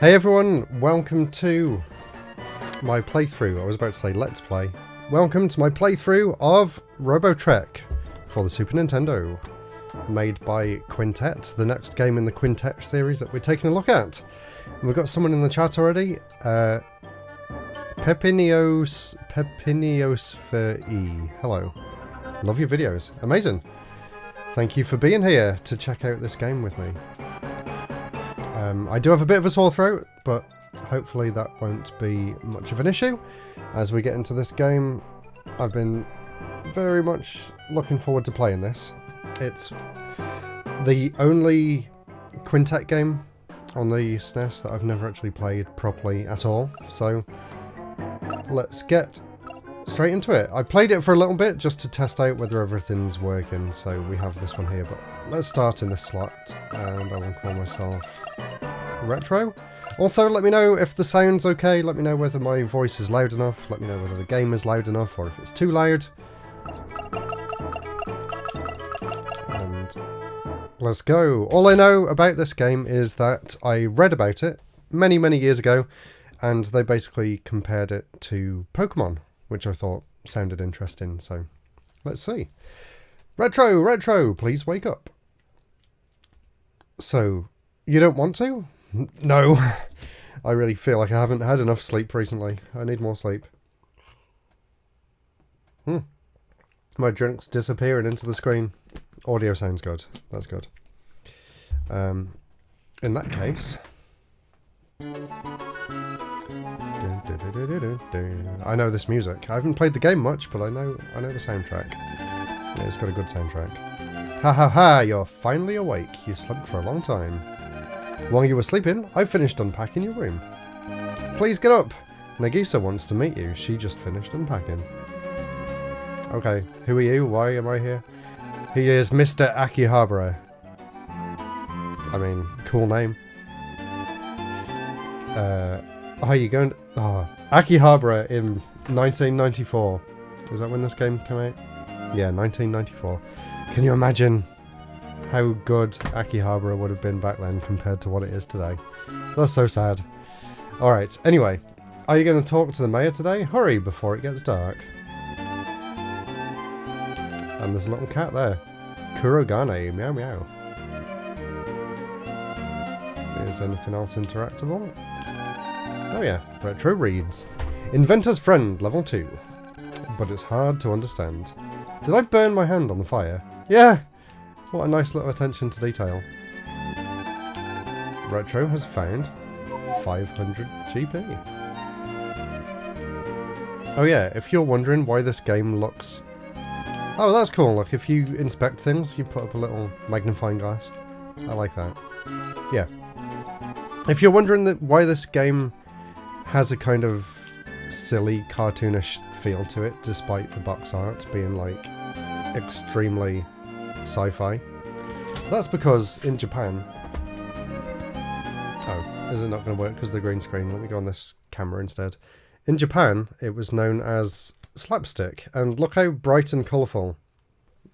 Hey everyone, welcome to my playthrough. I was about to say let's play. Welcome to my playthrough of Robotrek for the Super Nintendo, made by Quintet, the next game in the Quintet series that we're taking a look at. And we've got someone in the chat already. Pepinios for E. Hello. Love your videos. Amazing. Thank you for being here to check out this game with me. I do have a bit of a sore throat, but hopefully that won't be much of an issue as we get into this game. I've been very much looking forward to playing this. It's the only Quintet game on the SNES that I've never actually played properly at all, so let's get straight into it. I played it for a little bit just to test out whether everything's working, so we have this one here, but let's start in this slot, and I will call myself Retro. Also, let me know if the sound's okay, let me know whether my voice is loud enough, let me know whether the game is loud enough or if it's too loud. And let's go. All I know about this game is that I read about it many years ago, and they basically compared it to Pokemon, which I thought sounded interesting, so let's see. Retro, please wake up. So, you don't want to? No. I really feel like I haven't had enough sleep recently. I need more sleep. My drink's disappearing into the screen. Audio sounds good. That's good. In that case... I know this music. I haven't played the game much, but I know the soundtrack. Yeah, it's got a good soundtrack. Ha ha ha, you're finally awake. You slept for a long time. While you were sleeping, I finished unpacking your room. Please get up. Nagisa wants to meet you. She just finished unpacking. Okay, who are you? Why am I here? He is Mr. Akihabara. I mean, cool name. Are you going to... Oh, Akihabara in 1994. Is that when this game came out? Yeah, 1994. Can you imagine how good Akihabara would have been back then compared to what it is today? That's so sad. Alright, anyway. Are you going to talk to the mayor today? Hurry before it gets dark. And there's a little cat there. Kurogane, meow meow. Is anything else interactable? Oh yeah, Retro reads. Inventor's Friend, level 2. But it's hard to understand. Did I burn my hand on the fire? Yeah! What a nice little attention to detail. Retro has found 500 GP. Oh yeah, if you're wondering why this game looks... Oh, that's cool. Look, if you inspect things, you put up a little magnifying glass. I like that. Yeah. If you're wondering why this game has a kind of silly, cartoonish feel to it, despite the box art being, like, extremely sci-fi, that's because in Japan... Oh, is it not going to work because of the green screen? Let me go on this camera instead. In Japan, it was known as slapstick, and look how bright and colourful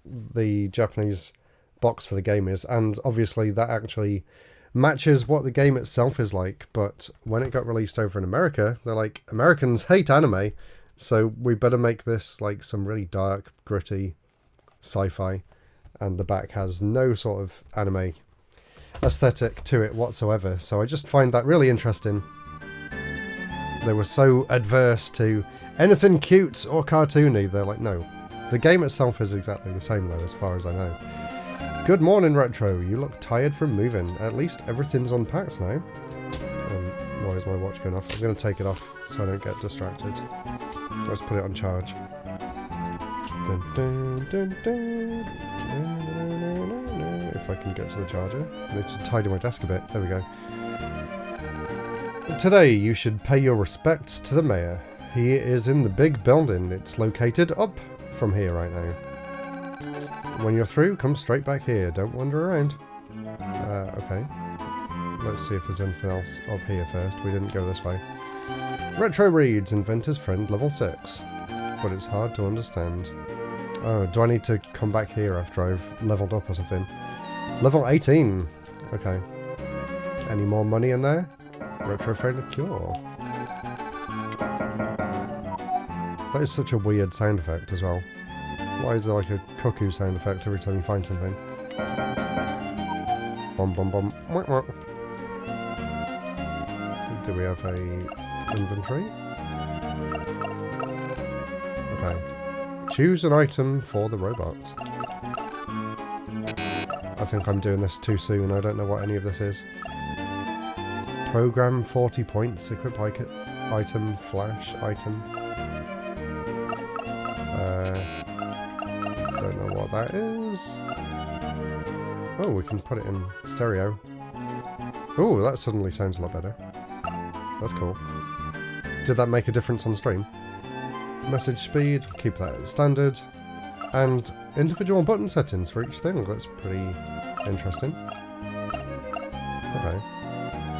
the Japanese box for the game is, and obviously that actually matches what the game itself is like, but when it got released over in America, they're like, Americans hate anime, so we better make this like some really dark, gritty sci-fi, and the back has no sort of anime aesthetic to it whatsoever, so I just find that really interesting. They were so adverse to anything cute or cartoony, they're like, no. The game itself is exactly the same though, as far as I know. Good morning, Retro. You look tired from moving. At least everything's unpacked now. Why is my watch going off? I'm going to take it off so I don't get distracted. Let's put it on charge. Dun, dun, dun, dun. If I can get to the charger. I need to tidy my desk a bit. There we go. Today, you should pay your respects to the mayor. He is in the big building. It's located up from here right now. When you're through, come straight back here. Don't wander around. Okay. Let's see if there's anything else up here first. We didn't go this way. Retro reads, Inventor's Friend, level 6. But it's hard to understand. Oh, do I need to come back here after I've leveled up or something? Level 18. Okay. Any more money in there? Retroframed cure. That is such a weird sound effect as well. Why is there like a cuckoo sound effect every time you find something? Bom bom bom. Mwah, mwah. Do we have a inventory? Okay. Choose an item for the robot. I think I'm doing this too soon. I don't know what any of this is. Program 40 points. Equip item. Flash item. Don't know what that is. Oh, we can put it in stereo. Oh, that suddenly sounds a lot better. That's cool. Did that make a difference on stream? Message speed, keep that at standard. And individual button settings for each thing. That's pretty interesting. Okay.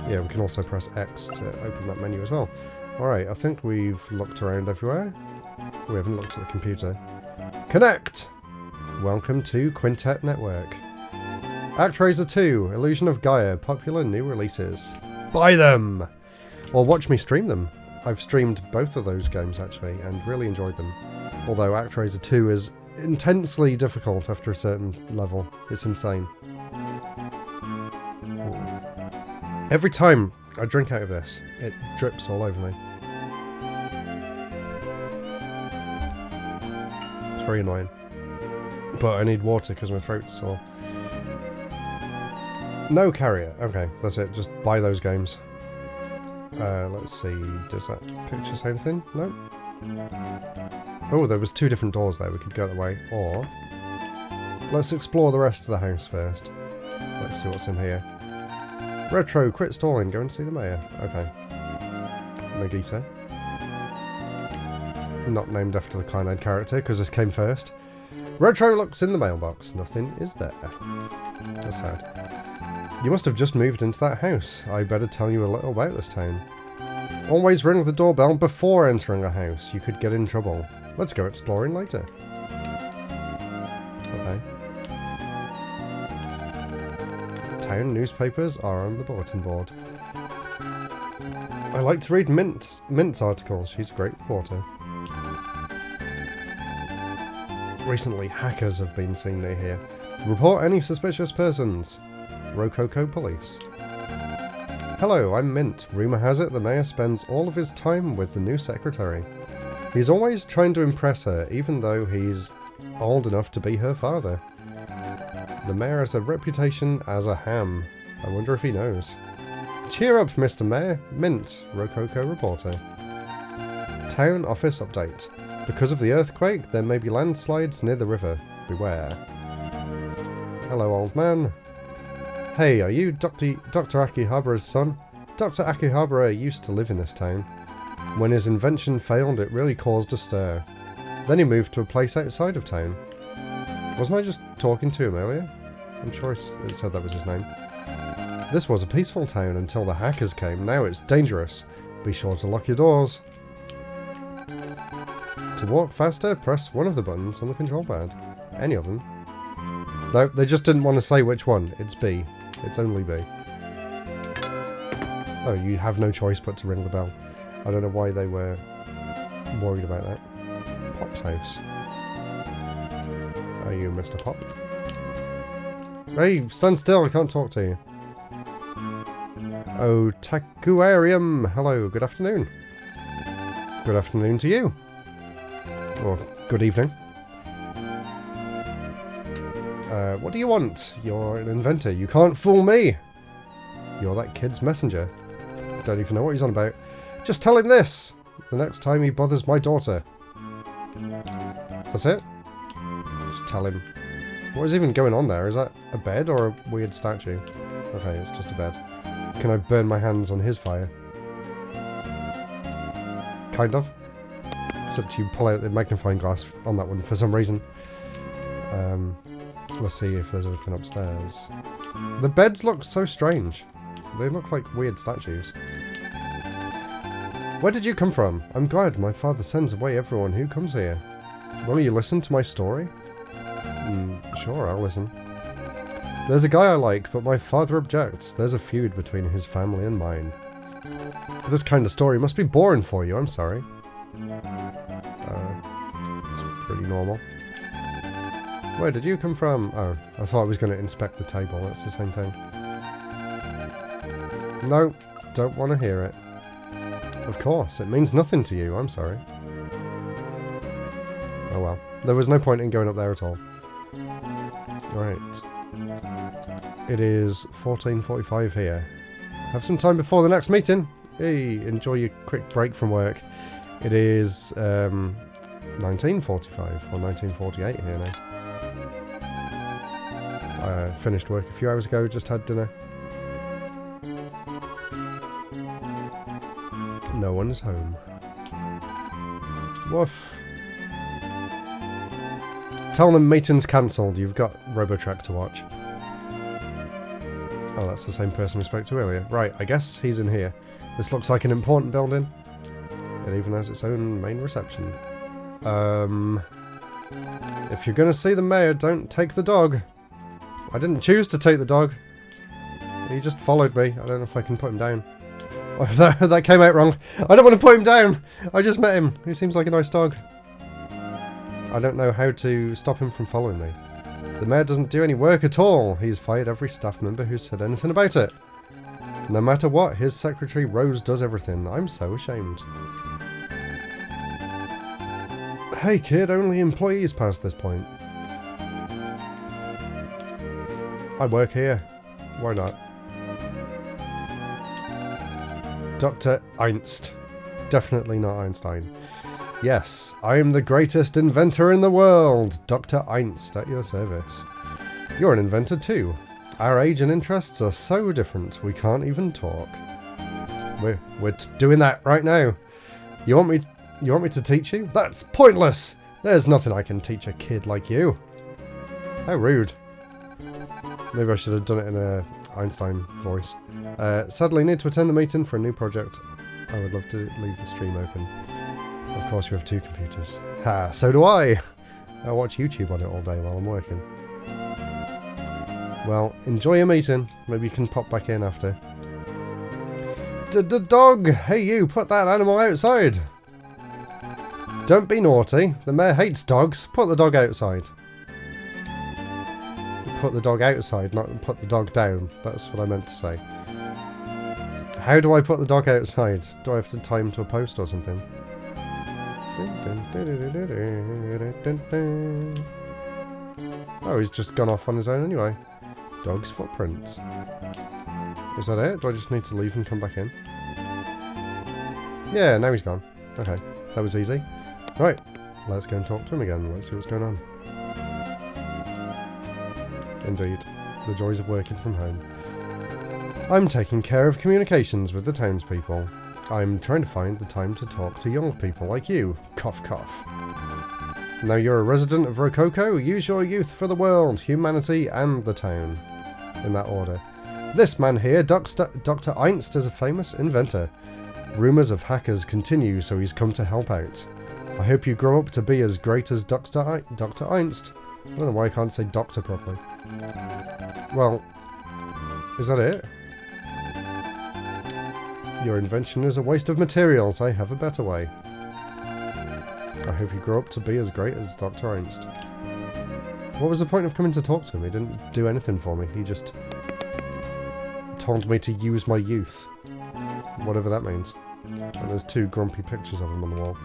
Yeah, we can also press X to open that menu as well. Alright, I think we've looked around everywhere. We haven't looked at the computer. Connect! Welcome to Quintet Network. ActRaiser 2, Illusion of Gaia, popular new releases. Buy them! Or watch me stream them. I've streamed both of those games actually, and really enjoyed them. Although ActRaiser 2 is intensely difficult after a certain level. It's insane. Every time I drink out of this, it drips all over me. It's very annoying. But I need water because my throat's sore. No carrier. Okay, that's it. Just buy those games. Let's see. Does that picture say anything? No. Oh, there was 2 different doors there. We could go that way. Or let's explore the rest of the house first. Let's see what's in here. Retro, quit stalling. Go and see the mayor. Okay. Nagisa. Not named after the Kyanide character because this came first. Retro looks in the mailbox. Nothing is there. That's sad. You must have just moved into that house. I better tell you a little about this town. Always ring the doorbell before entering a house. You could get in trouble. Let's go exploring later. Okay. Town newspapers are on the bulletin board. I like to read Mint's articles. She's a great reporter. Recently, hackers have been seen near here. Report any suspicious persons. Rococo Police. Hello, I'm Mint. Rumour has it the mayor spends all of his time with the new secretary. He's always trying to impress her, even though he's old enough to be her father. The mayor has a reputation as a ham. I wonder if he knows. Cheer up, Mr. Mayor. Mint, Rococo reporter. Town office update. Because of the earthquake, there may be landslides near the river. Beware. Hello, old man. Hey, are you Dr. Akihabara's son? Dr. Akihabara used to live in this town. When his invention failed, it really caused a stir. Then he moved to a place outside of town. Wasn't I just talking to him earlier? I'm sure it said that was his name. This was a peaceful town until the hackers came. Now it's dangerous. Be sure to lock your doors. To walk faster, press one of the buttons on the control pad. Any of them. No, they just didn't want to say which one. It's B. It's only B. Oh, you have no choice but to ring the bell. I don't know why they were worried about that. Pop's house. Are you Mr. Pop? Hey, stand still, I can't talk to you. Oh, Takuarium. Hello, good afternoon. Good afternoon to you. Or good evening. What do you want? You're an inventor. You can't fool me. You're that kid's messenger. Don't even know what he's on about. Just tell him this. The next time he bothers my daughter. That's it? Just tell him. What is even going on there? Is that a bed or a weird statue? Okay, it's just a bed. Can I burn my hands on his fire? Kind of. Except you pull out the magnifying glass on that one for some reason. Let's see if there's anything upstairs. The beds look so strange. They look like weird statues. Where did you come from? I'm glad my father sends away everyone who comes here. Will you listen to my story? Sure, I'll listen. There's a guy I like, but my father objects. There's a feud between his family and mine. This kind of story must be boring for you, I'm sorry. It's pretty normal. Where did you come from? Oh, I thought I was going to inspect the table. That's the same thing. No, don't want to hear it. Of course, it means nothing to you. I'm sorry. Oh well. There was no point in going up there at all. Right. It is 14:45 here. Have some time before the next meeting. Hey, enjoy your quick break from work. It is 19:45 or 19:48 here now. I finished work a few hours ago, just had dinner. No one is home. Woof. Tell them meeting's cancelled, you've got Robotrek to watch. Oh, that's the same person we spoke to earlier. Right, I guess he's in here. This looks like an important building. It even has its own main reception. If you're gonna see the mayor, don't take the dog. I didn't choose to take the dog. He just followed me. I don't know if I can put him down. Oh, that came out wrong. I don't want to put him down. I just met him. He seems like a nice dog. I don't know how to stop him from following me. The mayor doesn't do any work at all. He's fired every staff member who said anything about it. No matter what, his secretary Rose does everything. I'm so ashamed. Hey kid, only employees past this point. I work here. Why not? Dr. Einst. Definitely not Einstein. Yes, I am the greatest inventor in the world. Dr. Einst at your service. You're an inventor too. Our age and interests are so different we can't even talk. We're doing that right now. You want me to teach you? That's pointless. There's nothing I can teach a kid like you. How rude. Maybe I should have done it in a Einstein voice. Sadly, need to attend the meeting for a new project. I would love to leave the stream open. Of course, you have two computers. Ha! So do I. I watch YouTube on it all day while I'm working. Well, enjoy your meeting. Maybe you can pop back in after. Dog! Hey you, put that animal outside! Don't be naughty. The mayor hates dogs. Put the dog outside. Put the dog outside, not put the dog down. That's what I meant to say. How do I put the dog outside? Do I have to tie him to a post or something? Oh, he's just gone off on his own anyway. Dog's footprints. Is that it? Do I just need to leave and come back in? Yeah, now he's gone. Okay, that was easy. Right, let's go and talk to him again. Let's see what's going on. Indeed, the joys of working from home. I'm taking care of communications with the townspeople. I'm trying to find the time to talk to young people like you. Cough, cough. Now you're a resident of Rococo, use your youth for the world, humanity, and the town. In that order. This man here, Dr. Einst, is a famous inventor. Rumours of hackers continue, so he's come to help out. I hope you grow up to be as great as Dr. Einst. I don't know why I can't say doctor properly. Well, is that it? Your invention is a waste of materials. I have a better way. I hope you grow up to be as great as Dr. Einst. What was the point of coming to talk to him? He didn't do anything for me. He just told me to use my youth. Whatever that means. And there's two grumpy pictures of him on the wall.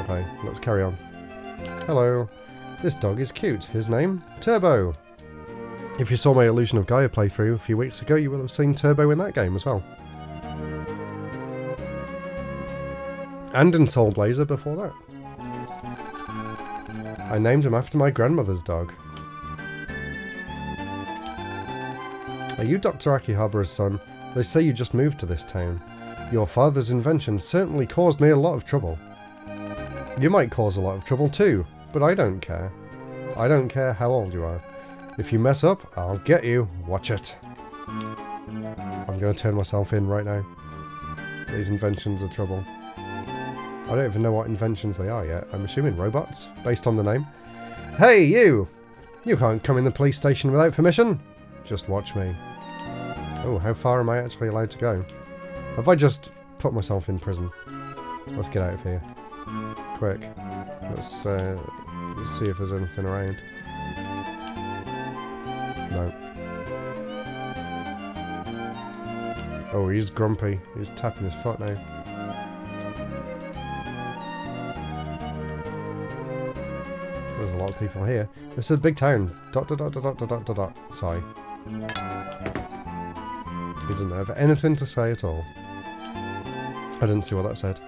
Okay, let's carry on. Hello. This dog is cute. His name? Turbo. If you saw my Illusion of Gaia playthrough a few weeks ago, you will have seen Turbo in that game as well. And in Soul Blazer before that. I named him after my grandmother's dog. Are you Dr. Akihabara's son? They say you just moved to this town. Your father's invention certainly caused me a lot of trouble. You might cause a lot of trouble too, but I don't care. I don't care how old you are. If you mess up, I'll get you. Watch it. I'm going to turn myself in right now. These inventions are trouble. I don't even know what inventions they are yet. I'm assuming robots, based on the name. Hey, you! You can't come in the police station without permission. Just watch me. Oh, how far am I actually allowed to go? Have I just put myself in prison? Let's get out of here. Quick. Let's see if there's anything around. No. Oh, he's grumpy. He's tapping his foot now. There's a lot of people here. This is a big town. ... Sigh. He didn't have anything to say at all. I didn't see what that said.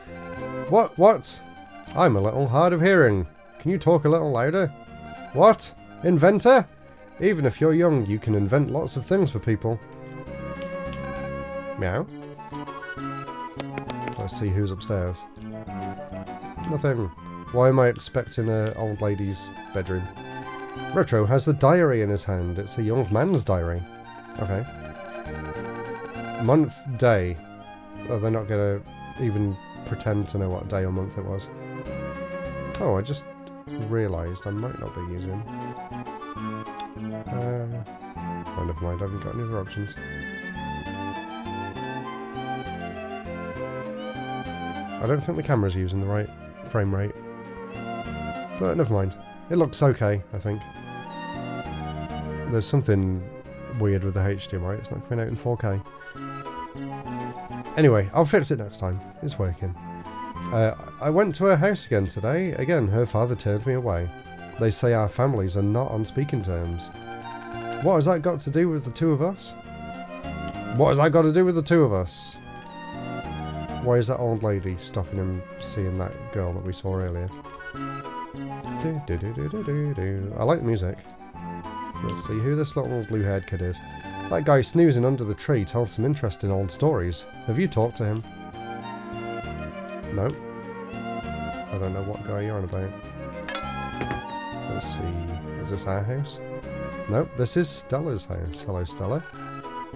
What? I'm a little hard of hearing. Can you talk a little louder? What? Inventor? Even if you're young, you can invent lots of things for people. Meow. Let's see who's upstairs. Nothing. Why am I expecting an old lady's bedroom? Retro has the diary in his hand. It's a young man's diary. Okay. Month, day. Oh, they're not going to even pretend to know what day or month it was. Oh, I just realised I might not be using... oh, never mind. I haven't got any other options. I don't think the camera's using the right frame rate. But never mind. It looks okay, I think. There's something weird with the HDMI. It's not coming out in 4K. Anyway, I'll fix it next time. It's working. I went to her house again today. Again, her father turned me away. They say our families are not on speaking terms. What has that got to do with the two of us? What has that got to do with the two of us? Why is that old lady stopping him seeing that girl that we saw earlier? I like the music. Let's see who this little blue-haired kid is. That guy snoozing under the tree tells some interesting old stories. Have you talked to him? No. I don't know what guy you're on about. Let's see. Is this our house? Nope, this is Stella's house. Hello, Stella.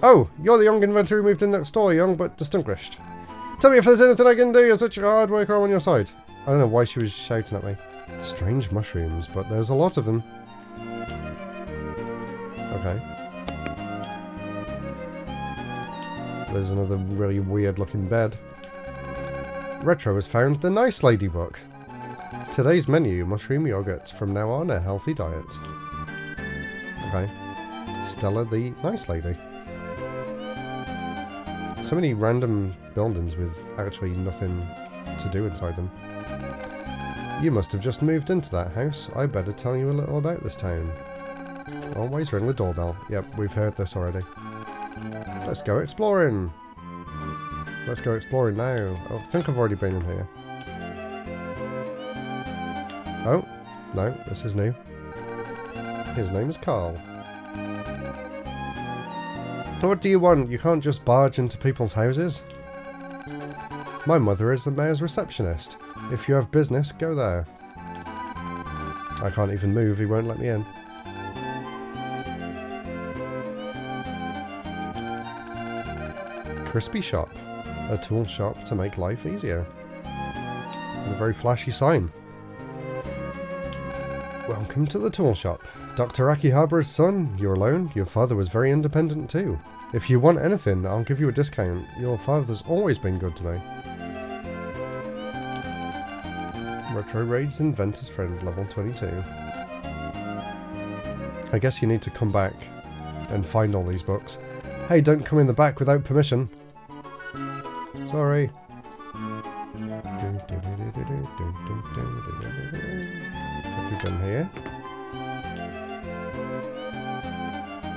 Oh, you're the young inventor who moved in next door, young but distinguished. Tell me if there's anything I can do. You're such a hard worker. I'm on your side. I don't know why she was shouting at me. Strange mushrooms, but there's a lot of them. Okay. There's another really weird looking bed. Retro has found the Nice Lady book. Today's menu, mushroom yogurt. From now on, a healthy diet. Okay. Stella the Nice Lady. So many random buildings with actually nothing to do inside them. You must have just moved into that house. I better tell you a little about this town. Always ring the doorbell. Yep, we've heard this already. Let's go exploring. Let's go exploring now. I think I've already been in here. Oh, no, this is new. His name is Carl. What do you want? You can't just barge into people's houses. My mother is the mayor's receptionist. If you have business, go there. I can't even move, he won't let me in. Crispy Shop. A tool shop to make life easier. With a very flashy sign. Welcome to the tool shop. Dr. Akihaba's son, you're alone? Your father was very independent too. If you want anything, I'll give you a discount. Your father's always been good to me. Retro Raid's Inventor's Friend, level 22. I guess you need to come back and find all these books. Hey, don't come in the back without permission. Sorry. Have we been here?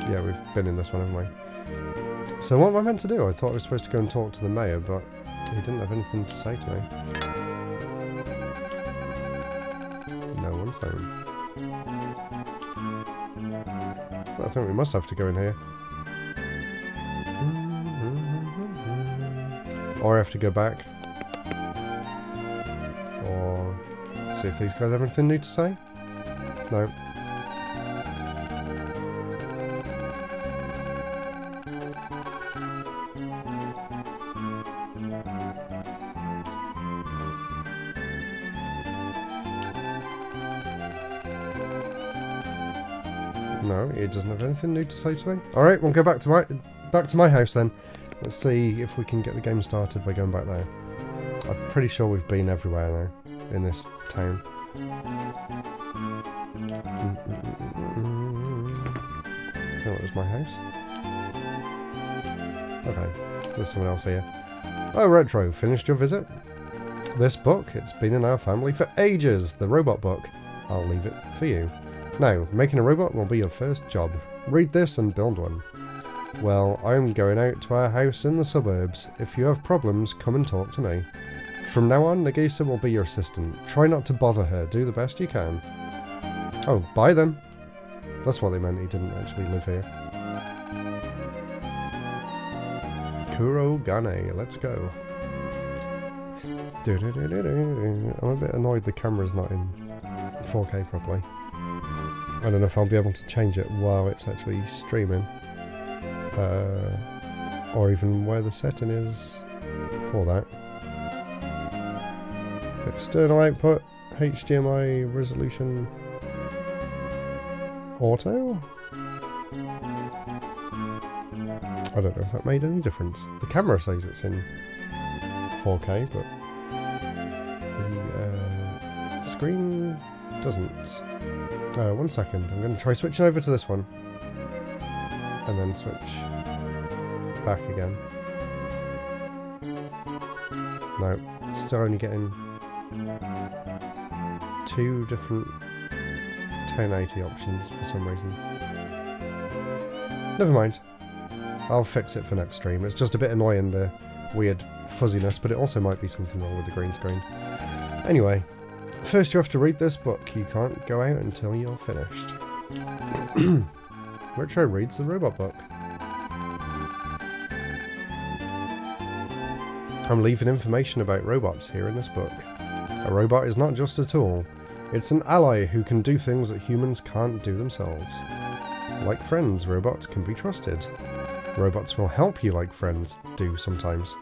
Yeah, we've been in this one, haven't we? So what am I meant to do? I thought I was supposed to go and talk to the mayor, but he didn't have anything to say to me. No one's home. Well, I think we must have to go in here. Or I have to go back. Or see if these guys have anything new to say. No. No, he doesn't have anything new to say to me. Alright, we'll go back to back to my house then. Let's see if we can get the game started by going back there. I'm pretty sure we've been everywhere now in this town. I think it was my house. Okay, there's someone else here. Oh, Retro, finished your visit? This book, it's been in our family for ages, the robot book. I'll leave it for you. Now, making a robot will be your first job. Read this and build one. Well, I'm going out to our house in the suburbs. If you have problems, come and talk to me. From now on, Nagisa will be your assistant. Try not to bother her. Do the best you can. Oh, bye then. That's what they meant. He didn't actually live here. Kurogane. Let's go. I'm a bit annoyed the camera's not in 4K properly. I don't know if I'll be able to change it while it's actually streaming. Or even where the setting is for that. External output, HDMI resolution, auto? I don't know if that made any difference. The camera says it's in 4K, but the screen doesn't. 1 second, I'm going to try switching over to this one. And then switch back again. No, still only getting 2 different 1080 options for some reason. Never mind. I'll fix it for next stream. It's just a bit annoying, the weird fuzziness, but it also might be something wrong with the green screen. Anyway, first you have to read this book. You can't go out until you're finished. Retro reads the robot book. I'm leaving information about robots here in this book. A robot is not just a tool. It's an ally who can do things that humans can't do themselves. Like friends, robots can be trusted. Robots will help you like friends do sometimes.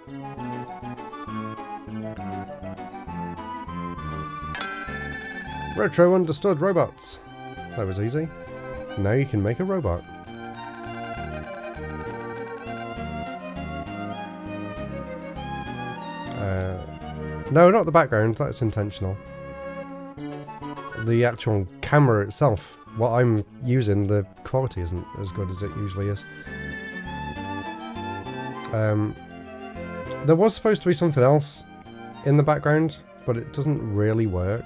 Retro understood robots. That was easy. Now you can make a robot. No, not the background, that's intentional. The actual camera itself, what I'm using, the quality isn't as good as it usually is. There was supposed to be something else in the background, but it doesn't really work.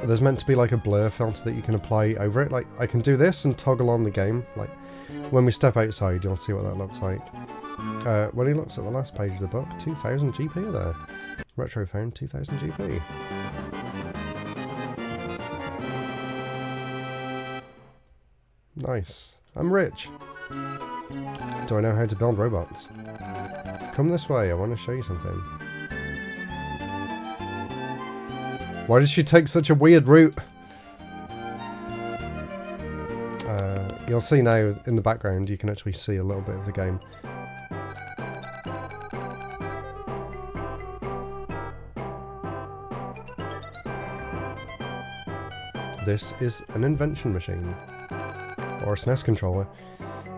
There's meant to be like a blur filter that you can apply over it. Like, I can do this and toggle on the game. Like, when we step outside, you'll see what that looks like. When he looks at the last page of the book, 2000 GP there. Retro found 2000 GP. Nice. I'm rich. Do I know how to build robots? Come this way, I want to show you something. Why did she take such a weird route? You'll see now in the background, you can actually see a little bit of the game. This is an invention machine. Or a SNES controller.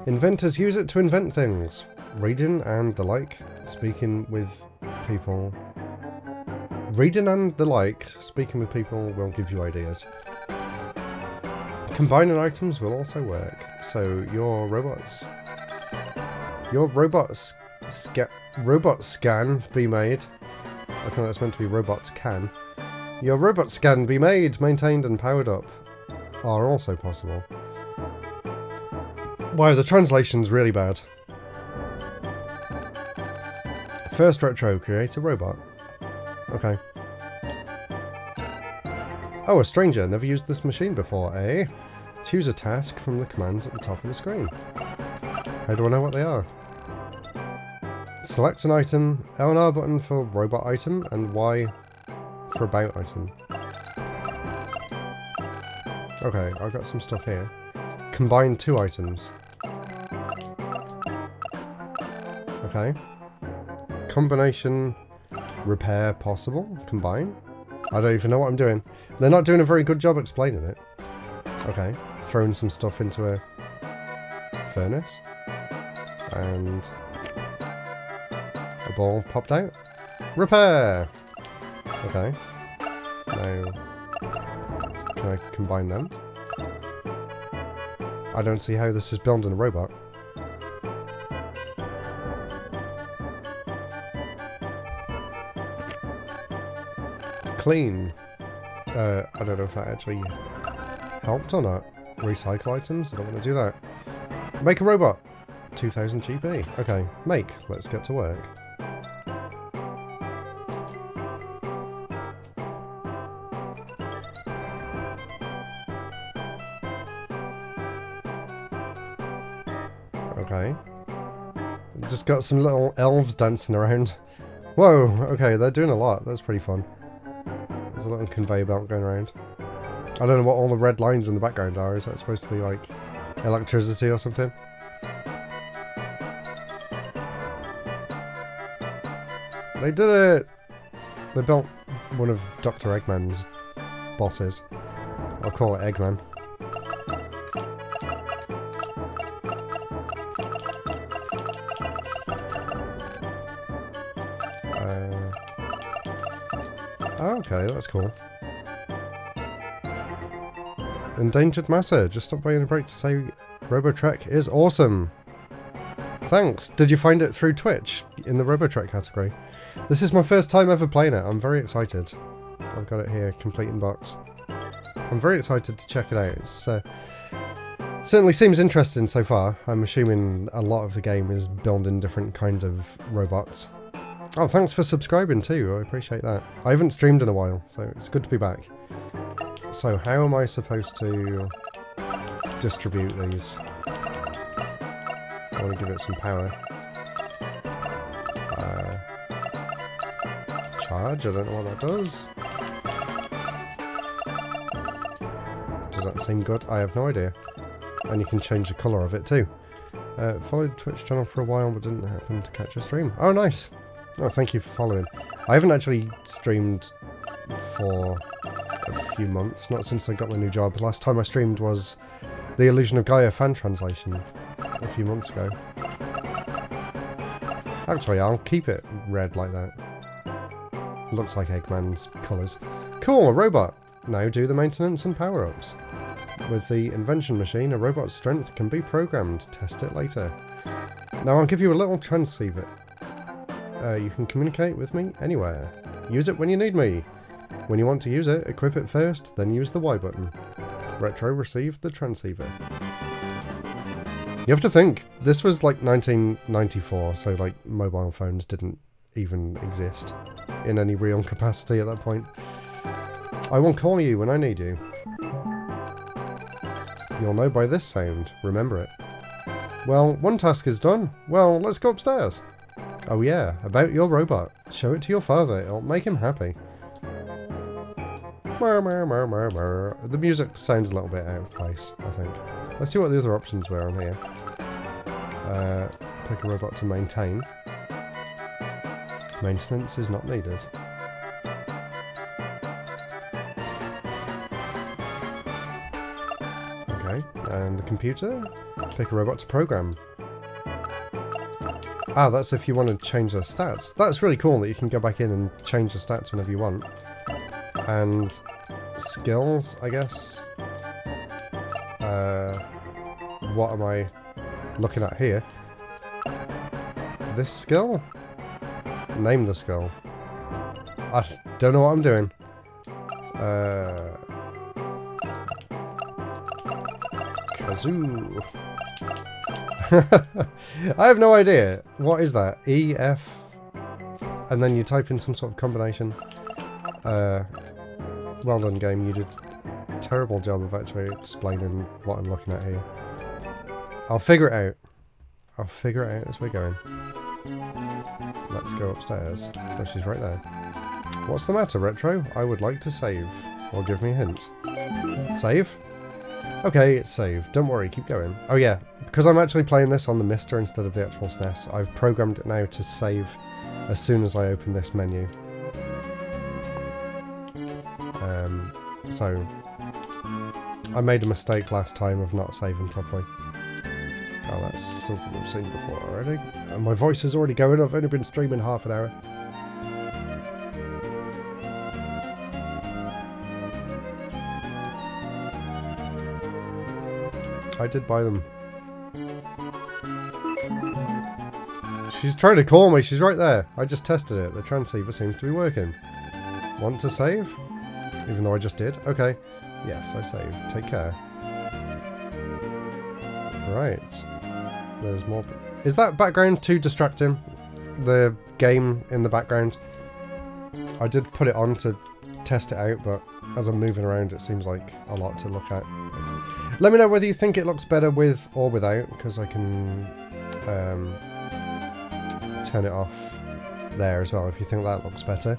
Inventors use it to invent things. Reading and the like, speaking with people. Reading and the like, speaking with people will give you ideas. Combining items will also work. So your robot scan be made. I think that's meant to be robots can. Your robot scan be made, maintained and powered up are also possible. Wow, the translation's really bad. First Retro, create a robot. Okay. Oh, a stranger, never used this machine before, eh? Choose a task from the commands at the top of the screen. How do I know what they are? Select an item, L and R button for robot item, and Y for about item. Okay, I've got some stuff here. Combine 2 items. Okay. Combination repair possible? Combine? I don't even know what I'm doing. They're not doing a very good job explaining it. Okay. Throwing some stuff into a furnace. And a ball popped out. Repair! Okay. Now, can I combine them? I don't see how this is building a robot. Clean. I don't know if that actually helped or not. Recycle items? I don't want to do that. Make a robot. 2000 GP. Okay, make. Let's get to work. Okay. Just got some little elves dancing around. Whoa, okay, they're doing a lot. That's pretty fun. There's a little conveyor belt going around. I don't know what all the red lines in the background are. Is that supposed to be like electricity or something? They did it! They built one of Dr. Eggman's bosses. I'll call it Eggman. Okay, that's cool. Endangered Massa, just stopped by in a break to say Robotrek is awesome. Thanks. Did you find it through Twitch in the Robotrek category? This is my first time ever playing it. I'm very excited. I've got it here, complete in box. I'm very excited to check it out. It's certainly seems interesting so far. I'm assuming a lot of the game is building different kinds of robots. Oh, thanks for subscribing too. I appreciate that. I haven't streamed in a while, so it's good to be back. So how am I supposed to distribute these? I want to give it some power. Charge? I don't know what that does. Does that seem good? I have no idea. And you can change the colour of it too. Followed Twitch channel for a while but didn't happen to catch a stream. Oh, nice! Oh, thank you for following. I haven't actually streamed for a few months, not since I got my new job. The last time I streamed was the Illusion of Gaia fan translation a few months ago. Actually, I'll keep it red like that. Looks like Eggman's colours. Cool, a robot! Now do the maintenance and power-ups. With the invention machine, a robot's strength can be programmed. Test it later. Now I'll give you a little transceiver. You can communicate with me anywhere. Use it when you need me. When you want to use it, equip it first, then use the Y button. Retro received the transceiver. You have to think, this was like 1994, so like mobile phones didn't even exist in any real capacity at that point. I will call you when I need you. You'll know by this sound, remember it. Well, one task is done. Well, let's go upstairs. Oh yeah, about your robot. Show it to your father, it'll make him happy. The music sounds a little bit out of place, I think. Let's see what the other options were on here. Pick a robot to maintain. Maintenance is not needed. Okay, and the computer? Pick a robot to program. Ah, that's if you want to change their stats. That's really cool that you can go back in and change the stats whenever you want. And skills, I guess. What am I looking at here? This skill? Name the skill. I don't know what I'm doing. Kazoo. I have no idea. What is that? E, F, and then you type in some sort of combination. Well done, game. You did a terrible job of actually explaining what I'm looking at here. I'll figure it out. I'll figure it out as we're going. Let's go upstairs. Oh, she's right there. What's the matter, Retro? I would like to save. Or give me a hint. Save? Okay, it's saved. Don't worry, keep going. Oh yeah, because I'm actually playing this on the Mister instead of the actual SNES, I've programmed it now to save as soon as I open this menu. So I made a mistake last time of not saving properly. Oh, that's something we've seen before already. And my voice is already going. I've only been streaming half an hour. I did buy them. She's trying to call me. She's right there. I just tested it. The transceiver seems to be working. Want to save? Even though I just did. Okay. Yes, I saved. Take care. Right. There's more. Is that background too distracting? The game in the background? I did put it on to test it out, but as I'm moving around it seems like a lot to look at. Let me know whether you think it looks better with or without, because I can turn it off there as well if you think that looks better.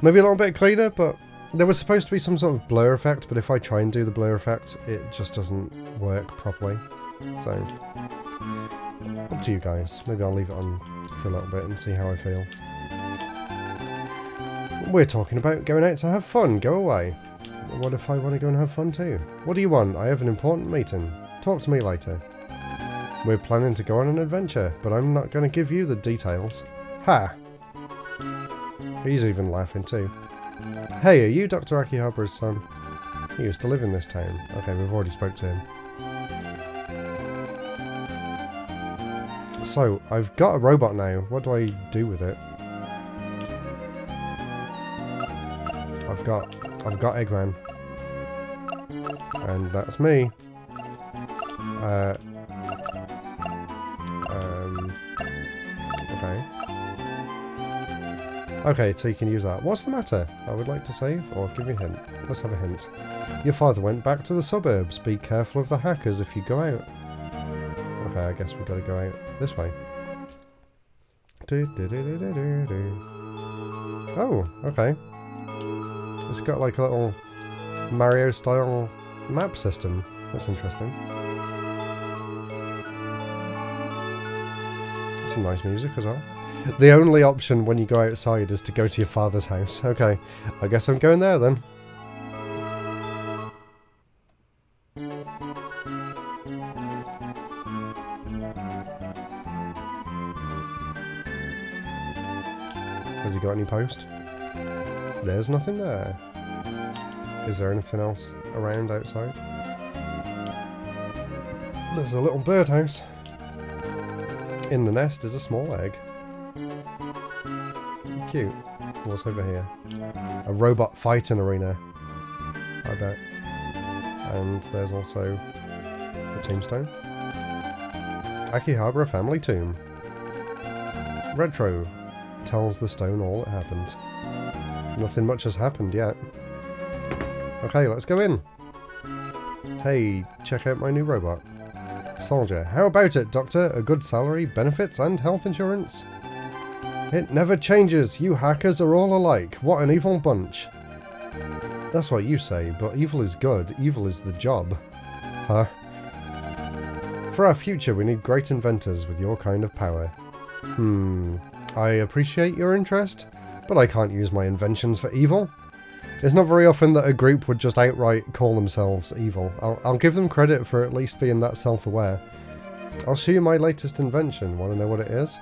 Maybe a little bit cleaner, but there was supposed to be some sort of blur effect, but if I try and do the blur effect, it just doesn't work properly. So, up to you guys. Maybe I'll leave it on for a little bit and see how I feel. We're talking about going out to have fun. Go away. What if I want to go and have fun too? What do you want? I have an important meeting. Talk to me later. We're planning to go on an adventure, but I'm not going to give you the details. Ha! He's even laughing too. Hey, are you Dr. Akihaba's son? He used to live in this town. Okay, we've already spoke to him. So, I've got a robot now. What do I do with it? I've got Eggman. And that's me. Okay. Okay, so you can use that. What's the matter? I would like to save, or give me a hint. Let's have a hint. Your father went back to the suburbs. Be careful of the hackers if you go out. Okay, I guess we've got to go out this way. Oh, okay. It's got like a little Mario-style map system. That's interesting. Some nice music as well. The only option when you go outside is to go to your father's house. Okay, I guess I'm going there then. Has he got any post? There's nothing there. Is there anything else around outside? There's a little birdhouse. In the nest is a small egg. Cute. What's over here? A robot fighting arena. I bet. And there's also a tombstone. Akihabara family tomb. Retro tells the stone all that happened. Nothing much has happened yet. Okay, let's go in. Hey, check out my new robot. Soldier, how about it, Doctor? A good salary, benefits, and health insurance? It never changes. You hackers are all alike. What an evil bunch. That's what you say, but evil is good. Evil is the job. Huh? For our future, we need great inventors with your kind of power. I appreciate your interest, but I can't use my inventions for evil. It's not very often that a group would just outright call themselves evil. I'll give them credit for at least being that self-aware. I'll show you my latest invention. Want to know what it is?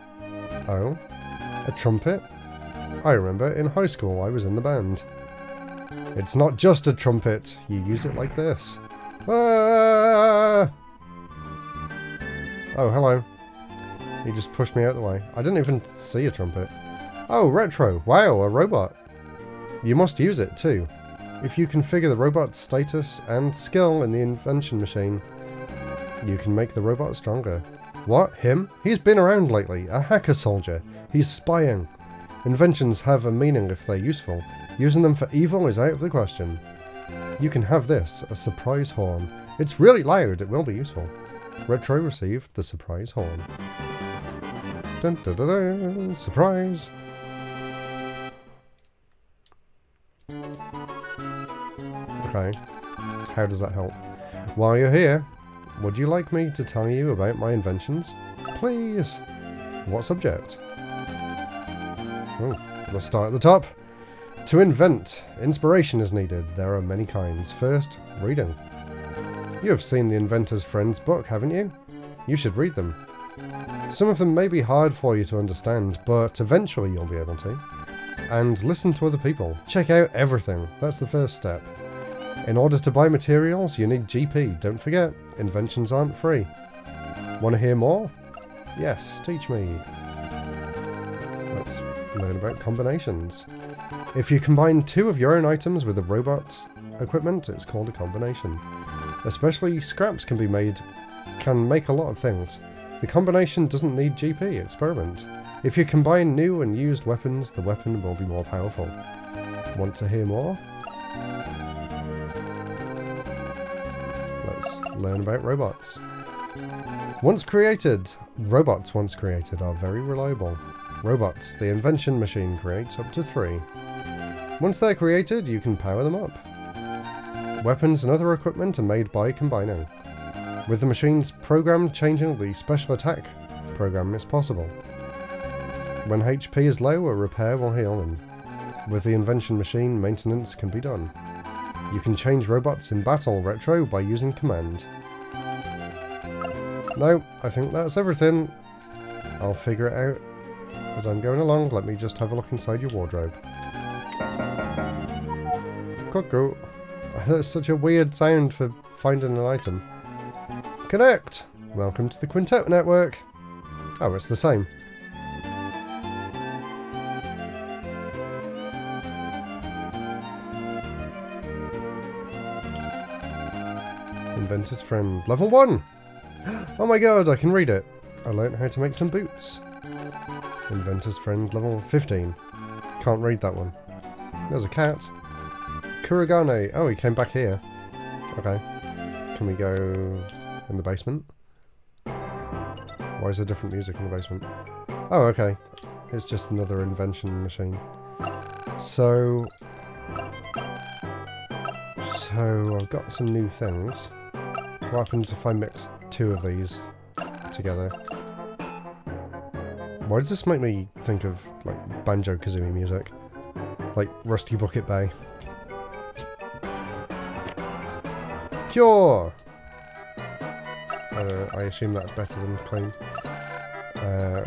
Oh? A trumpet? I remember in high school I was in the band. It's not just a trumpet. You use it like this. Ah! Oh, hello. He just pushed me out the way. I didn't even see a trumpet. Oh, Retro. Wow, a robot. You must use it too. If you configure the robot's status and skill in the invention machine, you can make the robot stronger. What? Him? He's been around lately. A hacker soldier. He's spying. Inventions have a meaning if they're useful. Using them for evil is out of the question. You can have this, a surprise horn. It's really loud. It will be useful. Retro received the surprise horn. Dun, dun, dun, dun. Surprise! Okay, how does that help? While you're here, would you like me to tell you about my inventions? Please! What subject? Oh, let's start at the top. To invent, inspiration is needed. There are many kinds. First, reading. You have seen the Inventor's Friend's book, haven't you? You should read them. Some of them may be hard for you to understand, but eventually you'll be able to. And listen to other people. Check out everything. That's the first step. In order to buy materials, you need GP. Don't forget, inventions aren't free. Want to hear more? Yes, teach me. Let's learn about combinations. If you combine 2 of your own items with a robot equipment, it's called a combination. Especially scraps can make a lot of things. The combination doesn't need GP. Experiment. If you combine new and used weapons, the weapon will be more powerful. Want to hear more? Let's learn about robots. Robots once created are very reliable. Robots, the invention machine creates up to 3. Once they're created, you can power them up. Weapons and other equipment are made by combining. With the machine's program changing the special attack program is possible. When HP is low, a repair will heal them. With the invention machine, maintenance can be done. You can change robots in battle retro by using command. No, I think that's everything. I'll figure it out as I'm going along. Let me just have a look inside your wardrobe. Cuckoo. That's such a weird sound for finding an item. Connect! Welcome to the Quintet Network. Oh, it's the same. Inventor's Friend. Level 1! Oh my god, I can read it. I learnt how to make some boots. Inventor's Friend level 15. Can't read that one. There's a cat. Kurigane. Oh, he came back here. Okay. Can we go in the basement? Why is there different music in the basement? Oh, okay. It's just another invention machine. So I've got some new things. What happens if I mix 2 of these together? Why does this make me think of, like, Banjo-Kazooie music? Like Rusty Bucket Bay. Cure! I assume that's better than clean.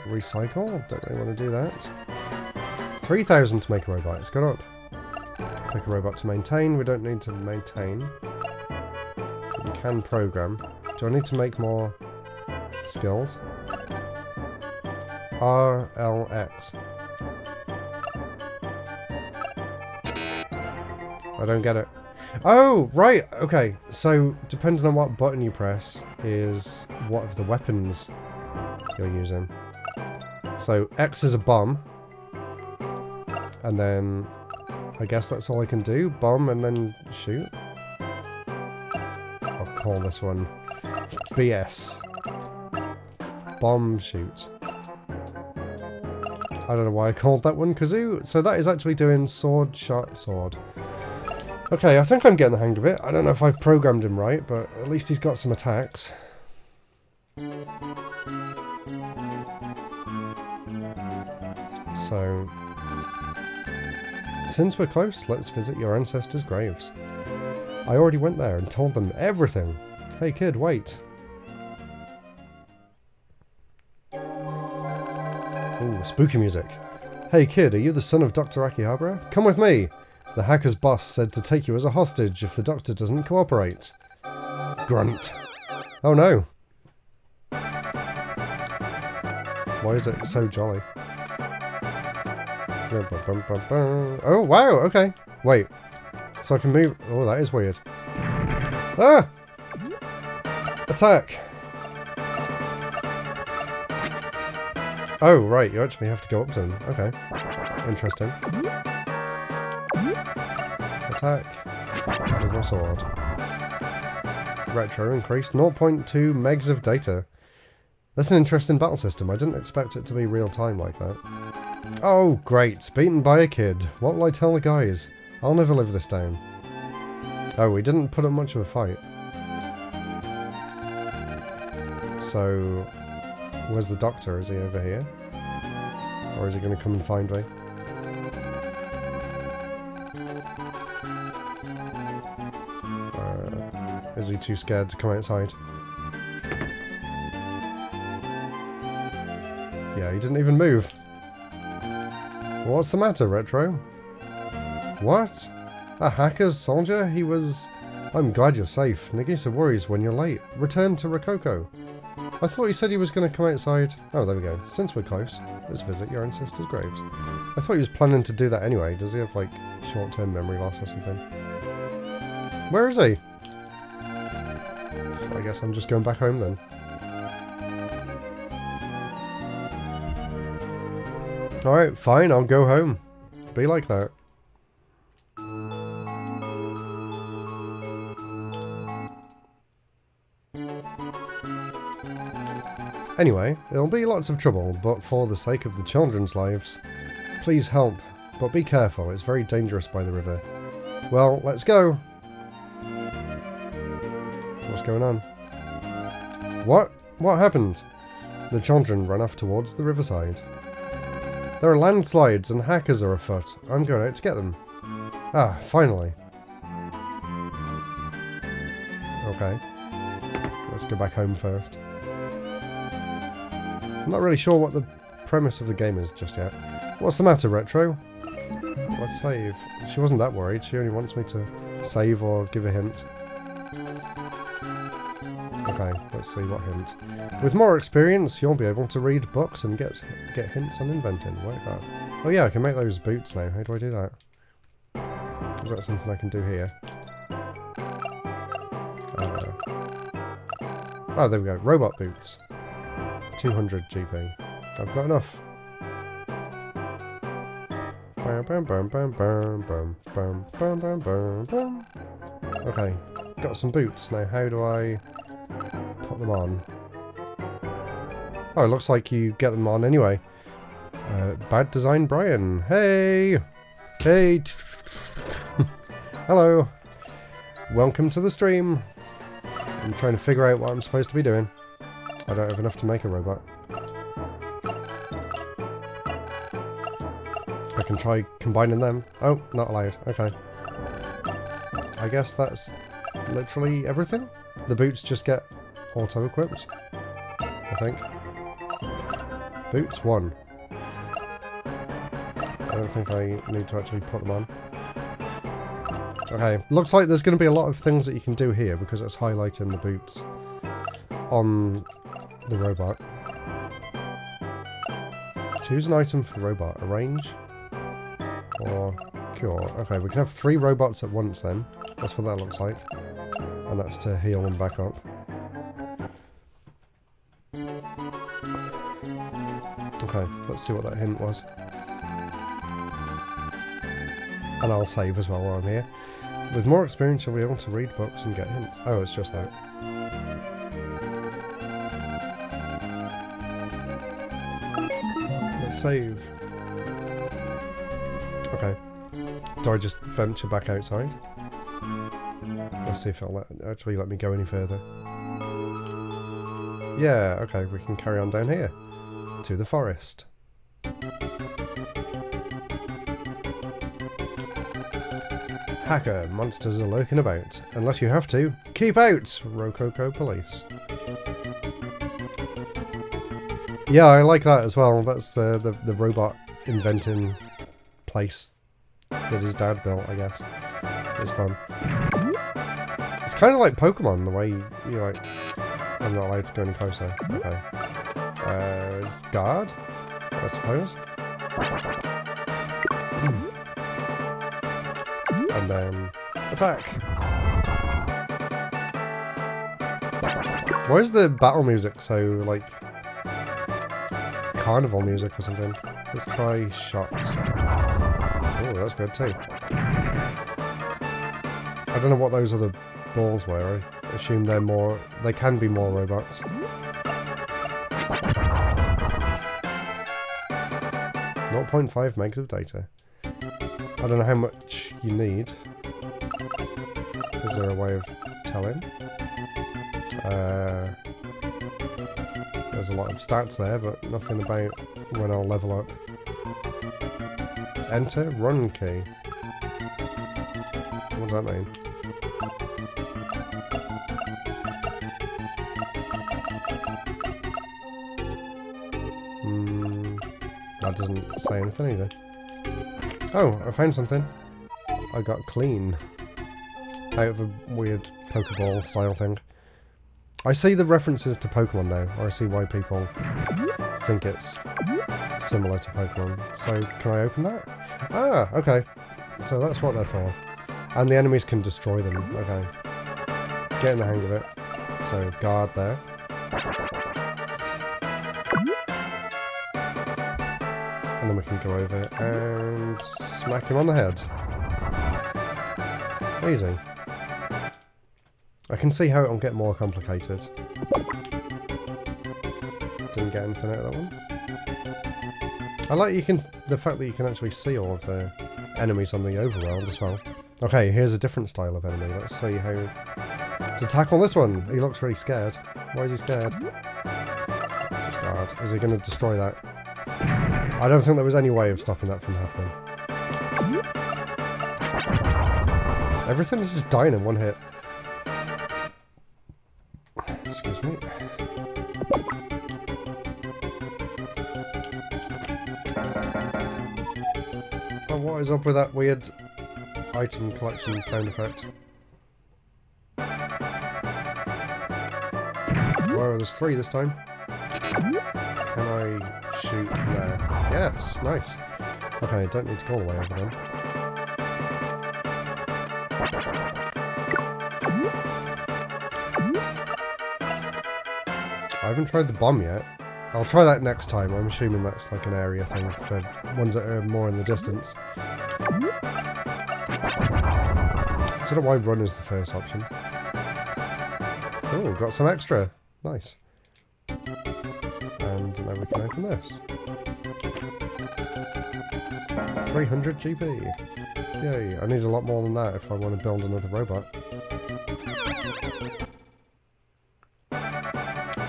Recycle? Don't really want to do that. 3,000 to make a robot. It's gone up. Pick a robot to maintain. We don't need to maintain. We can program. Do I need to make more skills? RLX. I don't get it. Oh, right, okay. So, depending on what button you press is what of the weapons you're using. So, X is a bomb. And then, I guess that's all I can do. Bomb and then shoot. I'll call this one BS. Bomb shoot. I don't know why I called that one Kazoo. So that is actually doing sword, shot, sword. Okay, I think I'm getting the hang of it. I don't know if I've programmed him right, but at least he's got some attacks. So, since we're close, let's visit your ancestors' graves. I already went there and told them everything. Hey kid, wait. Ooh, spooky music. Hey kid, are you the son of Dr. Akihabara? Come with me! The hacker's boss said to take you as a hostage if the doctor doesn't cooperate. Grunt. Oh no. Why is it so jolly? Oh wow, okay. Wait. So I can move... Oh, that is weird. Ah! Attack! Oh, right, you actually have to go up to them. Okay. Interesting. Attack with my sword. Retro increased 0.2 megs of data. That's an interesting battle system. I didn't expect it to be real time like that. Oh, great. Beaten by a kid. What will I tell the guys? I'll never live this down. Oh, we didn't put up much of a fight. So, where's the doctor? Is he over here? Or is he going to come and find me? Is he too scared to come outside? Yeah, he didn't even move. What's the matter, Retro? What? A hacker's soldier? He was... I'm glad you're safe. Nagisa worries when you're late. Return to Rococo. I thought you said he was going to come outside. Oh, there we go. Since we're close, let's visit your ancestors' graves. I thought he was planning to do that anyway. Does he have, like, short-term memory loss or something? Where is he? I guess I'm just going back home then. Alright, fine, I'll go home. Be like that. Anyway, there'll be lots of trouble, but for the sake of the children's lives, please help, but be careful, it's very dangerous by the river. Well, let's go! What's going on? What? What happened? The children ran off towards the riverside. There are landslides and hackers are afoot. I'm going out to get them. Ah, finally. Okay. Let's go back home first. I'm not really sure what the premise of the game is just yet. What's the matter, Retro? Let's save. She wasn't that worried. She only wants me to save or give a hint. Okay, let's see what hint. With more experience, you'll be able to read books and get hints on inventing. Like that. Oh yeah, I can make those boots now. How do I do that? Is that something I can do here? Oh, there we go. Robot boots. 200 GP. I've got enough. Okay, got some boots. Now how do I put them on? Oh, it looks like you get them on anyway. Bad design Brian. Hey! Hey! Hello! Welcome to the stream. I'm trying to figure out what I'm supposed to be doing. I don't have enough to make a robot. I can try combining them. Oh, not allowed. Okay. I guess that's literally everything. The boots just get auto-equipped, I think. Boots 1. I don't think I need to actually put them on. Okay, looks like there's going to be a lot of things that you can do here because it's highlighting the boots on the robot. Choose an item for the robot. Arrange or cure. Okay, we can have 3 robots at once then. That's what that looks like. And that's to heal them back up. Okay, let's see what that hint was. And I'll save as well while I'm here. With more experience, you'll be able to read books and get hints. Oh, it's just that. Let's save. Okay. Do I just venture back outside? Let's see if it'll actually let me go any further. Yeah, okay, we can carry on down here. To the forest. Hacker, monsters are lurking about. Unless you have to, keep out! Rococo police. Yeah, I like that as well. That's the robot inventing place that his dad built, I guess. It's fun. It's kind of like Pokemon, the way you like... I'm not allowed to go any closer. Okay. Guard? I suppose. And then attack. Why is the battle music so like carnival music or something? Let's try shot. Oh, that's good too. I don't know what those other balls were. I assume they're more. They can be more robots. 0.5 megs of data. I don't know how much you need. Is there a way of telling? There's a lot of stats there, but nothing about when I'll level up. Enter run key. What does that mean? That doesn't say anything either. Oh, I found something. I got clean. Out of a weird Pokeball style thing. I see the references to Pokemon now, or I see why people think it's similar to Pokemon. So, can I open that? Ah, okay. So that's what they're for. And the enemies can destroy them. Okay. Getting the hang of it. So, guard there. And then we can go over and smack him on the head. Easy. I can see how it'll get more complicated. Didn't get anything out of that one. I like the fact that you can actually see all of the enemies on the overworld as well. Okay, here's a different style of enemy. Let's see how to tackle this one. He looks really scared. Why is he scared? Just guard. Is he going to destroy that? I don't think there was any way of stopping that from happening. Everything's just dying in one hit. Excuse me. Oh, what is up with that weird item collection sound effect? Whoa, there's 3 this time. Can I shoot there? Yes, nice. Okay, don't need to go all the way over then. I haven't tried the bomb yet. I'll try that next time. I'm assuming that's like an area thing for ones that are more in the distance. I don't know why run is the first option. Oh, got some extra. Nice. And now we can open this. 300 GP. Yay, I need a lot more than that if I want to build another robot.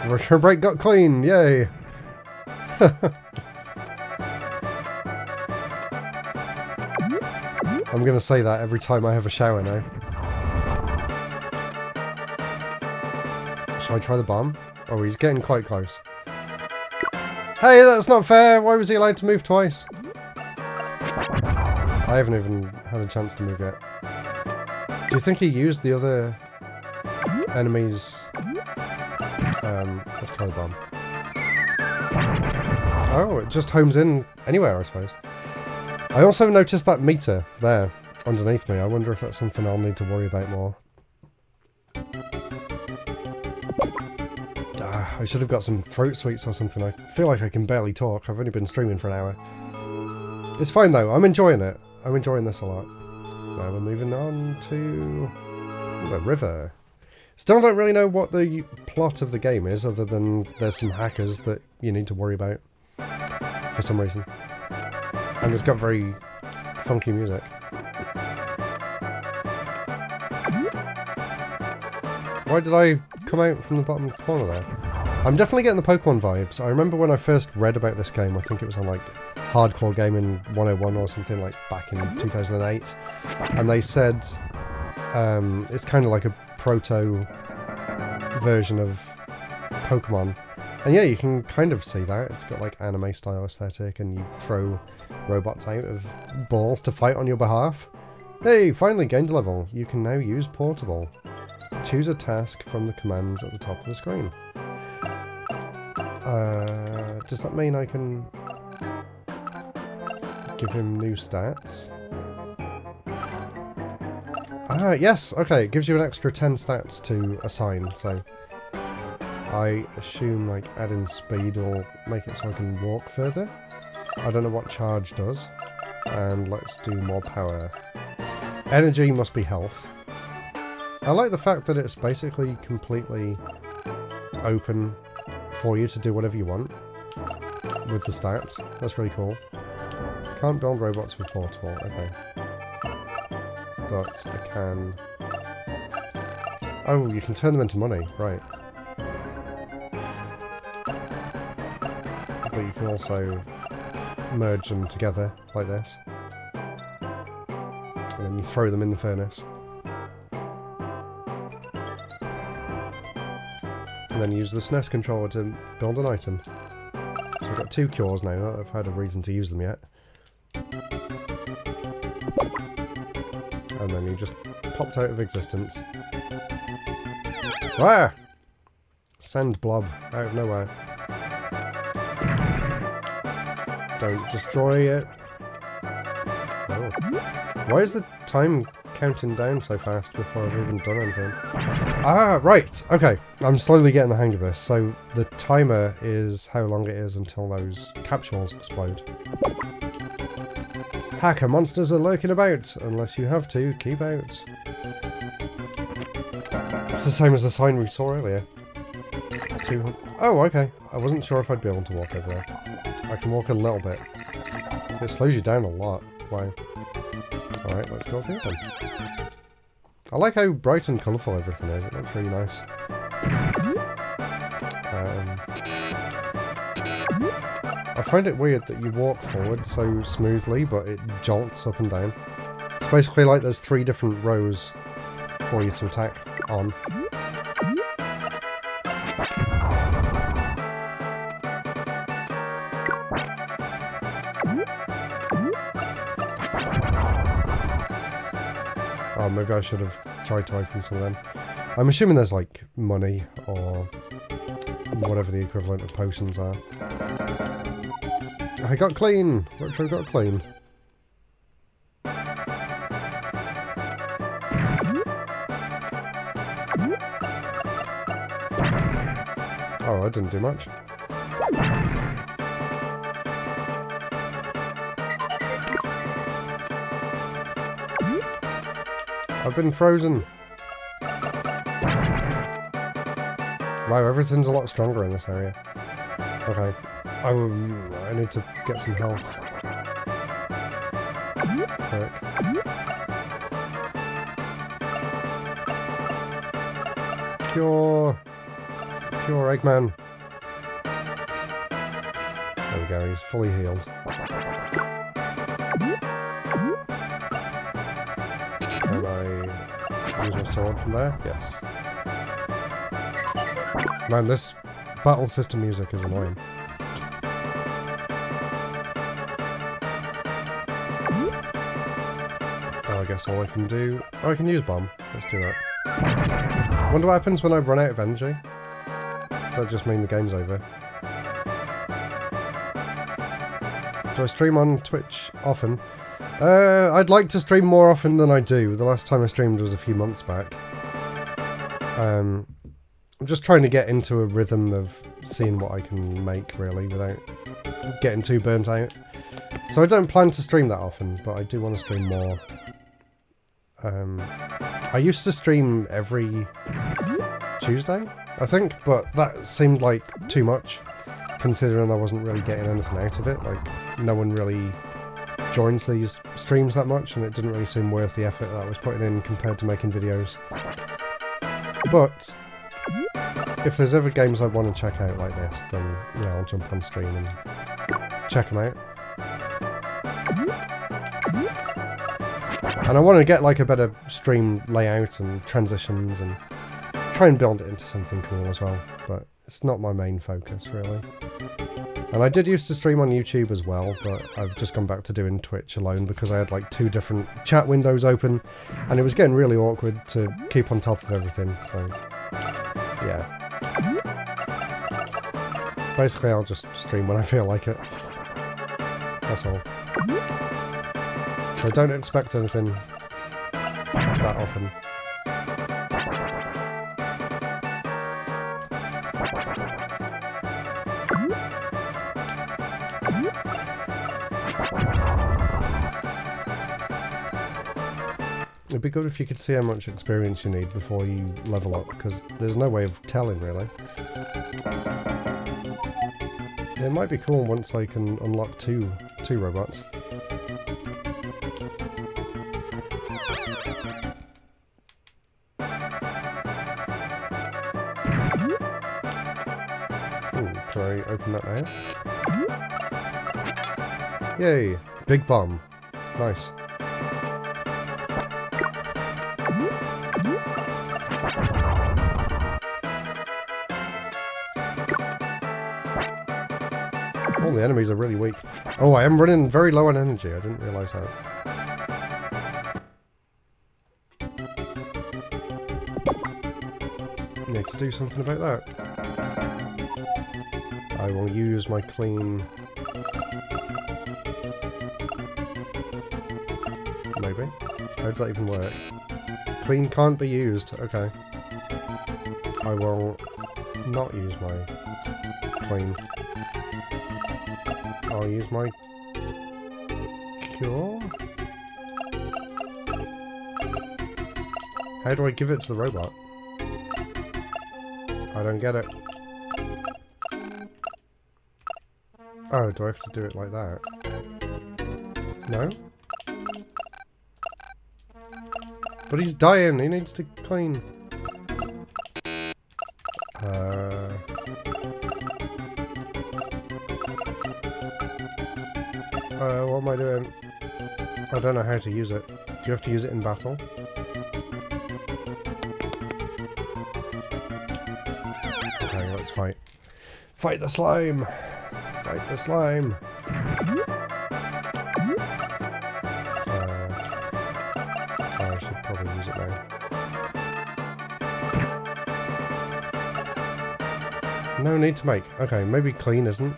Return brake got clean, yay! I'm gonna say that every time I have a shower now. Shall I try the bomb? Oh, he's getting quite close. Hey, that's not fair! Why was he allowed to move twice? I haven't even had a chance to move yet. Do you think he used the other enemies? Let's try the bomb. Oh, it just homes in anywhere, I suppose. I also noticed that meter there underneath me. I wonder if that's something I'll need to worry about more. I should have got some fruit sweets or something. I feel like I can barely talk. I've only been streaming for an hour. It's fine though. I'm enjoying it. I'm enjoying this a lot. Now we're moving on to the river. Still don't really know what the plot of the game is, other than there's some hackers that you need to worry about for some reason. And it's got very funky music. Why did I come out from the bottom corner there? I'm definitely getting the Pokemon vibes. I remember when I first read about this game, I think it was on like Hardcore Gaming 101 or something, like back in 2008. And they said it's kind of like a proto version of Pokemon. And yeah, you can kind of see that. It's got like anime style aesthetic, and you throw robots out of balls to fight on your behalf. Hey, finally gained a level. You can now use Portable. Choose a task from the commands at the top of the screen. Does that mean I can give him new stats? Ah, yes! Okay, it gives you an extra 10 stats to assign, so I assume like adding speed will make it so I can walk further. I don't know what charge does. And let's do more power. Energy must be health. I like the fact that it's basically completely open for you to do whatever you want with the stats. That's really cool. Can't build robots with Portable, okay. But I can... Oh, you can turn them into money, right. But you can also merge them together, like this. And then you throw them in the furnace. And then use the SNES controller to build an item. It's I've got 2 cures now, not that I've had a reason to use them yet. And then you just popped out of existence. Ah! Sand blob out of nowhere. Don't destroy it. Oh. Why is the time counting down so fast before I've even done anything? Ah, right. Okay. I'm slowly getting the hang of this. So the timer is how long it is until those capsules explode. Hacker monsters are lurking about. Unless you have to, keep out. It's the same as the sign we saw earlier. 200. Oh, okay. I wasn't sure if I'd be able to walk over there. I can walk a little bit. It slows you down a lot. Wow. Alright, let's go up here then. I like how bright and colourful everything is. It looks really nice. I find it weird that you walk forward so smoothly, but it jolts up and down. It's basically like there's 3 different rows for you to attack on. Oh, maybe I should have tried to open some of them. I'm assuming there's like money or whatever the equivalent of potions are. I got clean! Retro got clean. Oh, that didn't do much. I've been frozen. Wow, everything's a lot stronger in this area. Okay. I need to get some health. Quick. Cure! Cure Eggman! There we go, he's fully healed. Can I use my sword from there? Yes. Man, this battle system music is annoying. Oh, I guess all I can do... Oh, I can use bomb. Let's do that. Wonder what happens when I run out of energy? Does that just mean the game's over? Do I stream on Twitch often? I'd like to stream more often than I do. The last time I streamed was a few months back. I'm just trying to get into a rhythm of seeing what I can make, really, without getting too burnt out. So I don't plan to stream that often, but I do want to stream more. I used to stream every Tuesday, I think, but that seemed like too much, considering I wasn't really getting anything out of it. Like, no one really joins these streams that much, and it didn't really seem worth the effort that I was putting in compared to making videos. But if there's ever games I want to check out like this, then yeah, I'll jump on stream and check them out. And I want to get like a better stream layout and transitions and try and build it into something cool as well, but it's not my main focus really. And I did used to stream on YouTube as well, but I've just gone back to doing Twitch alone because I had like 2 different chat windows open and it was getting really awkward to keep on top of everything, so yeah. Basically I'll just stream when I feel like it. That's all. So I don't expect anything that often. It'd be good if you could see how much experience you need before you level up, because there's no way of telling, really. It might be cool once I can unlock two robots. Ooh, can I open that now? Yay! Big bomb. Nice. Oh, the enemies are really weak. Oh, I am running very low on energy. I didn't realise that. Need to do something about that. I will use my clean... Maybe. How does that even work? Clean can't be used. Okay. I will not use my clean. I'll use my cure? How do I give it to the robot? I don't get it. Oh, do I have to do it like that? No? But he's dying, he needs to clean. What am I doing? I don't know how to use it. Do you have to use it in battle? Okay, let's fight. Fight the slime! Fight the slime! I should probably use it now. No need to make. Okay, maybe clean isn't.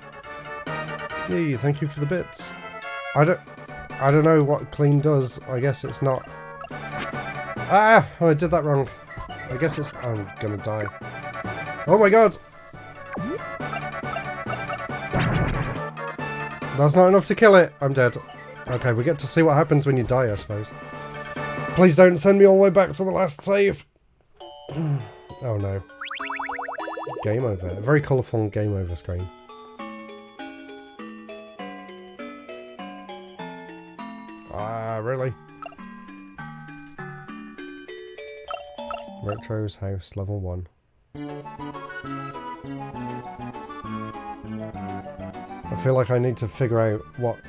Yay, thank you for the bits. I don't know what clean does. I guess it's not. Ah! Oh, I did that wrong. I guess it's... I'm gonna die. Oh my god! That's not enough to kill it. I'm dead. Okay, we get to see what happens when you die, I suppose. Please don't send me all the way back to the last save. Oh no. Game over. A very colourful game over screen. Ah, really? Retro's house, level 1. I feel like I need to figure out what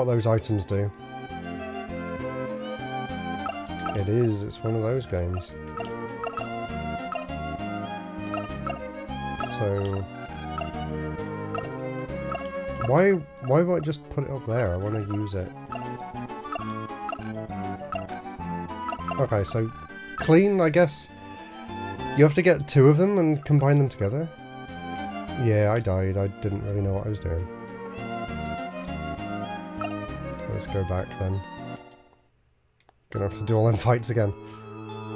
those items do. It's one of those games. So why would I just put it up there? I want to use it. Okay, so clean, I guess. You have to get 2 of them and combine them together. Yeah, I died. I didn't really know what I was doing. Let's go back then. Gonna have to do all them fights again.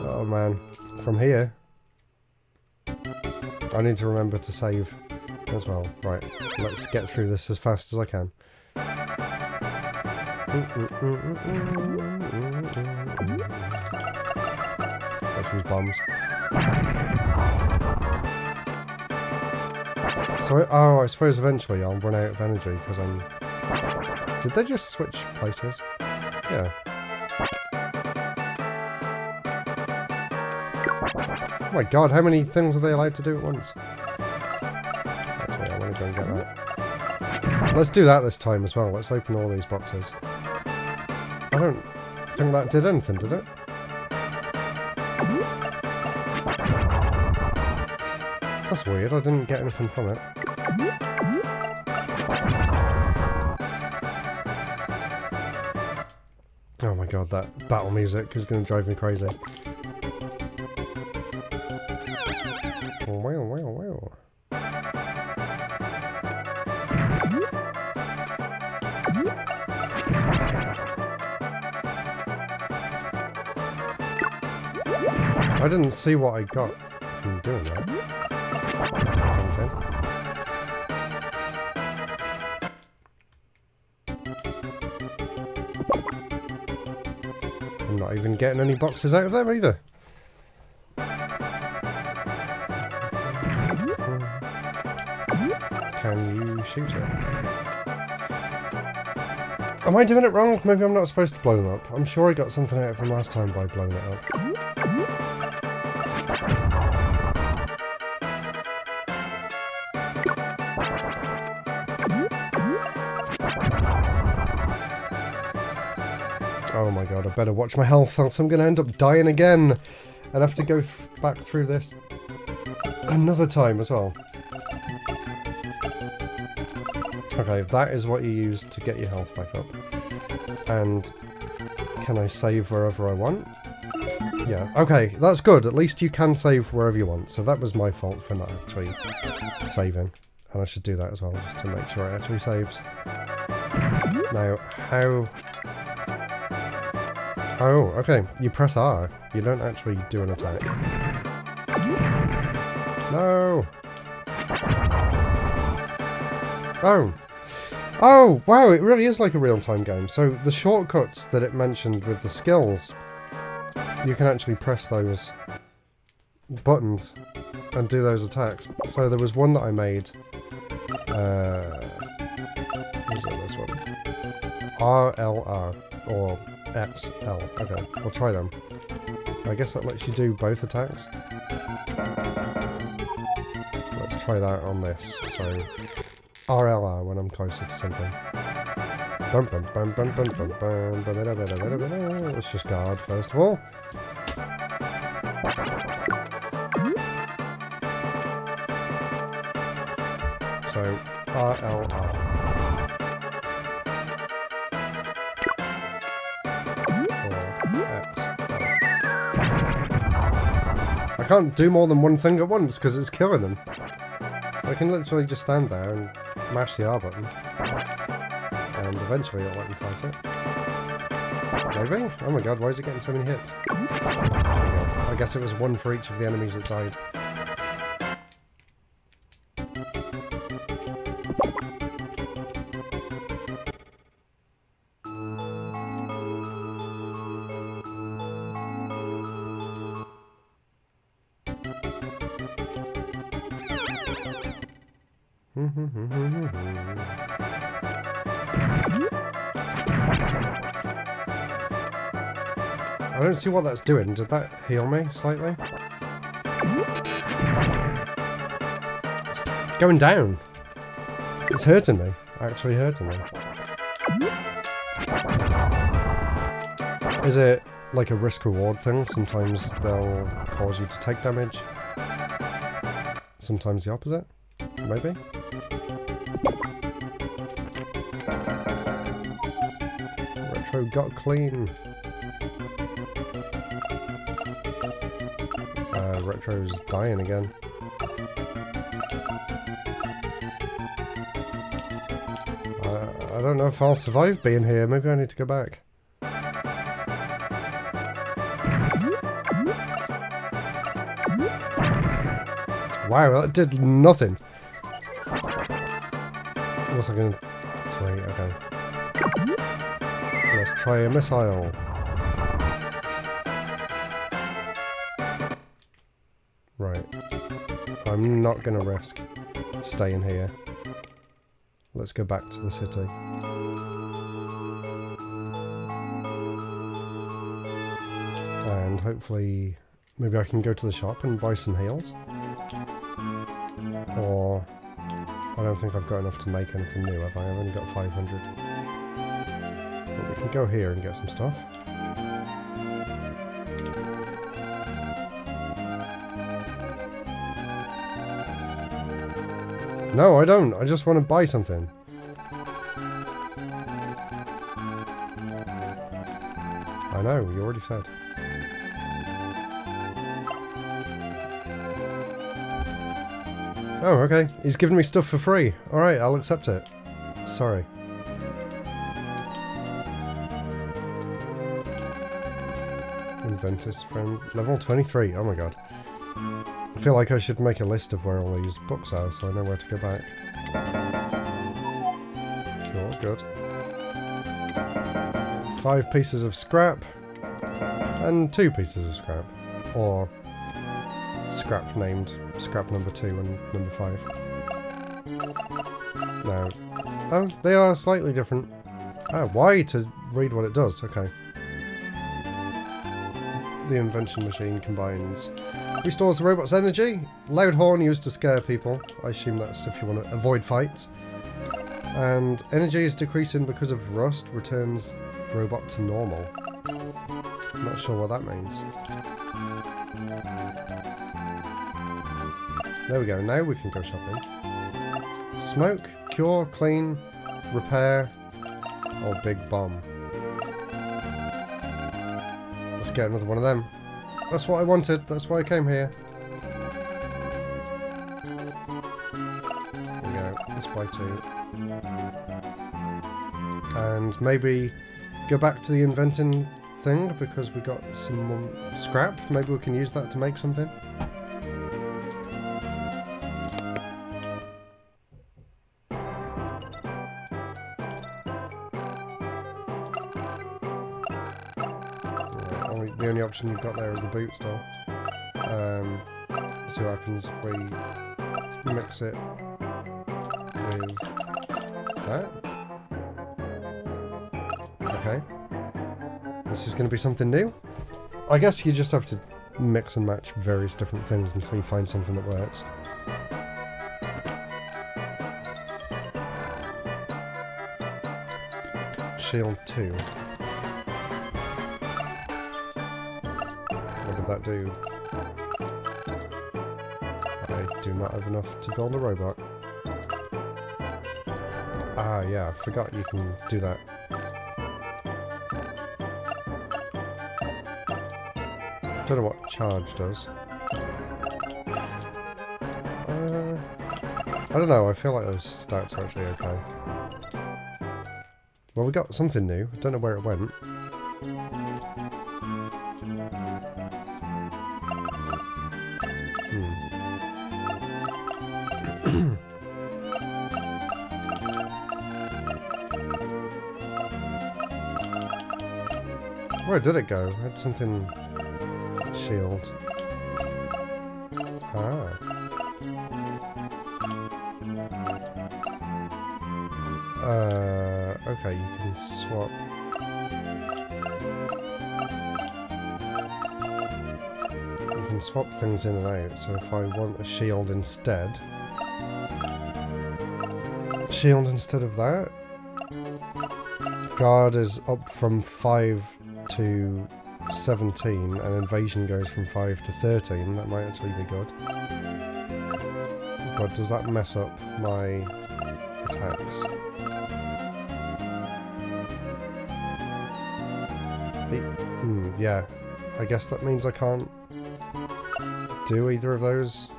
Oh man. From here. I need to remember to save as well. Right, let's get through this as fast as I can. Let's use bombs. So, I suppose eventually I'll run out of energy because I'm... Did they just switch places? Yeah. Oh my god, how many things are they allowed to do at once? Actually, I want to go and get that. Let's do that this time as well. Let's open all these boxes. I don't think that did anything, did it? That's weird, I didn't get anything from it. Oh my god, that battle music is going to drive me crazy. Wow, wow, wow. I didn't see what I got from doing that. I'm not even getting any boxes out of them either. Can you shoot it? Am I doing it wrong? Maybe I'm not supposed to blow them up. I'm sure I got something out of them last time by blowing it up. Oh my god, I better watch my health, else I'm going to end up dying again and have to go back through this another time as well. Okay, that is what you use to get your health back up. And can I save wherever I want? Yeah, okay, that's good. At least you can save wherever you want. So that was my fault for not actually saving. And I should do that as well, just to make sure it actually saves. Now, how... Oh, okay. You press R. You don't actually do an attack. No! Oh! Oh, wow, it really is like a real-time game. So the shortcuts that it mentioned with the skills, you can actually press those buttons and do those attacks. So there was one that I made. Is it this one? RLR or XL. Okay, we'll try them. I guess that lets you do both attacks. Let's try that on this. So RLR when I'm closer to something. Let's just guard first of all. So RLR. I can't do more than one thing at once because it's killing them. I can literally just stand there and mash the R button. And eventually it'll let me fight it. Maybe? Oh my god, why is it getting so many hits? I guess it was one for each of the enemies that died. I don't see what that's doing. Did that heal me slightly? It's going down. It's hurting me. Actually hurting me. Is it like a risk-reward thing? Sometimes they'll cause you to take damage. Sometimes the opposite. Maybe? Retro got clean. Retro's dying again. I don't know if I'll survive being here. Maybe I need to go back. Wow, that did nothing. What's I gonna... 3, okay. Let's try a missile. Right. I'm not gonna risk staying here. Let's go back to the city. And hopefully maybe I can go to the shop and buy some heals. Or I don't think I've got enough to make anything new, have I? I've only got 500. But we can go here and get some stuff. No, I don't. I just want to buy something. I know, you already said. Oh, okay. He's giving me stuff for free. Alright, I'll accept it. Sorry. Inventor's friend. Level 23. Oh my god. I feel like I should make a list of where all these books are so I know where to go back. Cool, good. 5 pieces of scrap. And 2 pieces of scrap. Or scrap named scrap number 2 and number 5. No. Oh, they are slightly different. Ah, Y to read what it does, okay. The invention machine combines... Restores the robot's energy. Loud horn used to scare people. I assume that's if you want to avoid fights. And energy is decreasing because of rust. Returns robot to normal. I'm not sure what that means. There we go. Now we can go shopping. Smoke cure, clean, repair, or big bomb. Let's get another one of them. That's what I wanted. That's why I came here. There we go. Let's buy 2. And maybe go back to the inventing thing because we got some scrap. Maybe we can use that to make something. The only option you've got there is the boot still. See what happens if we mix it with that. Okay. This is going to be something new. I guess you just have to mix and match various different things until you find something that works. Shield 2. What did that do? I do not have enough to build a robot. Ah, yeah, I forgot you can do that. Don't know what charge does. I don't know, I feel like those stats are actually okay. Well, we got something new. I don't know where it went. Where did it go? I had something... shield. Ah. Okay, you can swap. You can swap things in and out, so if I want a shield instead... Shield instead of that? Guard is up from 5 to 17, and invasion goes from 5 to 13. That might actually be good. But does that mess up my attacks? Yeah. I guess that means I can't do either of those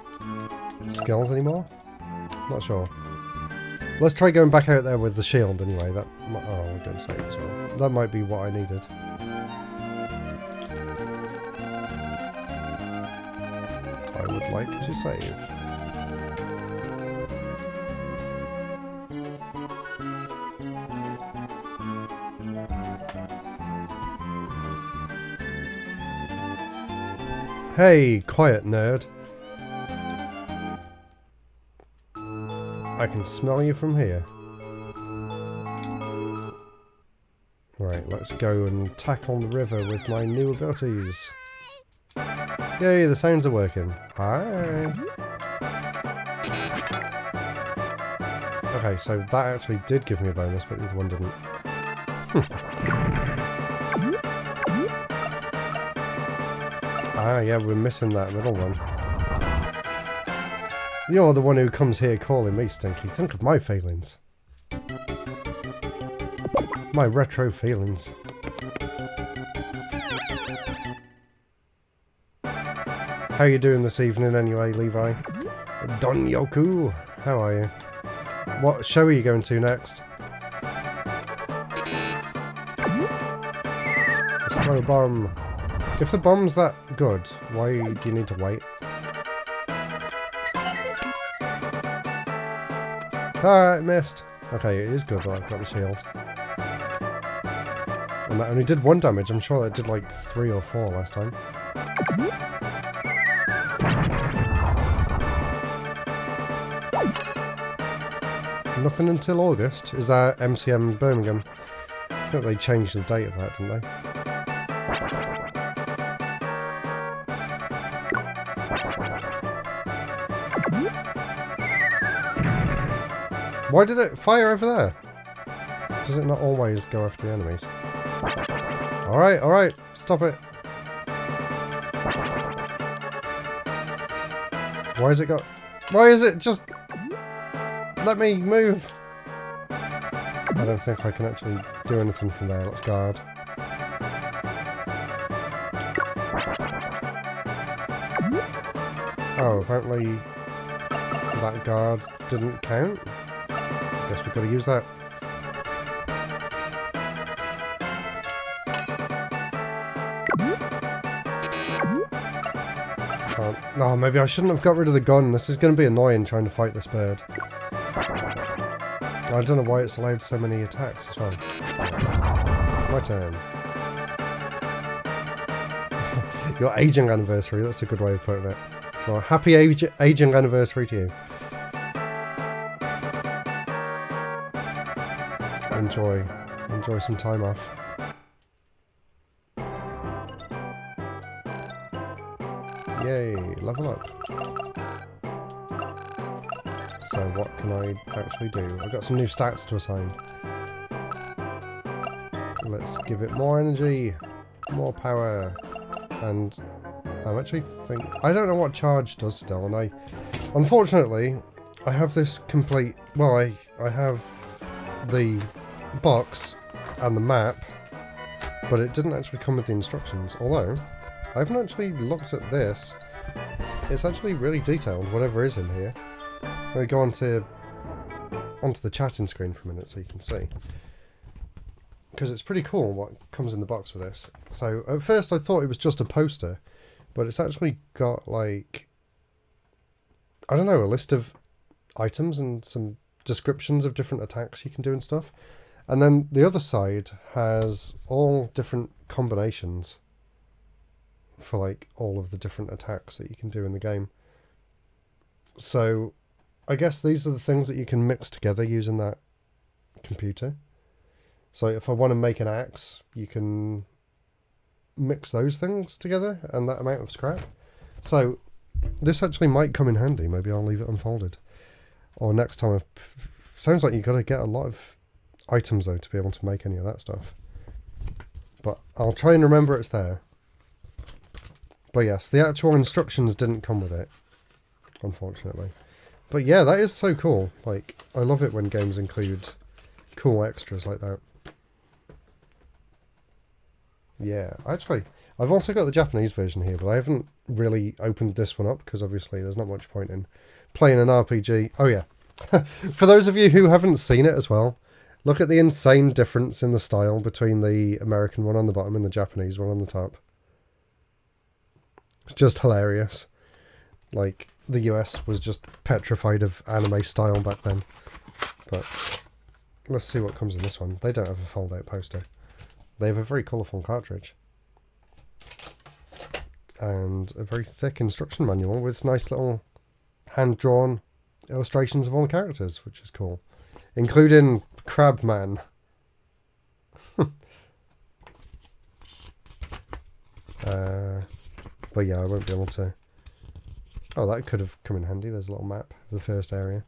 skills anymore? Not sure. Let's try going back out there with the shield anyway. That might, oh, we're going to save as well. That might be what I needed. I would like to save. Hey, quiet nerd. I can smell you from here. Right, let's go and tackle the river with my new abilities. Yay, the sounds are working. Hi. Okay, so that actually did give me a bonus, but the other one didn't. Ah, yeah, we're missing that middle one. You're the one who comes here calling me stinky. Think of my feelings. My retro feelings. How you doing this evening anyway, Levi? Don Yoku, how are you? What show are you going to next? Let's throw a bomb. If the bomb's that good, why do you need to wait? Ah, it missed. Okay, it is good that I've got the shield. And that only did 1 damage. I'm sure that did like 3 or 4 last time. Nothing until August. Is that MCM Birmingham? I think they changed the date of that, didn't they? Why did it fire over there? Does it not always go after the enemies? Alright, alright, stop it. Why is it just... Let me move. I don't think I can actually do anything from there. Let's guard. Oh, apparently that guard didn't count. Guess we've got to use that. No, maybe I shouldn't have got rid of the gun. This is going to be annoying trying to fight this bird. I don't know why it's allowed so many attacks as well. My turn. Your aging anniversary, that's a good way of putting it. Well, happy aging anniversary to you. Enjoy some time off. Yay, level up. So what can I actually do? I've got some new stats to assign. Let's give it more energy, more power, and I actually think... I don't know what charge does still, and unfortunately, I have this complete... Well, I have the box and the map, but it didn't actually come with the instructions, although I haven't actually looked at this. It's actually really detailed, whatever is in here. Let me go onto the chatting screen for a minute so you can see. Because it's pretty cool what comes in the box with this. So, at first I thought it was just a poster, but it's actually got, like, I don't know, a list of items and some descriptions of different attacks you can do and stuff. And then the other side has all different combinations for, like, all of the different attacks that you can do in the game. So, I guess these are the things that you can mix together using that computer. So if I want to make an axe, you can mix those things together and that amount of scrap. So this actually might come in handy. Maybe I'll leave it unfolded. Or next time... Sounds like you've got to get a lot of items, though, to be able to make any of that stuff. But I'll try and remember it's there. But yes, the actual instructions didn't come with it, unfortunately. But yeah, that is so cool. Like, I love it when games include cool extras like that. Yeah, actually, I've also got the Japanese version here, but I haven't really opened this one up because obviously there's not much point in playing an RPG. Oh yeah, for those of you who haven't seen it as well, look at the insane difference in the style between the American one on the bottom and the Japanese one on the top. It's just hilarious. Like, the US was just petrified of anime style back then. But let's see what comes in this one. They don't have a fold-out poster. They have a very colourful cartridge. And a very thick instruction manual with nice little hand-drawn illustrations of all the characters, which is cool. Including Crabman. But yeah, I won't be able to... Oh, that could have come in handy. There's a little map of the first area.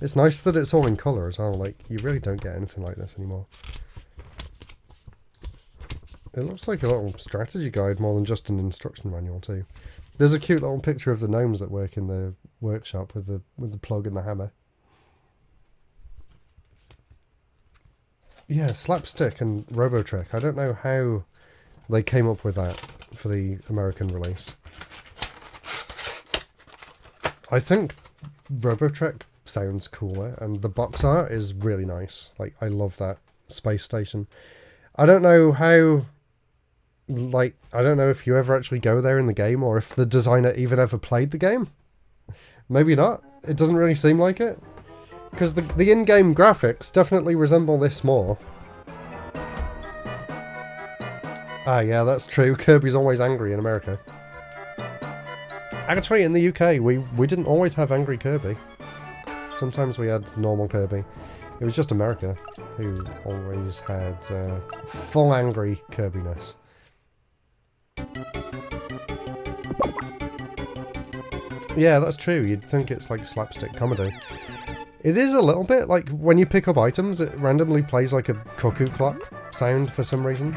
It's nice that it's all in colour as well. Like, you really don't get anything like this anymore. It looks like a little strategy guide more than just an instruction manual too. There's a cute little picture of the gnomes that work in the workshop with the plug and the hammer. Yeah, Slapstick and Robotrek. I don't know how they came up with that for the American release. I think Robotrek sounds cooler, and the box art is really nice. Like, I love that space station. I don't know how... Like, I don't know if you ever actually go there in the game, or if the designer even ever played the game. Maybe not. It doesn't really seem like it. Because the in-game graphics definitely resemble this more. Ah, yeah, that's true. Kirby's always angry in America. Actually, in the UK, we didn't always have angry Kirby. Sometimes we had normal Kirby. It was just America who always had full angry Kirby-ness. Yeah, that's true. You'd think it's like slapstick comedy. It is a little bit. Like, when you pick up items, it randomly plays like a cuckoo clock sound for some reason.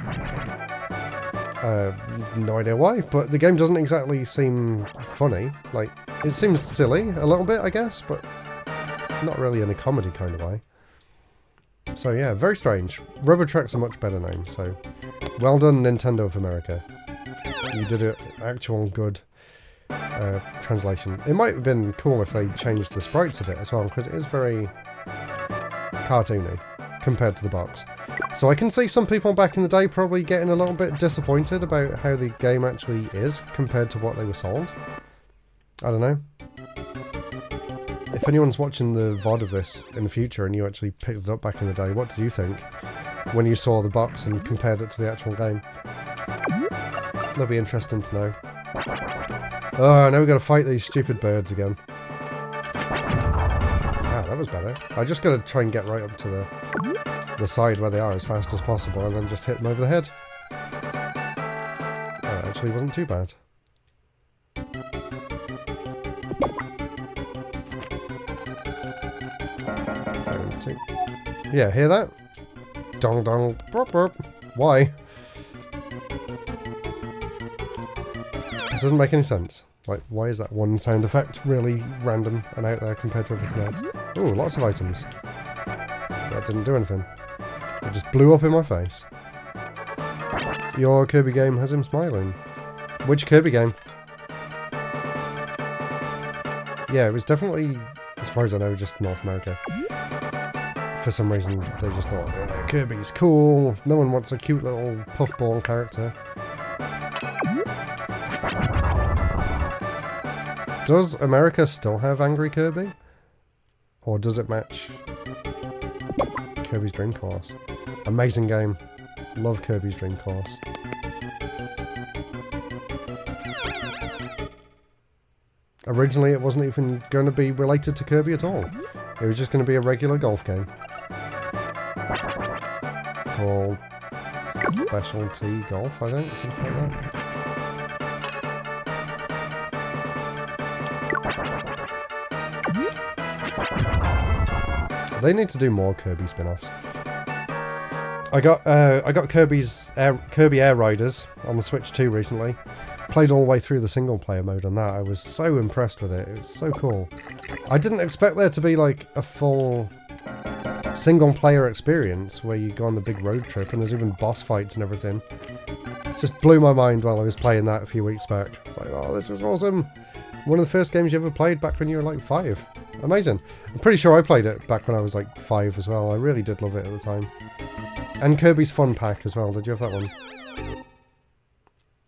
No idea why, but the game doesn't exactly seem funny. Like, it seems silly a little bit, I guess, but not really in a comedy kind of way. So yeah, very strange. Robotrek's a much better name, so well done Nintendo of America. You did an actual good translation. It might have been cool if they changed the sprites a bit as well, because it is very cartoony compared to the box. So I can see some people back in the day probably getting a little bit disappointed about how the game actually is compared to what they were sold. I don't know. If anyone's watching the VOD of this in the future and you actually picked it up back in the day, what did you think when you saw the box and compared it to the actual game? That'll be interesting to know. Oh, now we've got to fight these stupid birds again. Ah, that was better. I just got to try and get right up to the side where they are as fast as possible and then just hit them over the head. That actually wasn't too bad. Yeah, hear that? Dong dong, burp burp. Why? It doesn't make any sense. Like, why is that one sound effect really random and out there compared to everything else? Ooh, lots of items. That didn't do anything. It just blew up in my face. Your Kirby game has him smiling. Which Kirby game? Yeah, it was definitely, as far as I know, just North America. For some reason, they just thought, yeah, Kirby's cool. No one wants a cute little puffball character. Does America still have Angry Kirby? Or does it match Kirby's Dream Course? Amazing game. Love Kirby's Dream Course. Originally, it wasn't even going to be related to Kirby at all. It was just going to be a regular golf game. Called Specialty Golf, I think, something like that. They need to do more Kirby spin-offs. I got Kirby Air Riders on the Switch 2 recently. Played all the way through the single player mode on that. I was so impressed with it. It was so cool. I didn't expect there to be like a full single player experience where you go on the big road trip and there's even boss fights and everything. Just blew my mind while I was playing that a few weeks back. It's like, oh, this is awesome. One of the first games you ever played back when you were like 5. Amazing. I'm pretty sure I played it back when I was like 5 as well. I really did love it at the time. And Kirby's Fun Pack as well. Did you have that one?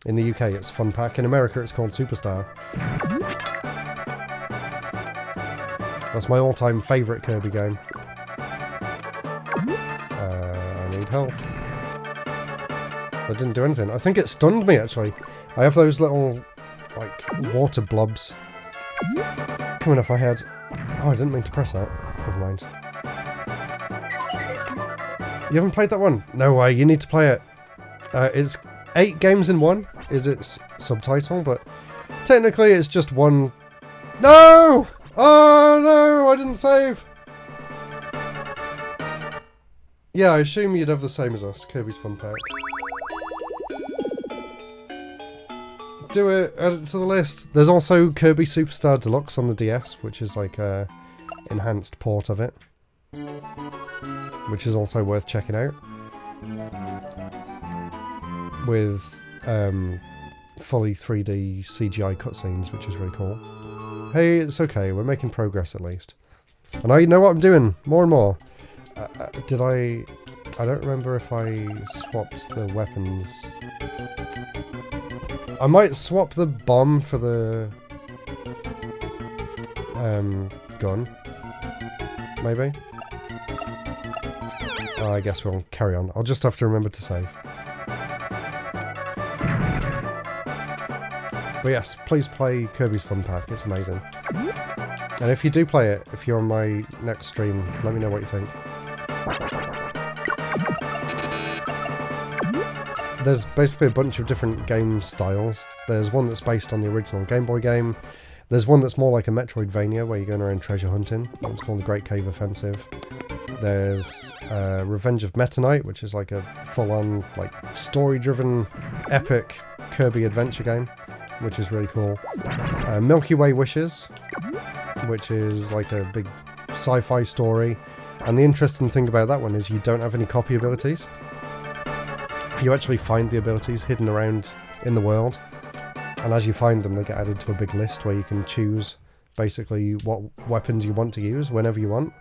In the UK it's Fun Pack. In America it's called Superstar. That's my all-time favourite Kirby game. I need health. That didn't do anything. I think it stunned me actually. I have those little like water blobs coming off my head. Oh, I didn't mean to press that. Never mind. You haven't played that one? No way, you need to play it. It's 8 games in 1 is its subtitle, but technically it's just one... No! Oh no, I didn't save! Yeah, I assume you'd have the same as us, Kirby's Fun Pack. Do it, add it to the list. There's also Kirby Superstar Deluxe on the DS, which is like a enhanced port of it. Which is also worth checking out. With fully 3D CGI cutscenes, which is really cool. Hey, it's okay, we're making progress at least. And I know what I'm doing, more and more. Did I don't remember if I swapped the weapons. I might swap the bomb for the gun. Maybe. I guess we'll carry on. I'll just have to remember to save. But yes, please play Kirby's Fun Pack. It's amazing. And if you do play it, if you're on my next stream, let me know what you think. There's basically a bunch of different game styles. There's one that's based on the original Game Boy game. There's one that's more like a Metroidvania, where you're going around treasure hunting. That one's called the Great Cave Offensive. There's Revenge of Meta Knight, which is like a full-on, like, story-driven, epic Kirby adventure game, which is really cool. Milky Way Wishes, which is like a big sci-fi story. And the interesting thing about that one is you don't have any copy abilities. You actually find the abilities hidden around in the world. And as you find them, they get added to a big list where you can choose basically what weapons you want to use whenever you want,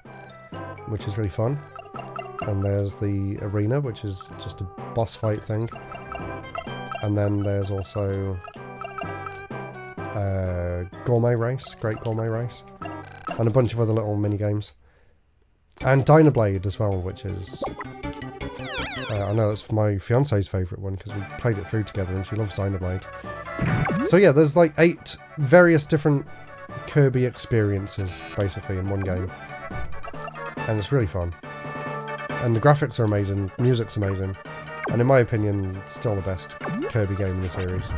which is really fun. And there's the arena, which is just a boss fight thing. And then there's also gourmet race, great gourmet race, and a bunch of other little mini games. And Dynablade as well, which is I know that's my fiance's favourite one because we played it through together and she loves Dynablade. So yeah, there's like 8 various different Kirby experiences basically in one game, and it's really fun. And the graphics are amazing, music's amazing, and in my opinion, still the best Kirby game in the series.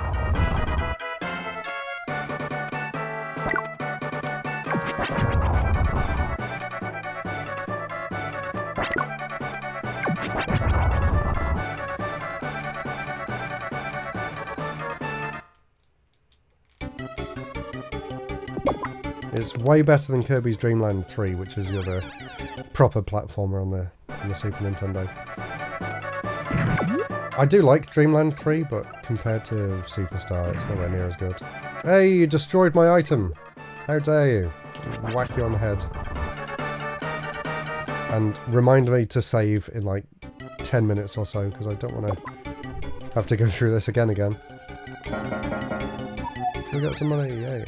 It's way better than Kirby's Dream Land 3, which is the other proper platformer on the Super Nintendo. I do like Dreamland 3, but compared to Superstar, it's nowhere near as good. Hey, you destroyed my item! How dare you? Whack you on the head. And remind me to save in like 10 minutes or so, because I don't want to have to go through this again. We got some money, yay.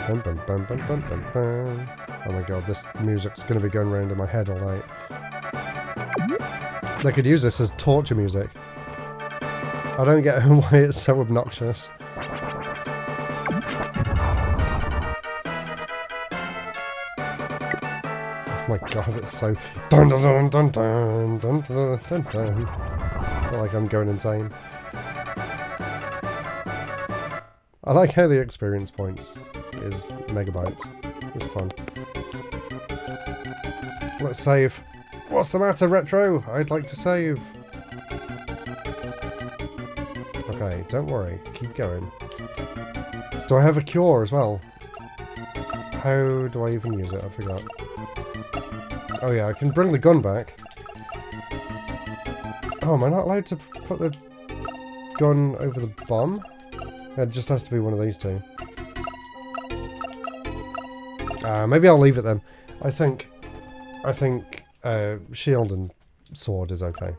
Bum, bum, bum, bum, bum, bum, bum. Oh my god, this music's going to be going around in my head all night. They could use this as torture music. I don't get why it's so obnoxious. Oh my god, it's so dun dun dun dun dun dun dun dun dun. I feel like I'm going insane. I like how the experience points is megabytes. It's fun. Let's save. What's the matter, Retro? I'd like to save. Okay, don't worry. Keep going. Do I have a cure as well? How do I even use it? I forgot. Oh yeah, I can bring the gun back. Oh, am I not allowed to put the gun over the bomb? It just has to be one of these two. Maybe I'll leave it then. I think shield and sword is okay.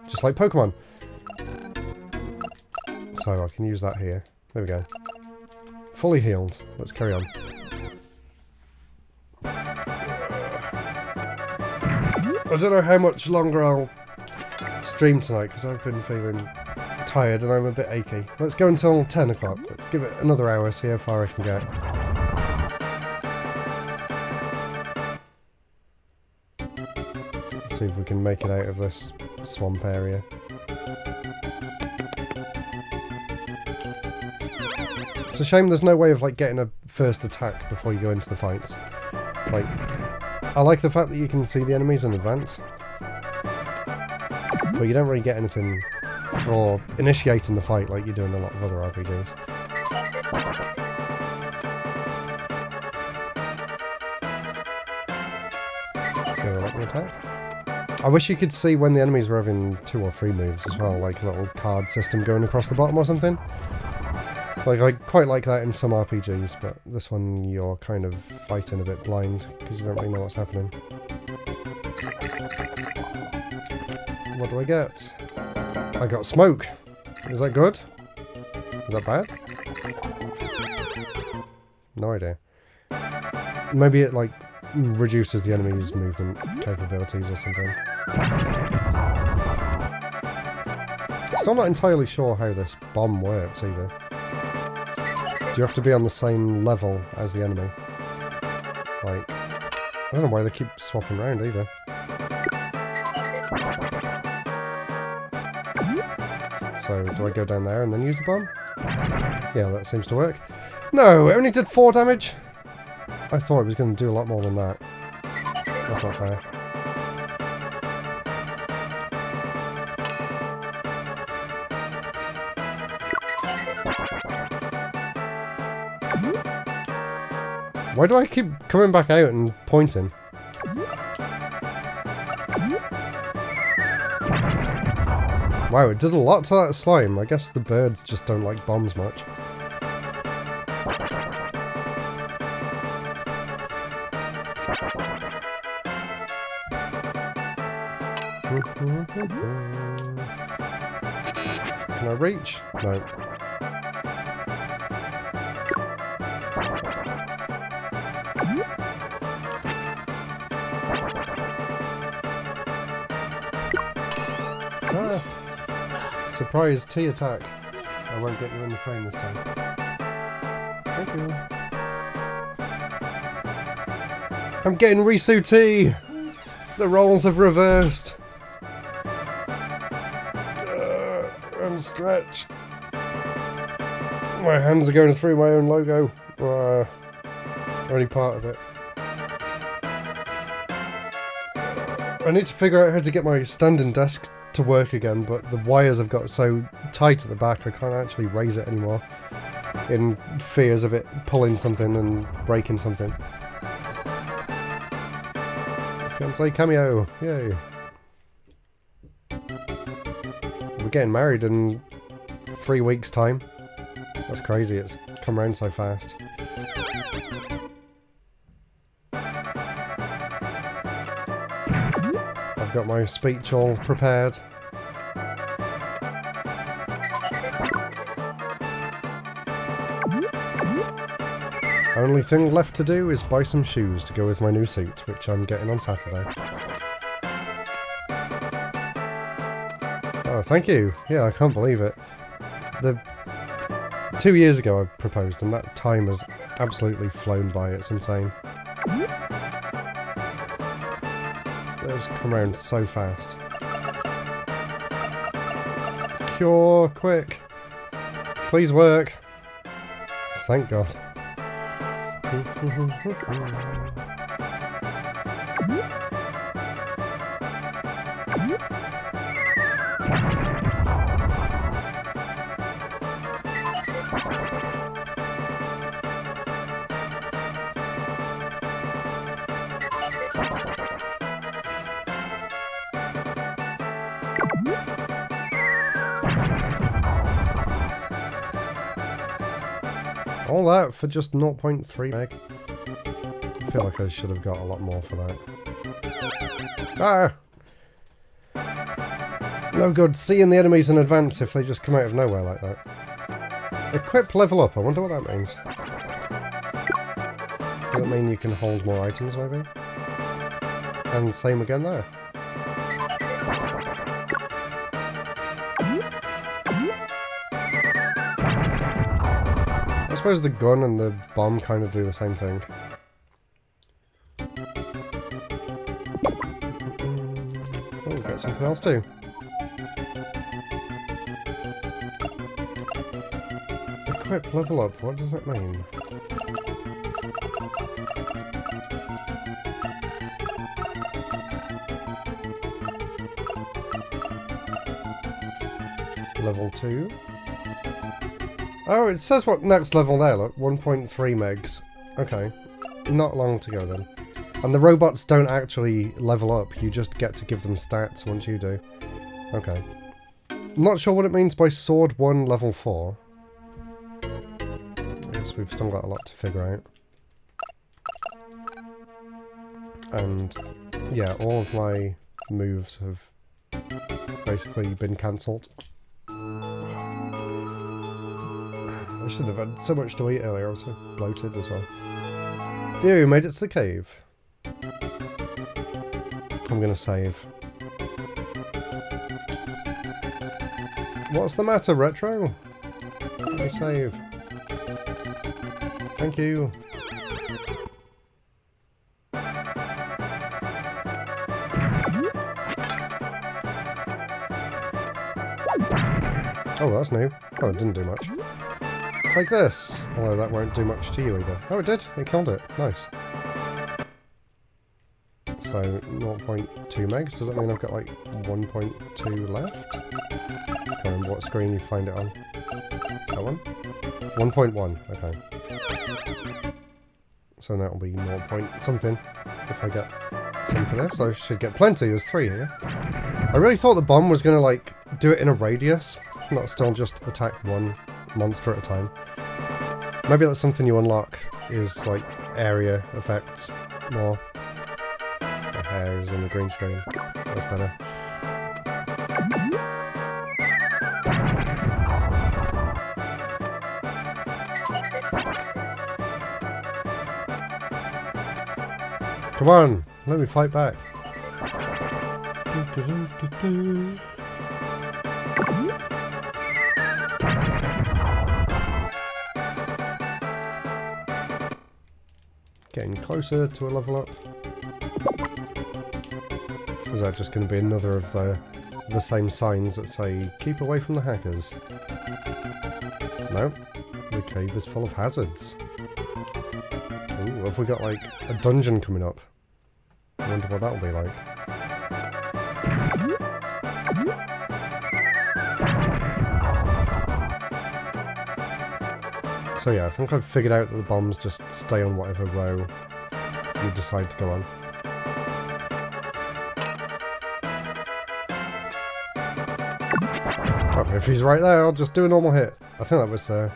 Just like Pokemon. So I can use that here. There we go. Fully healed. Let's carry on. I don't know how much longer I'll stream tonight because I've been feeling tired and I'm a bit achy. Let's go until 10 o'clock. Let's give it another hour, see how far I can get. Let's see if we can make it out of this swamp area. It's a shame there's no way of like getting a first attack before you go into the fights. Like, I like the fact that you can see the enemies in advance, but you don't really get anything for initiating the fight like you do in a lot of other RPGs. Gonna let me attack. I wish you could see when the enemies were having 2 or 3 moves as well, like a little card system going across the bottom or something. Like, I quite like that in some RPGs, but this one you're kind of fighting a bit blind because you don't really know what's happening. What do I get? I got smoke. Is that good? Is that bad? No idea. Maybe it, like, reduces the enemy's movement capabilities or something. Still not entirely sure how this bomb works either. Do you have to be on the same level as the enemy? Like, I don't know why they keep swapping around either. So, do I go down there and then use the bomb? Yeah, that seems to work. No, it only did 4 damage! I thought it was going to do a lot more than that. That's not fair. Why do I keep coming back out and pointing? Wow, it did a lot to that slime. I guess the birds just don't like bombs much. Can I reach? No. Ah. Surprise T attack. I won't get you in the frame this time. Thank you. I'm getting Risu T! The roles have reversed. And stretch. My hands are going through my own logo. Only part of it. I need to figure out how to get my standing desk to work again, but the wires have got so tight at the back I can't actually raise it anymore. In fears of it pulling something and breaking something. Fiancé cameo! Yay! We're getting married in 3 weeks' time. That's crazy, it's come around so fast. I've got my speech all prepared. Only thing left to do is buy some shoes to go with my new suit, which I'm getting on Saturday. Oh, thank you. Yeah, I can't believe it. 2 years ago I proposed, and that time has absolutely flown by. It's insane. It's come around so fast. Cure, quick. Please work. Thank God. All that for just 0.3 meg. I feel like I should have got a lot more for that. Ah! No good seeing the enemies in advance if they just come out of nowhere like that. Equip level up, I wonder what that means. Does it mean you can hold more items maybe? And same again there. I suppose the gun and the bomb kind of do the same thing. Oh, got something else too. Equip level up, what does that mean? Level 2. Oh, it says what next level there, look. 1.3 megs. Okay. Not long to go then. And the robots don't actually level up, you just get to give them stats once you do. Okay. Not sure what it means by Sword 1 level 4. I guess we've still got a lot to figure out. And yeah, all of my moves have basically been cancelled. I should have had so much to eat earlier, I was so bloated as well. You made it to the cave. I'm gonna save. What's the matter, Retro? Let me save. Thank you. Oh, that's new. Oh, it didn't do much. Take this! Although that won't do much to you either. Oh, it did! It killed it. Nice. So, 0.2 megs. Does that mean I've got like 1.2 left? I can't remember what screen you find it on. That one? 1.1. Okay. So that'll be 0 point something if I get some for this. I should get plenty. There's 3 here. I really thought the bomb was going to, like, do it in a radius, not still just attack one monster at a time. Maybe that's something you unlock, is, like, area effects more. The hairs and the green screen. That's better. Come on, let me fight back. Getting closer to a level up. Is that just going to be another of the same signs that say, keep away from the hackers? No, the cave is full of hazards. Ooh, have we got like a dungeon coming up? I wonder what that'll be like. So yeah, I think I've figured out that the bombs just stay on whatever row you decide to go on. Oh, if he's right there, I'll just do a normal hit. I think that was a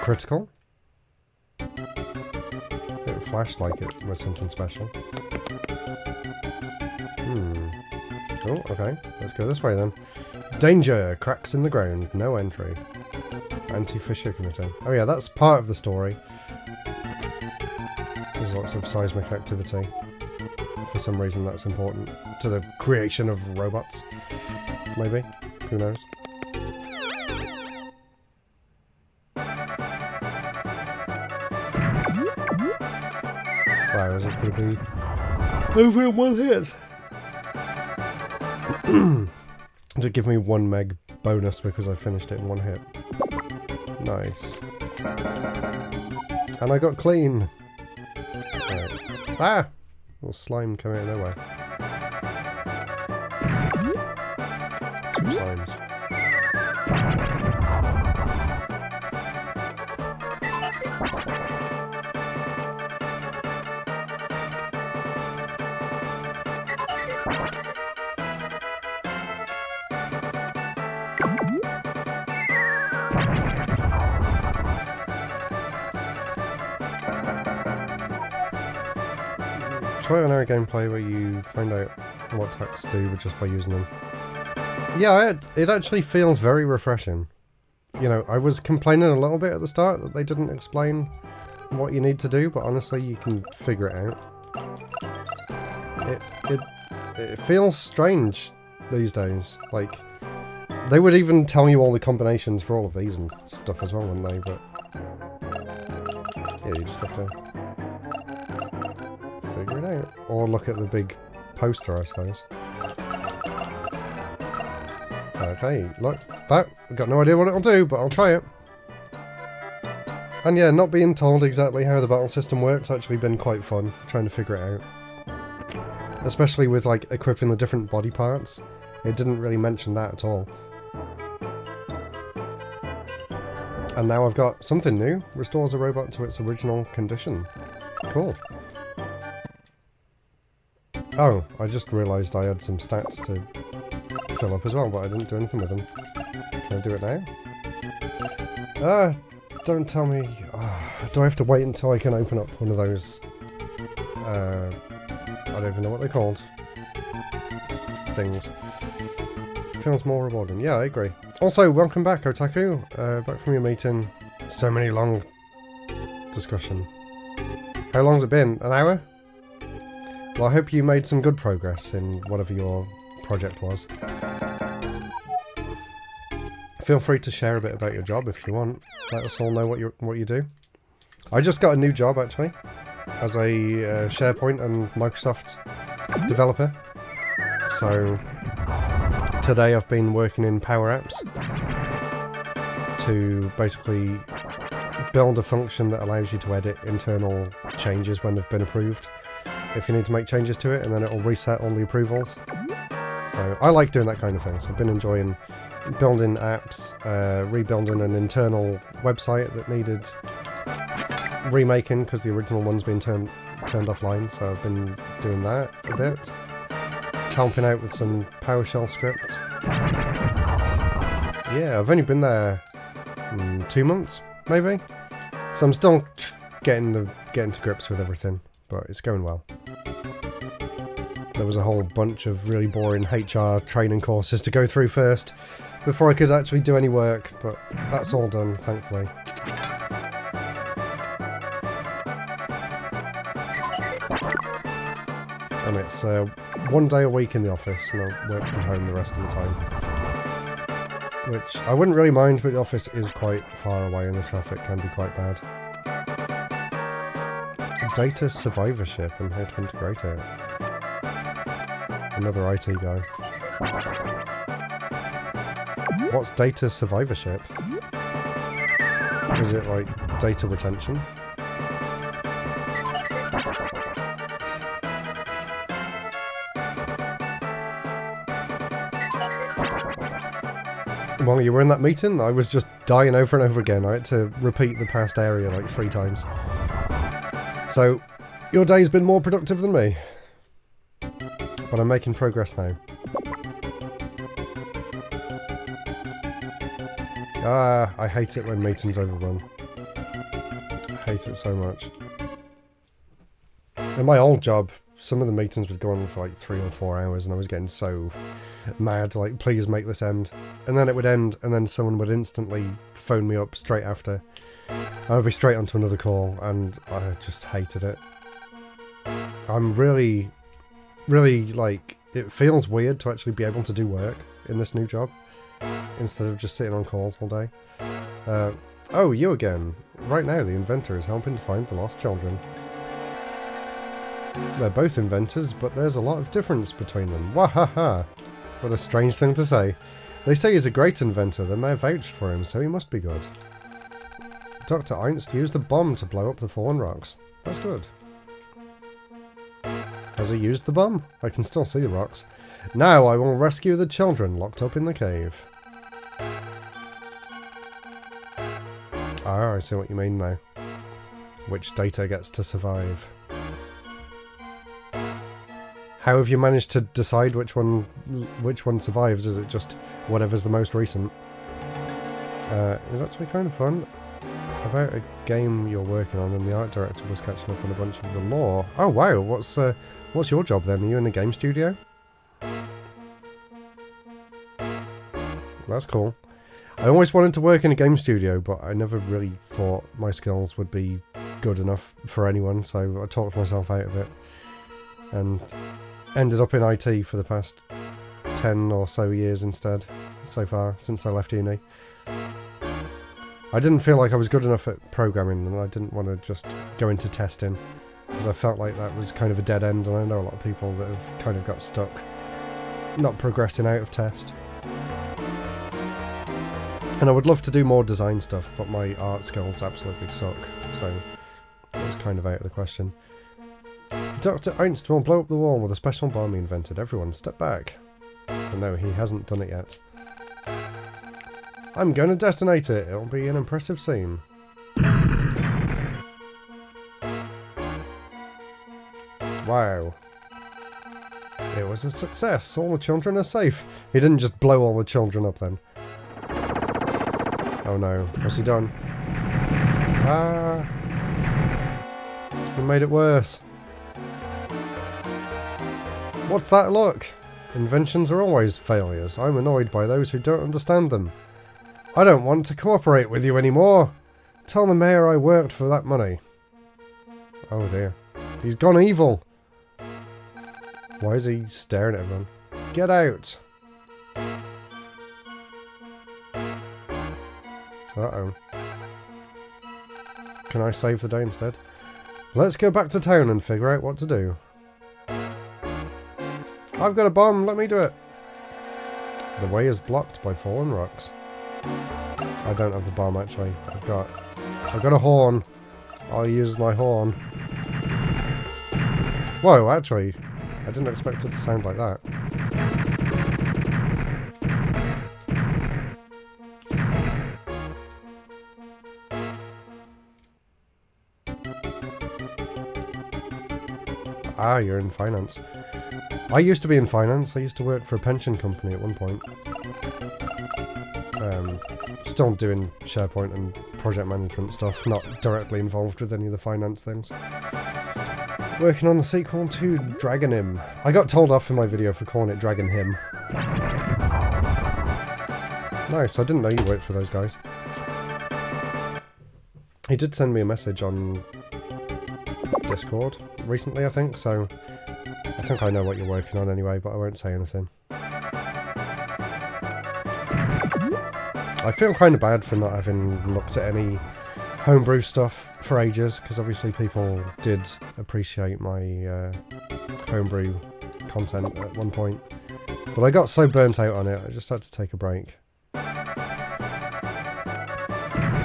critical. It flashed like it was something special. Oh, okay. Let's go this way then. Danger! Cracks in the ground. No entry. Anti-fissure committee. Oh yeah, that's part of the story. There's lots of seismic activity. For some reason that's important to the creation of robots. Maybe. Who knows? Wow, is this going to be over in one hit? Did it give me 1 meg bonus because I finished it in 1 hit? Nice. And I got clean. Right. Ah! Little slime coming out of nowhere. 2 slimes. Try an hour gameplay where you find out what attacks do just by using them. Yeah, it actually feels very refreshing. You know, I was complaining a little bit at the start that they didn't explain what you need to do, but honestly you can figure it out. It feels strange these days. Like, they would even tell you all the combinations for all of these and stuff as well, wouldn't they? But yeah, you just have to figure it out. Or look at the big poster, I suppose. Okay, look, that. I've got no idea what it'll do, but I'll try it. And yeah, not being told exactly how the battle system works actually been quite fun, trying to figure it out. Especially with, like, equipping the different body parts. It didn't really mention that at all. And now I've got something new. Restores a robot to its original condition. Cool. Oh, I just realised I had some stats to fill up as well, but I didn't do anything with them. Can I do it now? Don't tell me... do I have to wait until I can open up one of those... I don't even know what they're called. Things. Feels more rewarding. Yeah, I agree. Also, welcome back, Otaku. Back from your meeting. So many long... discussion. How long's it been? An hour? Well, I hope you made some good progress in whatever your project was. Feel free to share a bit about your job if you want. Let us all know what you do. I just got a new job, actually, as a SharePoint and Microsoft developer. So today I've been working in Power Apps to basically build a function that allows you to edit internal changes when they've been approved. If you need to make changes to it, and then it'll reset all the approvals. So I like doing that kind of thing. So I've been enjoying building apps, rebuilding an internal website that needed remaking because the original one's been turned offline, so I've been doing that a bit. Helping out with some PowerShell scripts. Yeah, I've only been there 2 months, maybe. So I'm still getting to grips with everything, but it's going well. There was a whole bunch of really boring HR training courses to go through first before I could actually do any work, but that's all done, thankfully. And it's 1 day a week in the office, and I work from home the rest of the time. Which I wouldn't really mind, but the office is quite far away and the traffic can be quite bad. Data survivorship and how to integrate it. Another IT guy. What's data survivorship? Is it like data retention? While you were in that meeting, I was just dying over and over again. I had to repeat the past area like 3 times. So, your day's been more productive than me. But I'm making progress now. I hate it when meetings overrun. I hate it so much. In my old job, some of the meetings would go on for like 3 or 4 hours and I was getting so mad, like, please make this end. And then it would end and then someone would instantly phone me up straight after. I would be straight onto another call and I just hated it. I'm really, like, it feels weird to actually be able to do work in this new job instead of just sitting on calls all day. Oh, you again. Right now the inventor is helping to find the lost children. They're both inventors, but there's a lot of difference between them. Wahaha! What a strange thing to say. They say he's a great inventor, they may have vouched for him, so he must be good. Dr. Einst used a bomb to blow up the fallen rocks. That's good. Has he used the bomb? I can still see the rocks. Now I will rescue the children locked up in the cave. Ah, I see what you mean now. Which data gets to survive. How have you managed to decide which one survives? Is it just whatever's the most recent? It was actually kind of fun. About a game you're working on, and the art director was catching up on a bunch of the lore. Oh wow, what's your job then? Are you in a game studio? That's cool. I always wanted to work in a game studio, but I never really thought my skills would be good enough for anyone, so I talked myself out of it. And ended up in IT for the past 10 or so years instead, so far, since I left uni. I didn't feel like I was good enough at programming, and I didn't want to just go into testing, because I felt like that was kind of a dead end, and I know a lot of people that have kind of got stuck not progressing out of test. And I would love to do more design stuff, but my art skills absolutely suck, so it was kind of out of the question. Dr. Einst will blow up the wall with a special bomb he invented. Everyone, step back. But no, he hasn't done it yet. I'm going to detonate it. It'll be an impressive scene. Wow. It was a success. All the children are safe. He didn't just blow all the children up then. Oh no. What's he done? Ah. He made it worse. What's that look? Inventions are always failures. I'm annoyed by those who don't understand them. I don't want to cooperate with you anymore. Tell the mayor I worked for that money. Oh dear. He's gone evil. Why is he staring at everyone? Get out. Uh-oh. Can I save the day instead? Let's go back to town and figure out what to do. I've got a bomb, let me do it. The way is blocked by fallen rocks. I don't have the bomb actually. I've got a horn. I'll use my horn. Whoa, actually, I didn't expect it to sound like that. ah, you're in finance. I used to be in finance. I used to work for a pension company at one point. Still doing SharePoint and project management stuff, not directly involved with any of the finance things. Working on the sequel to Dragon Him. I got told off in my video for calling it Dragon Him. Nice, I didn't know you worked for those guys. He did send me a message on Discord recently, I think, so I think I know what you're working on anyway, but I won't say anything. I feel kind of bad for not having looked at any homebrew stuff for ages, because obviously people did appreciate my homebrew content at one point. But I got so burnt out on it, I just had to take a break.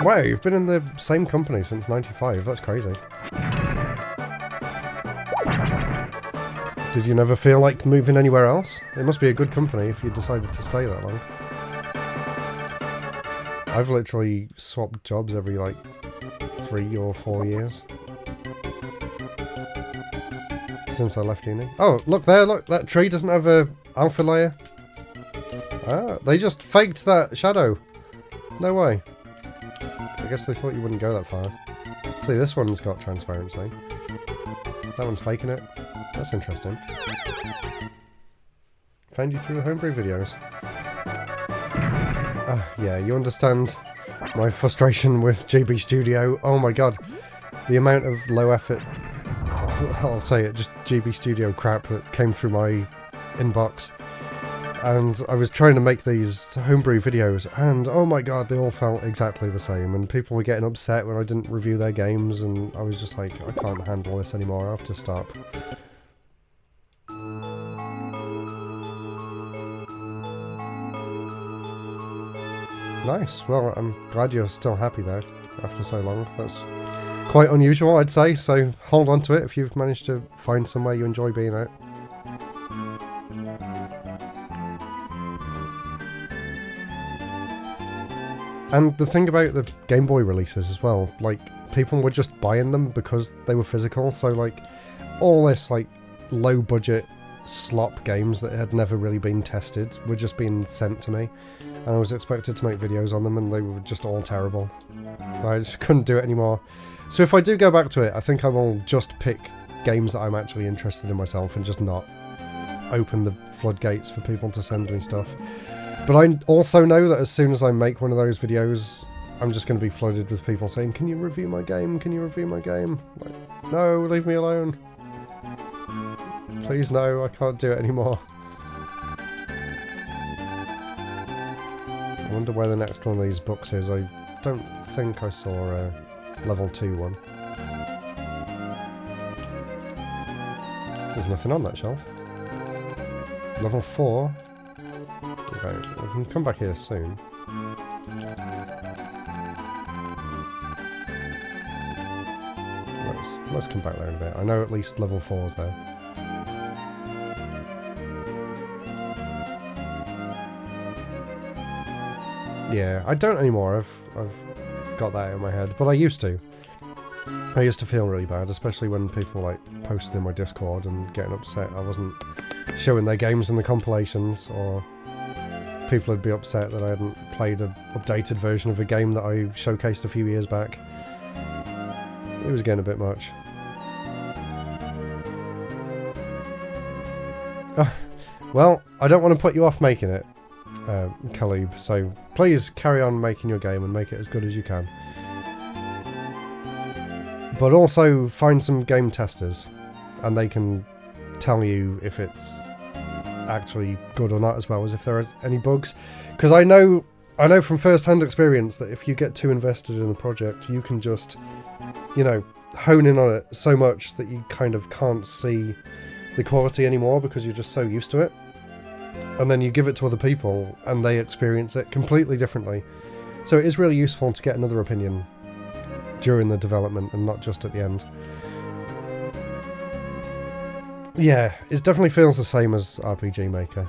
Wow, you've been in the same company since '95, that's crazy. Did you never feel like moving anywhere else? It must be a good company if you decided to stay that long. I've literally swapped jobs every like 3 or 4 years since I left uni. Oh, look there, look, that tree doesn't have a alpha layer. Ah, they just faked that shadow. No way. I guess they thought you wouldn't go that far. See, this one's got transparency. That one's faking it. That's interesting. Found you through the homebrew videos. Yeah, you understand my frustration with GB Studio. Oh my god. The amount of low effort, I'll say it, just GB Studio crap that came through my inbox. And I was trying to make these homebrew videos, and oh my god, they all felt exactly the same. And people were getting upset when I didn't review their games, and I was just like, I can't handle this anymore, I have to stop. Nice, well, I'm glad you're still happy there after so long. That's quite unusual, I'd say, so hold on to it if you've managed to find somewhere you enjoy being at. And the thing about the Game Boy releases as well, like, people were just buying them because they were physical, so like, all this like low-budget slop games that had never really been tested were just being sent to me, and I was expected to make videos on them, and they were just all terrible. I just couldn't do it anymore. So if I do go back to it, I think I will just pick games that I'm actually interested in myself and just not open the floodgates for people to send me stuff. But I also know that as soon as I make one of those videos, I'm just going to be flooded with people saying, can you review my game? Can you review my game? Like, no, leave me alone. Please no, I can't do it anymore. I wonder where the next one of these books is. I don't think I saw a level 2 one. There's nothing on that shelf. Level 4? Okay, we can come back here soon. Let's come back there in a bit. I know at least level 4's there. Yeah, I don't anymore. I've got that in my head, but I used to. I used to feel really bad, especially when people like posted in my Discord and getting upset I wasn't showing their games in the compilations, or people would be upset that I hadn't played an updated version of a game that I showcased a few years back. It was getting a bit much. Well, I don't want to put you off making it, Khalib, so please carry on making your game and make it as good as you can. But also find some game testers, and they can tell you if it's actually good or not, as well as if there is any bugs. Because I know from first-hand experience that if you get too invested in the project, you can just, you know, hone in on it so much that you kind of can't see the quality anymore because you're just so used to it. And then you give it to other people and they experience it completely differently. So it is really useful to get another opinion during the development and not just at the end. Yeah, it definitely feels the same as RPG Maker.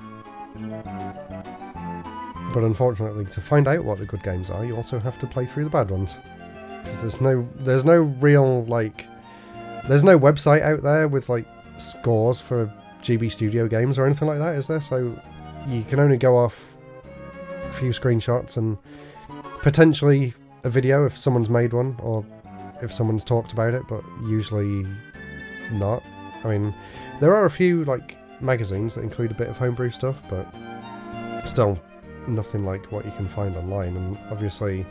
But unfortunately, to find out what the good games are, you also have to play through the bad ones. Because there's no real, like, there's no website out there with, like, scores for GB Studio games or anything like that, is there? So you can only go off a few screenshots and potentially a video if someone's made one or if someone's talked about it, but usually not. I mean, there are a few like magazines that include a bit of homebrew stuff, but still nothing like what you can find online. And obviously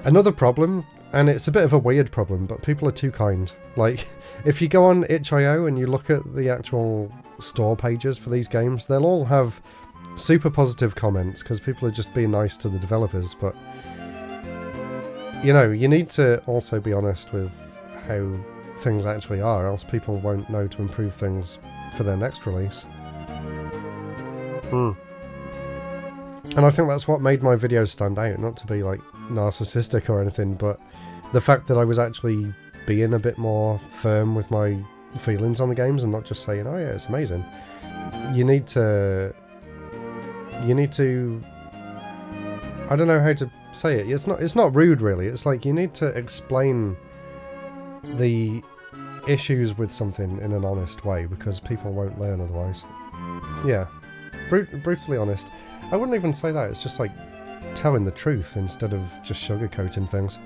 another problem, and it's a bit of a weird problem, but people are too kind. Like, if you go on itch.io and you look at the actual store pages for these games, they'll all have super positive comments because people are just being nice to the developers. But, you know, you need to also be honest with how things actually are, else people won't know to improve things for their next release. And I think that's what made my videos stand out, not to be like narcissistic or anything, but the fact that I was actually being a bit more firm with my feelings on the games and not just saying, oh yeah, it's amazing. You need to, I don't know how to say it. It's not rude really. It's like you need to explain the issues with something in an honest way because people won't learn otherwise. Yeah, brutally honest. I wouldn't even say that. It's just like telling the truth instead of just sugarcoating things.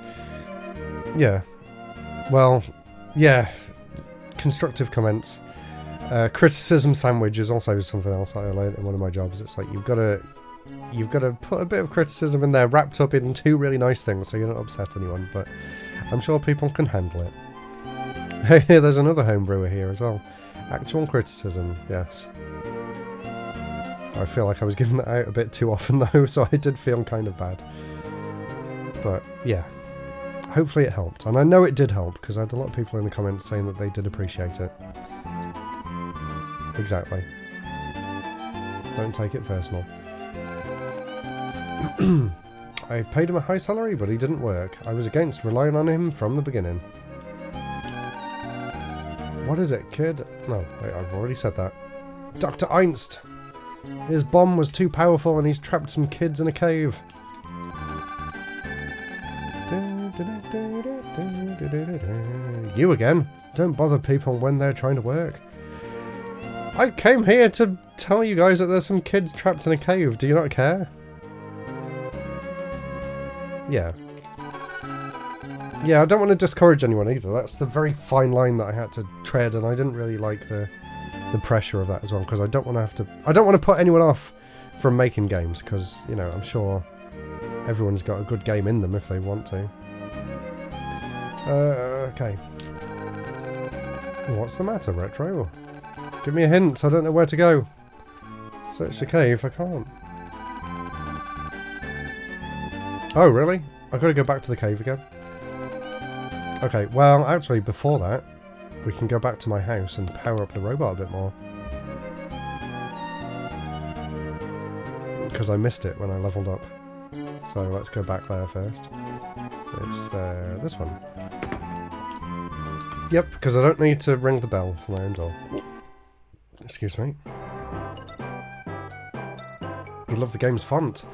Yeah. Well, yeah. Constructive comments. Criticism sandwich is also something else that I learned in one of my jobs. It's like you've got to put a bit of criticism in there wrapped up in two really nice things so you don't upset anyone, but I'm sure people can handle it. Hey, there's another homebrewer here as well. Actual criticism, yes. I feel like I was giving that out a bit too often though, so I did feel kind of bad. But yeah, hopefully it helped. And I know it did help because I had a lot of people in the comments saying that they did appreciate it. Exactly. Don't take it personal. I paid him a high salary, but he didn't work. I was against relying on him from the beginning. What is it, kid? No, wait, I've already said that. Dr. Einst! His bomb was too powerful and he's trapped some kids in a cave. You again? Don't bother people when they're trying to work. I came here to tell you guys that there's some kids trapped in a cave. Do you not care? Yeah. Yeah, I don't want to discourage anyone either. That's the very fine line that I had to tread, and I didn't really like the pressure of that as well, because I don't want to put anyone off from making games, because, you know, I'm sure everyone's got a good game in them if they want to. Okay. What's the matter, Retro? Give me a hint, I don't know where to go. Search the cave, I can't. Oh, really? I've got to go back to the cave again? Okay, well, actually, before that, we can go back to my house and power up the robot a bit more. Because I missed it when I leveled up. So let's go back there first. It's this one. Yep, because I don't need to ring the bell for my own door. Excuse me. You love the game's font.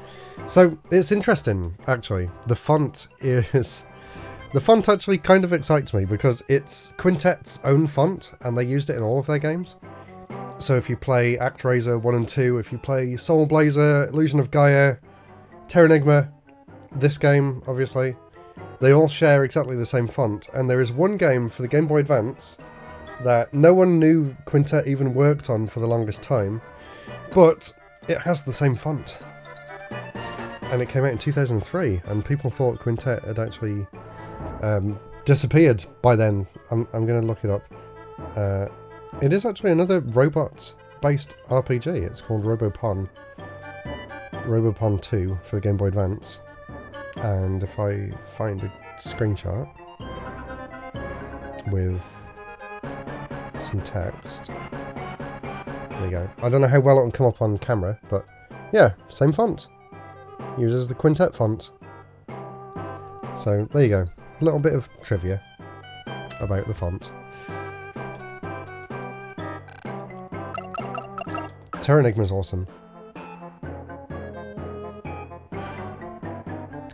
So, it's interesting, actually. The font actually kind of excites me because it's Quintet's own font and they used it in all of their games. So if you play ActRaiser 1 and 2, if you play Soul Blazer, Illusion of Gaia, Terranigma, this game, obviously, they all share exactly the same font. And there is one game for the Game Boy Advance that no one knew Quintet even worked on for the longest time, but it has the same font. And it came out in 2003, and people thought Quintet had actually disappeared by then. I'm going to look it up. It is actually another robot-based RPG. It's called Robopon. Robopon 2 for the Game Boy Advance. And if I find a screenshot with some text, there you go. I don't know how well it will come up on camera, but yeah, same font. Uses the Quintet font. So there you go. A little bit of trivia about the font. Terranigma's awesome.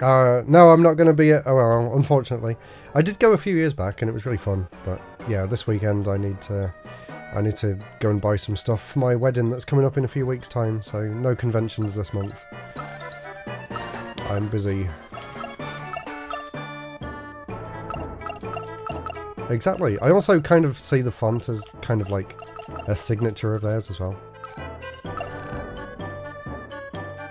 No, I'm not going to be at... Oh, well, unfortunately. I did go a few years back and it was really fun. But yeah, this weekend I need to I need to go and buy some stuff for my wedding that's coming up in a few weeks' time, so no conventions this month. I'm busy. Exactly. I also kind of see the font as kind of like a signature of theirs as well.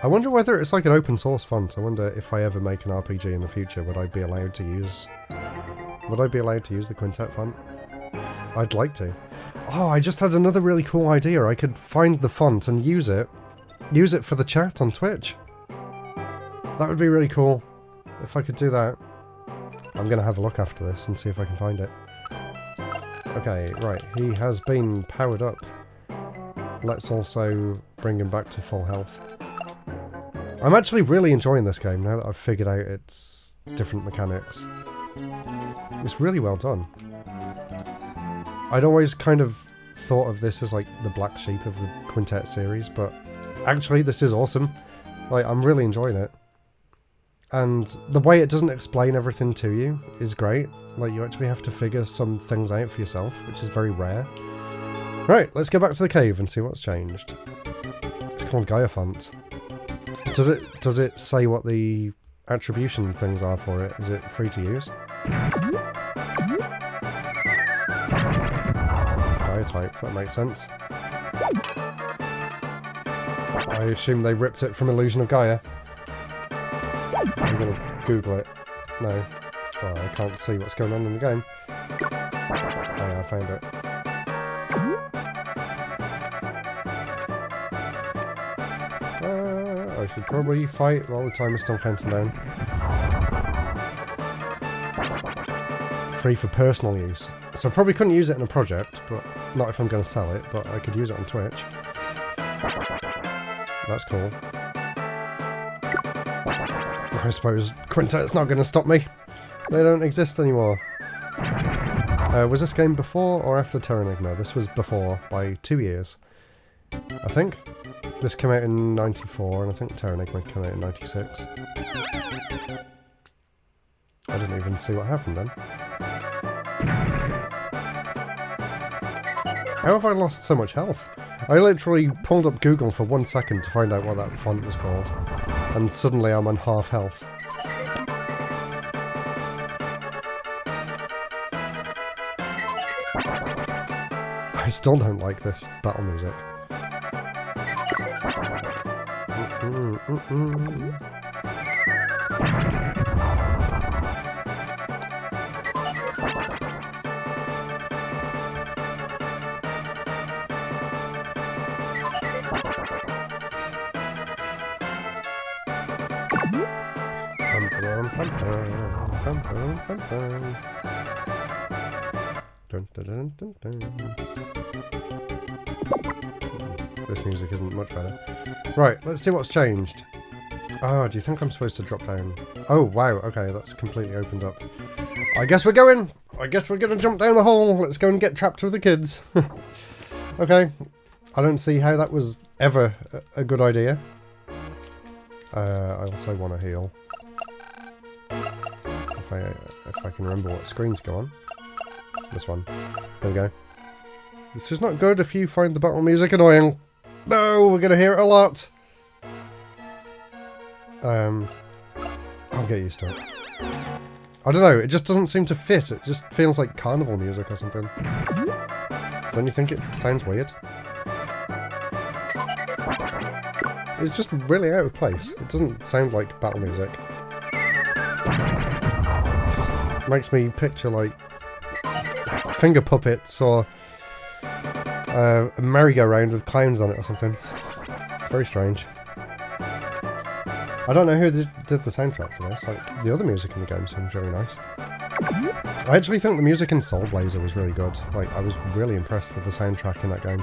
I wonder whether it's like an open source font. I wonder if I ever make an RPG in the future, would I be allowed to use the Quintet font? I'd like to. Oh, I just had another really cool idea. I could find the font and use it for the chat on Twitch. That would be really cool if I could do that. I'm going to have a look after this and see if I can find it. Okay, right. He has been powered up. Let's also bring him back to full health. I'm actually really enjoying this game now that I've figured out its different mechanics. It's really well done. I'd always kind of thought of this as like the black sheep of the Quintet series, but actually this is awesome. Like, I'm really enjoying it. And the way it doesn't explain everything to you is great. Like, you actually have to figure some things out for yourself, which is very rare. Right, let's go back to the cave and see what's changed. It's called Gaia font. Does it say what the attribution things are for it? Is it free to use? Gaia type, that makes sense. I assume they ripped it from Illusion of Gaia. I'm gonna Google it. No. Oh, I can't see what's going on in the game. Oh yeah, I found it. I should probably fight while the time is still counting down. Free for personal use. So I probably couldn't use it in a project, but not if I'm going to sell it, but I could use it on Twitch. That's cool. I suppose Quintet's not going to stop me. They don't exist anymore. Was this game before or after Terra Enigma? This was before by 2 years, I think. This came out in 94, and I think Terra Enigma came out in 96. I didn't even see what happened then. How have I lost so much health? I literally pulled up Google for 1 second to find out what that font was called, and suddenly I'm on half health. I still don't like this battle music. This music isn't much better. Right, let's see what's changed. Oh, do you think I'm supposed to drop down? Oh, wow, okay, that's completely opened up. I guess we're going! I guess we're gonna jump down the hole! Let's go and get trapped with the kids. Okay, I don't see how that was ever a good idea. I also want to heal. If I can remember what screen to go on. This one. There we go. This is not good if you find the battle music annoying. No, we're going to hear it a lot. I'll get used to it. I don't know, it just doesn't seem to fit. It just feels like carnival music or something. Don't you think it sounds weird? It's just really out of place. It doesn't sound like battle music. It just makes me picture like finger puppets or a merry-go-round with clowns on it or something. Very strange. I don't know who did the soundtrack for this. Like, the other music in the game seems really nice. I actually think the music in Soul Blazer was really good. Like, I was really impressed with the soundtrack in that game.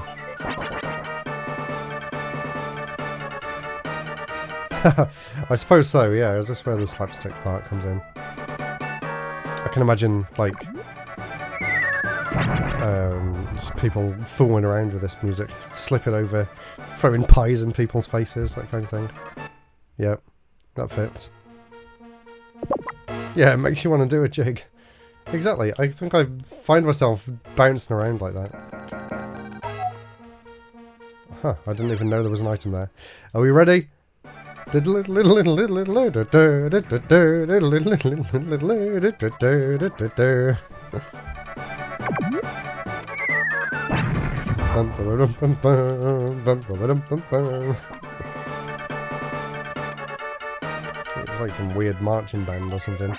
I suppose so, yeah. Is this where the slapstick part comes in? I can imagine, like, just people fooling around with this music, slipping over, throwing pies in people's faces, that kind of thing. Yep, that fits. Yeah, it makes you want to do a jig. Exactly, I think I find myself bouncing around like that. Huh, I didn't even know there was an item there. Are we ready? It's like some weird marching band or something.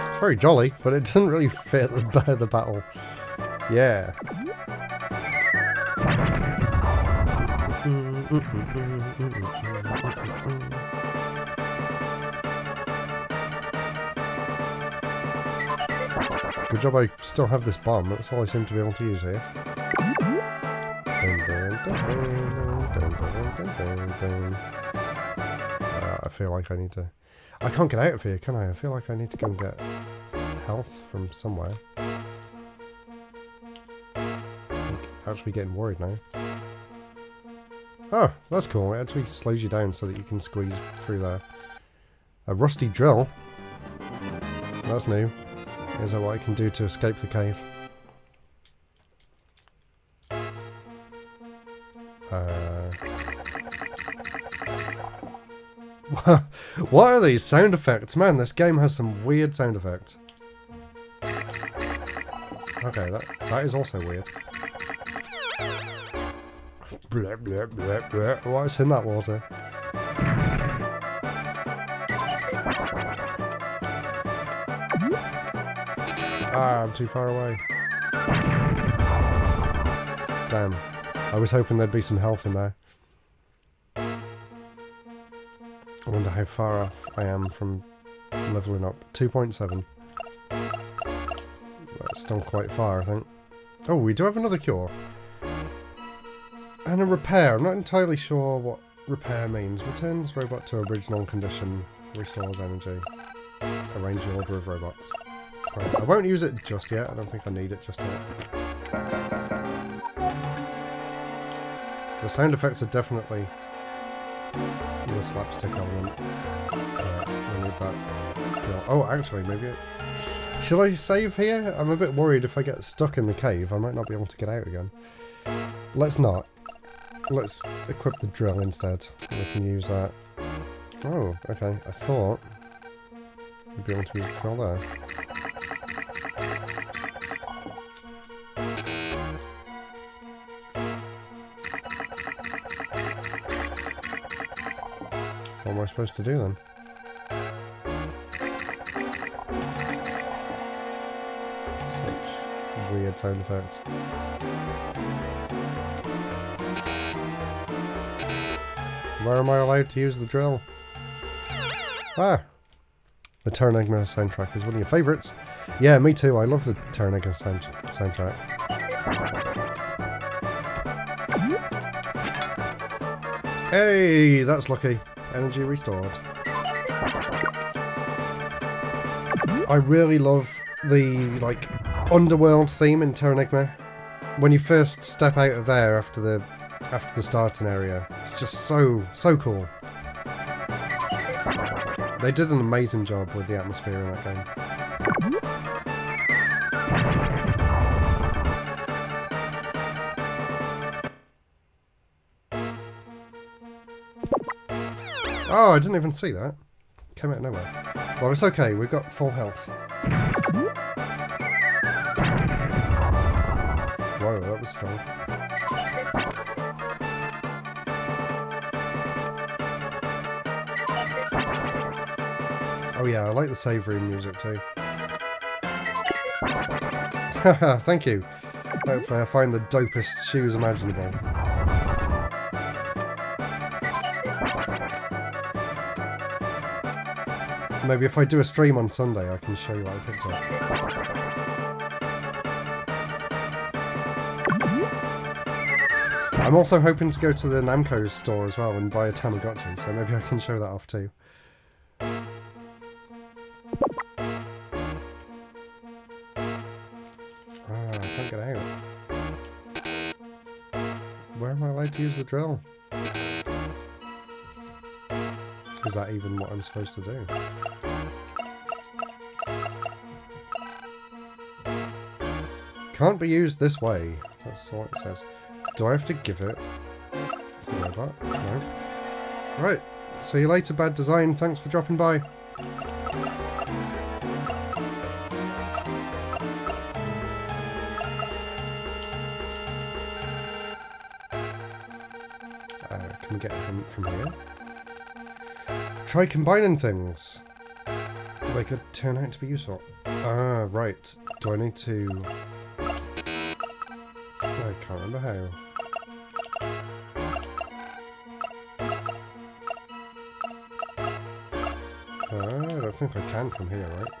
It's very jolly, but it doesn't really fit the battle. Yeah. Good job I still have this bomb. That's all I seem to be able to use here. I feel like I need to... I can't get out of here, can I? I feel like I need to go and get health from somewhere. I'm actually getting worried now. Oh, that's cool. It actually slows you down so that you can squeeze through there. A rusty drill. That's new. Is that what I can do to escape the cave? What are these sound effects? Man, this game has some weird sound effects. Okay, that is also weird. Bleh, bleh, bleh, bleh. What is in that water? Ah, I'm too far away. Damn. I was hoping there'd be some health in there. I wonder how far off I am from leveling up. 2.7. That's still quite far, I think. Oh, we do have another cure. And a repair. I'm not entirely sure what repair means. Returns robot to original condition. Restores energy. Arrange the order of robots. Right, I won't use it just yet. I don't think I need it just yet. The sound effects are definitely the slapstick element. I need that drill. Oh, actually, maybe... Should I save here? I'm a bit worried if I get stuck in the cave, I might not be able to get out again. Let's not. Let's equip the drill instead. We can use that. Oh, okay. I thought we'd be able to use the drill there. What am I supposed to do then? Such weird sound effects. Where am I allowed to use the drill? Ah! The Terranigma soundtrack is one of your favourites. Yeah, me too. I love the Terranigma soundtrack. Hey, that's lucky. Energy restored. I really love the, like, underworld theme in Terranigma. When you first step out of there after the starting area, it's just so cool. They did an amazing job with the atmosphere in that game. Oh, I didn't even see that. Came out of nowhere. Well, it's okay. We've got full health. Whoa, that was strong. Oh yeah, I like the save room music too. Haha, thank you. Hopefully I find the dopest shoes imaginable. Maybe if I do a stream on Sunday, I can show you what I picked up. I'm also hoping to go to the Namco store as well and buy a Tamagotchi, so maybe I can show that off too. Ah, I can't get out. Where am I allowed to use the drill? Is that even what I'm supposed to do? Can't be used this way. That's what it says. Do I have to give it to the robot? No. Right. See you later, bad design. Thanks for dropping by. Can we get him from here? Try combining things. They could turn out to be useful. Ah, right. Do I need to... I can't remember how. I don't think I can from here, right?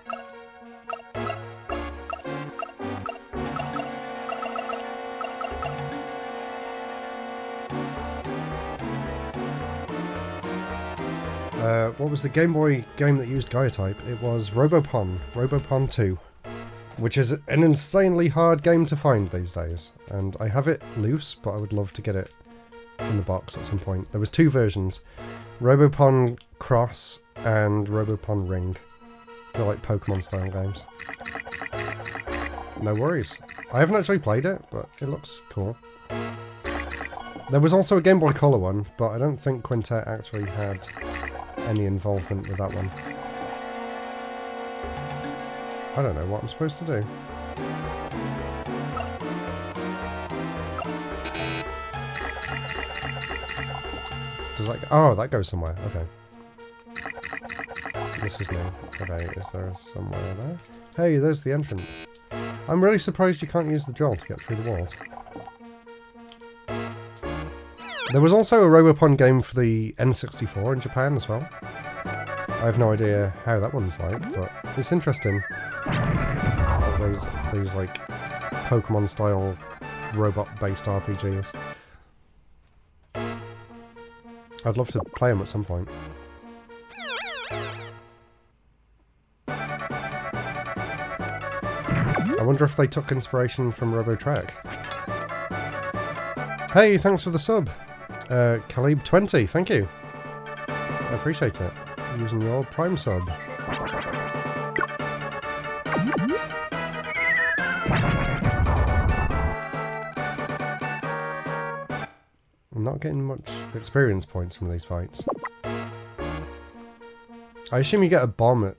What was the Game Boy game that used Gaia type? It was Robopon 2, which is an insanely hard game to find these days. And I have it loose, but I would love to get it in the box at some point. There was 2 versions, Robopon Cross and Robopon Ring. They're like Pokemon style games. No worries. I haven't actually played it, but it looks cool. There was also a Game Boy Color one, but I don't think Quintet actually had any involvement with that one. I don't know what I'm supposed to do. Does that... Oh, that goes somewhere. Okay. This is new. Okay, is there somewhere there? Hey, there's the entrance. I'm really surprised you can't use the drill to get through the walls. There was also a Robopon game for the N64 in Japan as well. I have no idea how that one's like, but it's interesting. These like Pokemon style robot based RPGs. I'd love to play them at some point. I wonder if they took inspiration from Robotrek. Hey, thanks for the sub. Khalib20, thank you. I appreciate it. Using your Prime sub. I'm not getting much experience points from these fights. I assume you get a bomb at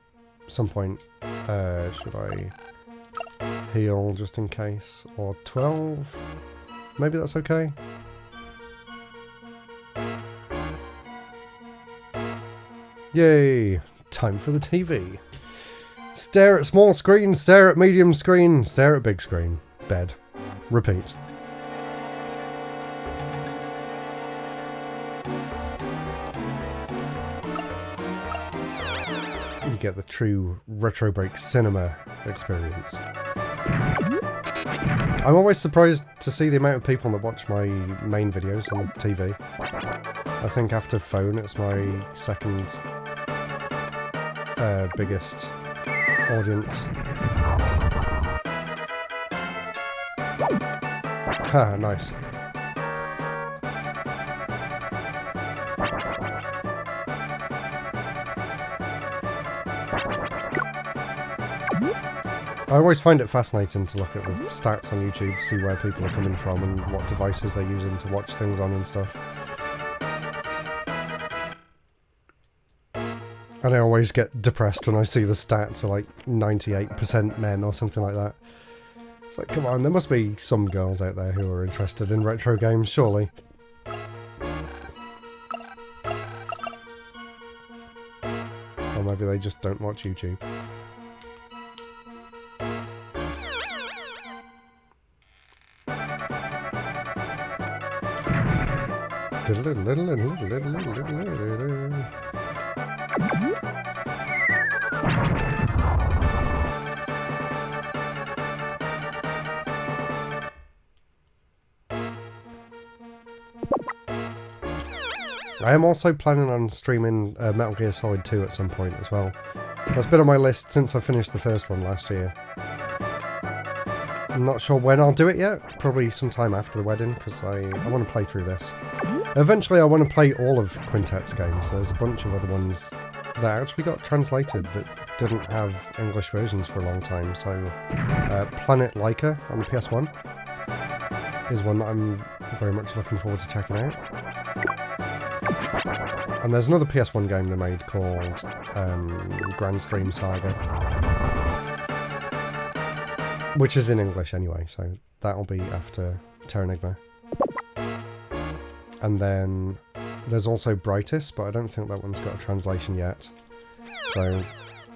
some point. Should I heal just in case? Or 12? Maybe that's okay. Yay! Time for the TV. Stare at small screen, stare at medium screen, stare at big screen. Bed. Repeat. You get the true retro break cinema experience. I'm always surprised to see the amount of people that watch my main videos on the TV. I think after phone it's my second biggest audience. Ah, nice. I always find it fascinating to look at the stats on YouTube, see where people are coming from and what devices they're using to watch things on and stuff. And I always get depressed when I see the stats are like 98% men or something like that. It's like, come on, there must be some girls out there who are interested in retro games, surely. Or maybe they just don't watch YouTube. I am also planning on streaming Metal Gear Solid 2 at some point as well. That's been on my list since I finished the first one last year. I'm not sure when I'll do it yet, probably sometime after the wedding, because I want to play through this. Eventually I want to play all of Quintet's games. There's a bunch of other ones that actually got translated that didn't have English versions for a long time, so Planet Laika on the PS1. is one that I'm very much looking forward to checking out. And there's another PS1 game they made called Grand Stream Saga, which is in English anyway, so that'll be after Terranigma. And then there's also Brightest, but I don't think that one's got a translation yet. So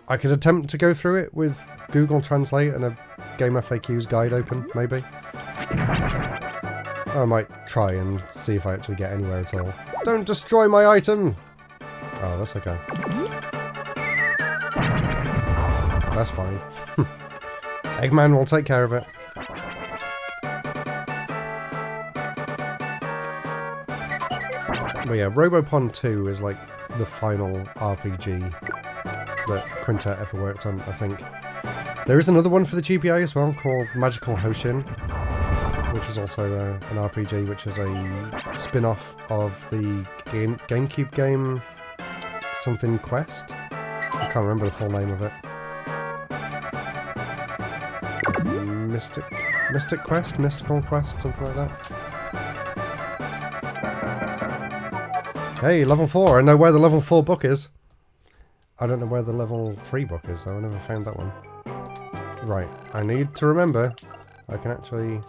I could attempt to go through it with Google Translate and a Game FAQs guide open, maybe. I might try and see if I actually get anywhere at all. Don't destroy my item! Oh, that's okay. That's fine. Eggman will take care of it. But yeah, Robopon 2 is like the final RPG that Quintet ever worked on, I think. There is another one for the GBA as well called Magical Hoshin, which is also an RPG, which is a spin-off of the GameCube game something Quest. I can't remember the full name of it. Mystic Quest? Mystical Quest? Something like that. Hey, level 4! I know where the level 4 book is. I don't know where the level 3 book is though, I never found that one. Right, I need to remember I can actually...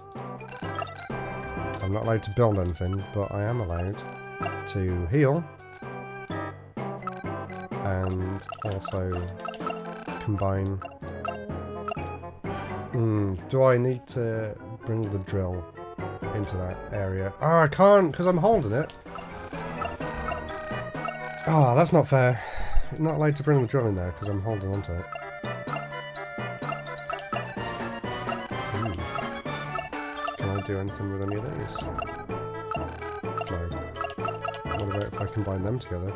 I'm not allowed to build anything, but I am allowed to heal. And also combine... do I need to bring the drill into that area? Oh, I can't, because I'm holding it. Oh, that's not fair. I'm not allowed to bring the drill in there, because I'm holding onto it. Can I do anything with any of these? No. What about if I combine them together?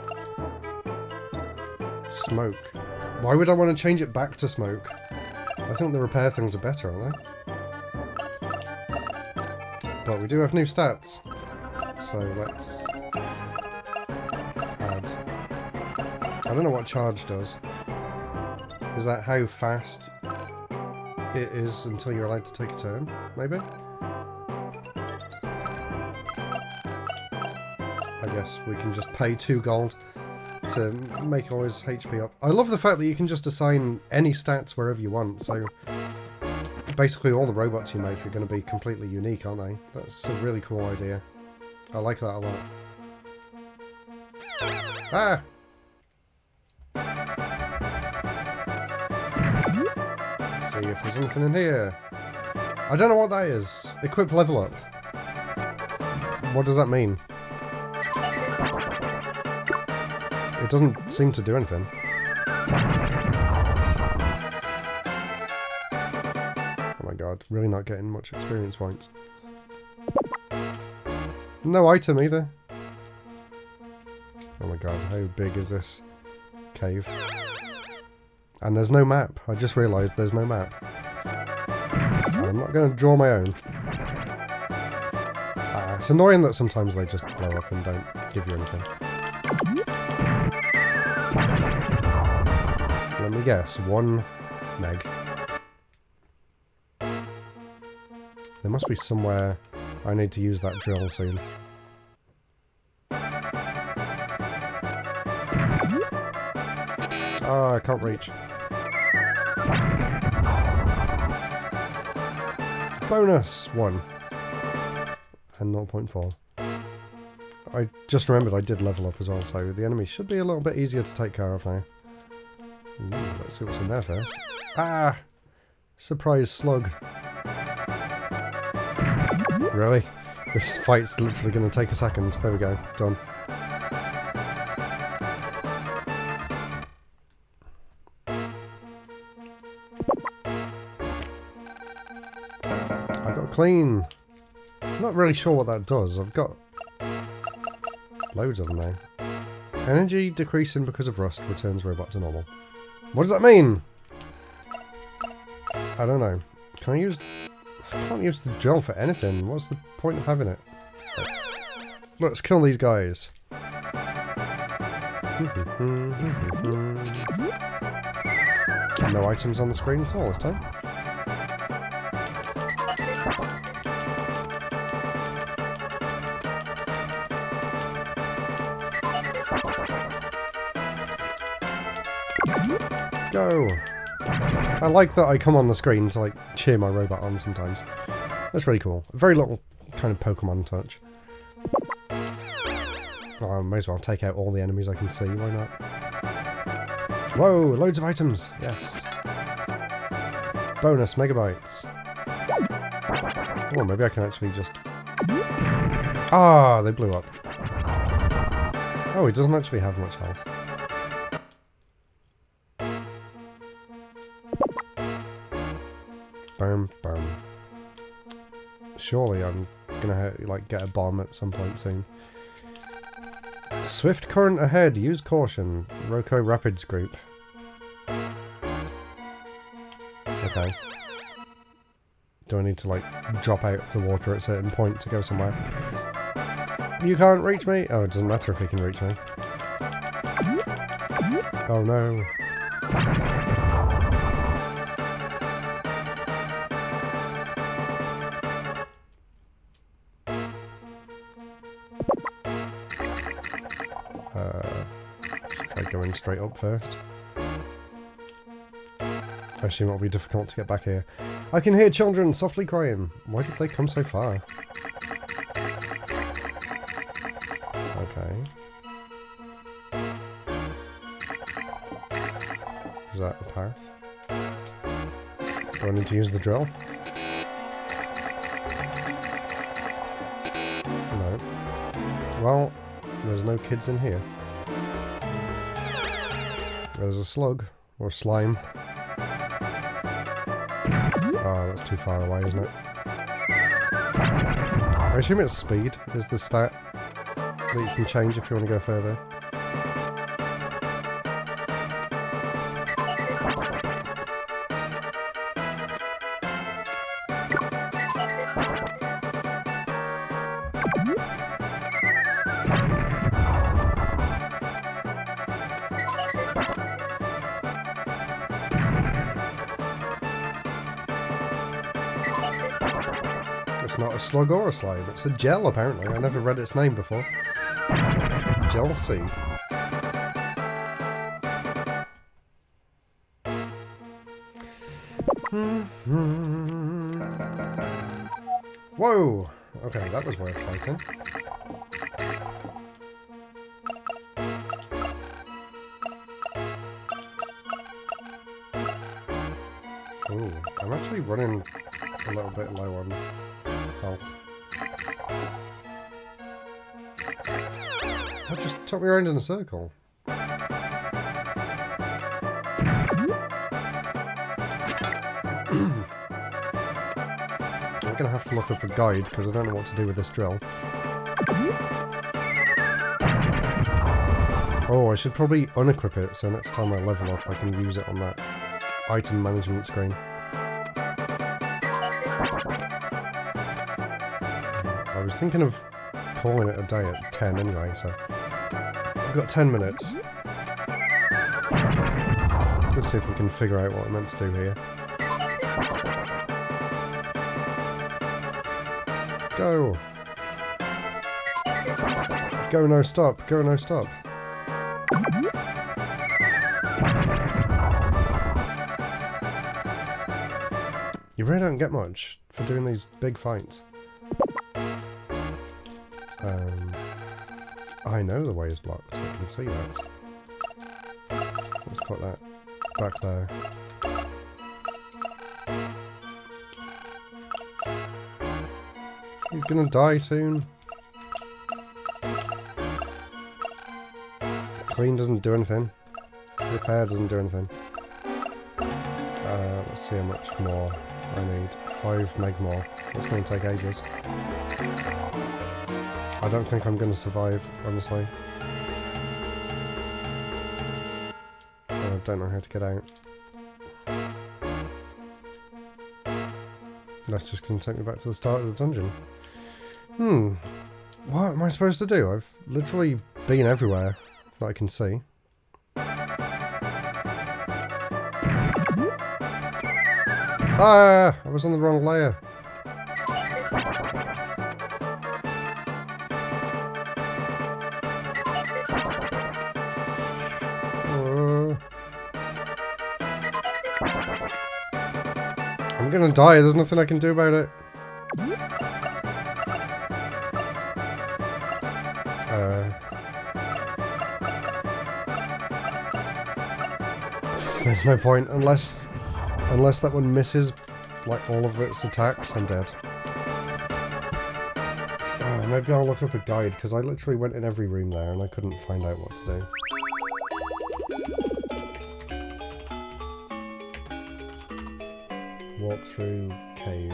Smoke. Why would I want to change it back to smoke? I think the repair things are better, aren't they? But we do have new stats. So let's add. I don't know what charge does. Is that how fast it is until you're allowed to take a turn? Maybe? I guess we can just pay 2 gold to make all his HP up. I love the fact that you can just assign any stats wherever you want, so basically all the robots you make are going to be completely unique, aren't they? That's a really cool idea. I like that a lot. Ah! Let's see if there's anything in here. I don't know what that is. Equip level up. What does that mean? It doesn't seem to do anything. Oh my god, really not getting much experience points. No item either. Oh my god, how big is this cave? And there's no map. I just realised there's no map. I'm not going to draw my own. It's annoying that sometimes they just blow up and don't give you anything. Let me guess, 1 meg. There must be somewhere I need to use that drill soon. Ah, I can't reach. Bonus 1. And 0.4. I just remembered I did level up as well, so the enemies should be a little bit easier to take care of now. Ooh, let's see what's in there first. Ah! Surprise slug. Really? This fight's literally going to take a second. There we go. Done. I got clean. I'm not really sure what that does. I've got loads of them now. Energy decreasing because of rust returns robot to normal. What does that mean? I don't know. Can I use... I can't use the gel for anything. What's the point of having it? Right. Let's kill these guys. No items on the screen at all this time. Go! I like that I come on the screen to like cheer my robot on sometimes. That's really cool. A very little kind of Pokemon touch. Oh, I may as well take out all the enemies I can see, why not? Whoa, loads of items! Yes! Bonus megabytes! Oh, maybe I can actually just... Ah, they blew up. Oh, he doesn't actually have much health. Bam, bam. Surely I'm gonna like get a bomb at some point soon. Swift current ahead. Use caution. Roko Rapids group. Okay. Do I need to like drop out of the water at a certain point to go somewhere? You can't reach me. Oh, it doesn't matter if he can reach me. Oh no. Should try going straight up first. I assume it'll be difficult to get back here. I can hear children softly crying. Why did they come so far? Okay. Is that a path? Do I need to use the drill? No. Well, there's no kids in here. There's a slug. Or slime. Oh, that's too far away, isn't it? I assume it's speed is the stat that you can change if you want to go further. It's not a slug or a slime, it's a gel apparently. I never read its name before. Gel C. Whoa! Okay, that was worth fighting. Ooh, I'm actually running a little bit low on health. That just took me around in a circle. I'm gonna have to look up a guide because I don't know what to do with this drill. Oh, I should probably unequip it so next time I level up I can use it on that item management screen. I was thinking of calling it a day at 10 anyway, so I've got 10 minutes. Let's see if we can figure out what I'm meant to do here. Go! Go no stop, go no stop. You really don't get much for doing these big fights. I know the way is blocked, I can see that. Let's put that back there. He's gonna die soon. Clean doesn't do anything. Repair doesn't do anything. Let's see how much more I need. 5 meg more. That's going to take ages. I don't think I'm going to survive, honestly. I don't know how to get out. That's just going to take me back to the start of the dungeon. What am I supposed to do? I've literally been everywhere that I can see. Ah! I was on the wrong layer. I'm gonna die, there's nothing I can do about it. There's no point unless that one misses like all of its attacks, I'm dead. Maybe I'll look up a guide, because I literally went in every room there and I couldn't find out what to do. Walk through cave.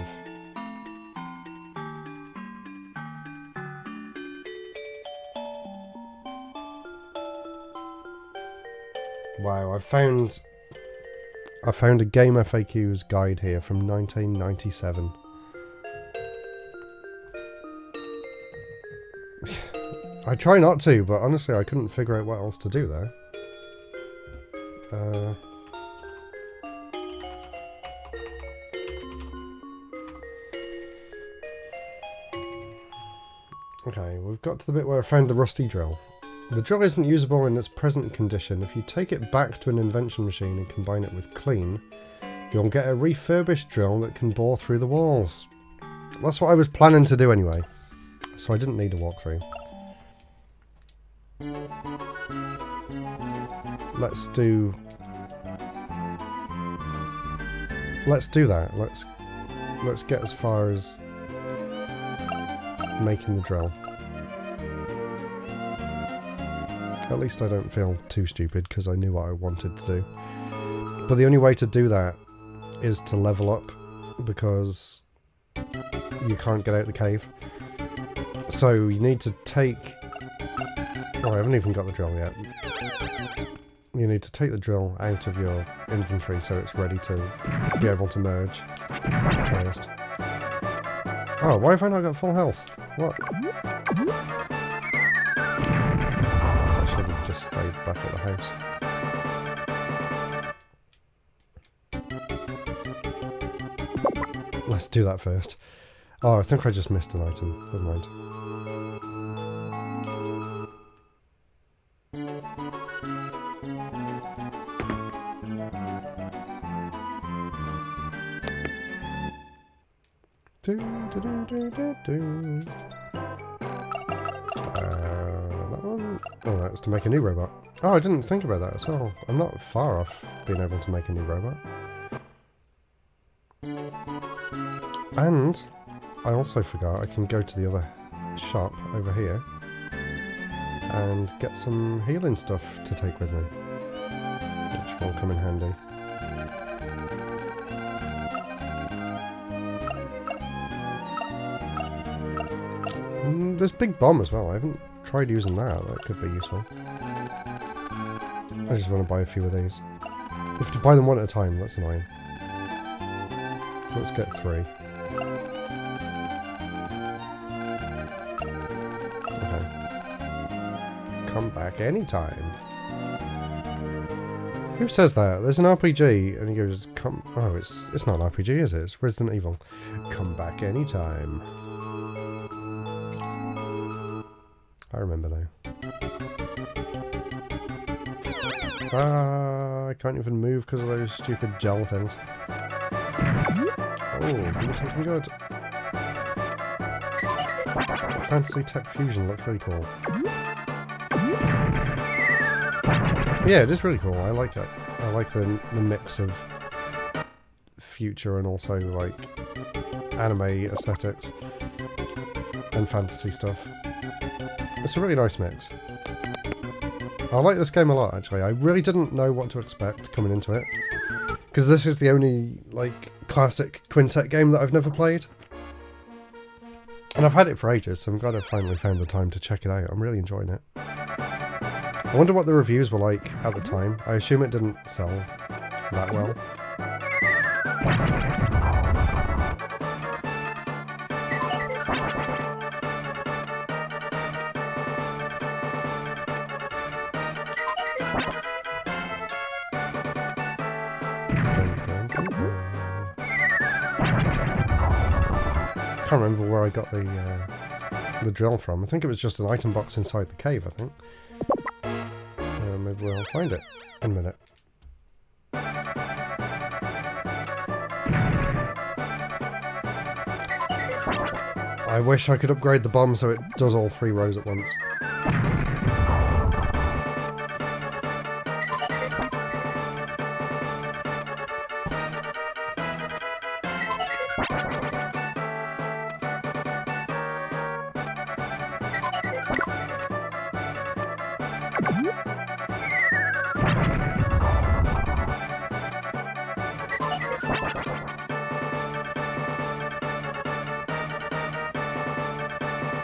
Wow, I found a Game FAQs guide here from 1997. I try not to, but honestly I couldn't figure out what else to do there. Okay, we've got to the bit where I found the rusty drill. The drill isn't usable in its present condition. If you take it back to an invention machine and combine it with clean, you'll get a refurbished drill that can bore through the walls. That's what I was planning to do anyway, so I didn't need a walkthrough. Let's do that. Let's get as far as making the drill. At least I don't feel too stupid because I knew what I wanted to do. But the only way to do that is to level up, because you can't get out the cave. So you need to take... Oh, I haven't even got the drill yet. You need to take the drill out of your inventory so it's ready to be able to merge first. Oh, why have I not got full health? What? I should have just stayed back at the house. Let's do that first. Oh, I think I just missed an item. Never mind. That one? Oh, that's to make a new robot. Oh, I didn't think about that as well. I'm not far off being able to make a new robot. And I also forgot I can go to the other shop over here and get some healing stuff to take with me, which will come in handy. There's Big Bomb as well. I haven't tried using that. That could be useful. I just want to buy a few of these. You have to buy them one at a time. That's annoying. Let's get 3. Okay. Come back anytime. Who says that? There's an RPG, and he goes, "Come." Oh, it's not an RPG, is it? It's Resident Evil. Come back anytime. I remember now. I can't even move because of those stupid gel things. Oh, give me something good. Fantasy Tech Fusion looks really cool. Yeah, it is really cool. I like it. I like the mix of future and also like anime aesthetics and fantasy stuff. It's a really nice mix. I like this game a lot, actually. I really didn't know what to expect coming into it, because this is the only like classic Quintet game that I've never played, and I've had it for ages, so I'm glad I finally found the time to check it out. I'm really enjoying it. I wonder what the reviews were like at the time. I assume it didn't sell that well. I can't remember where I got the drill from. I think it was just an item box inside the cave, I think. Maybe we'll find it in a minute. I wish I could upgrade the bomb so it does all 3 rows at once.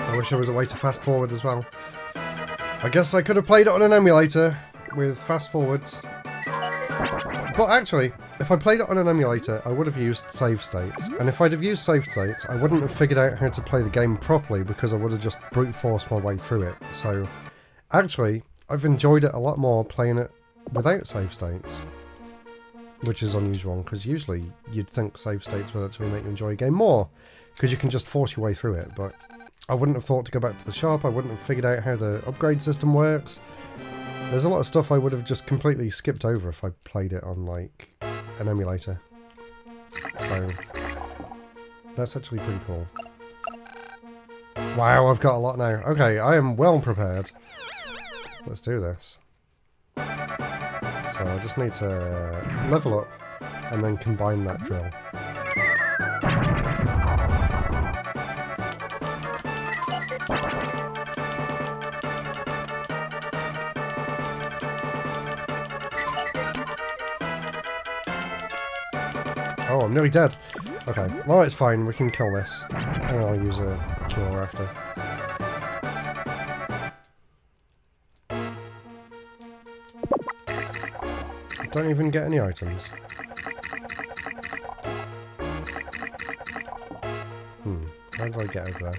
I wish there was a way to fast forward as well. I guess I could have played it on an emulator with fast forwards. But actually, if I played it on an emulator, I would have used save states. And if I'd have used save states, I wouldn't have figured out how to play the game properly because I would have just brute forced my way through it. So, actually, I've enjoyed it a lot more playing it without save states. Which is unusual, because usually you'd think save states would actually make you enjoy a game more. Because you can just force your way through it, but I wouldn't have thought to go back to the shop, I wouldn't have figured out how the upgrade system works. There's a lot of stuff I would have just completely skipped over if I played it on, like, an emulator. So, that's actually pretty cool. Wow, I've got a lot now. Okay, I am well prepared. Let's do this. So I just need to level up and then combine that drill. Oh, I'm nearly dead. Okay, well it's fine, we can kill this. And I'll use a cure after. I don't even get any items. How did I get over there?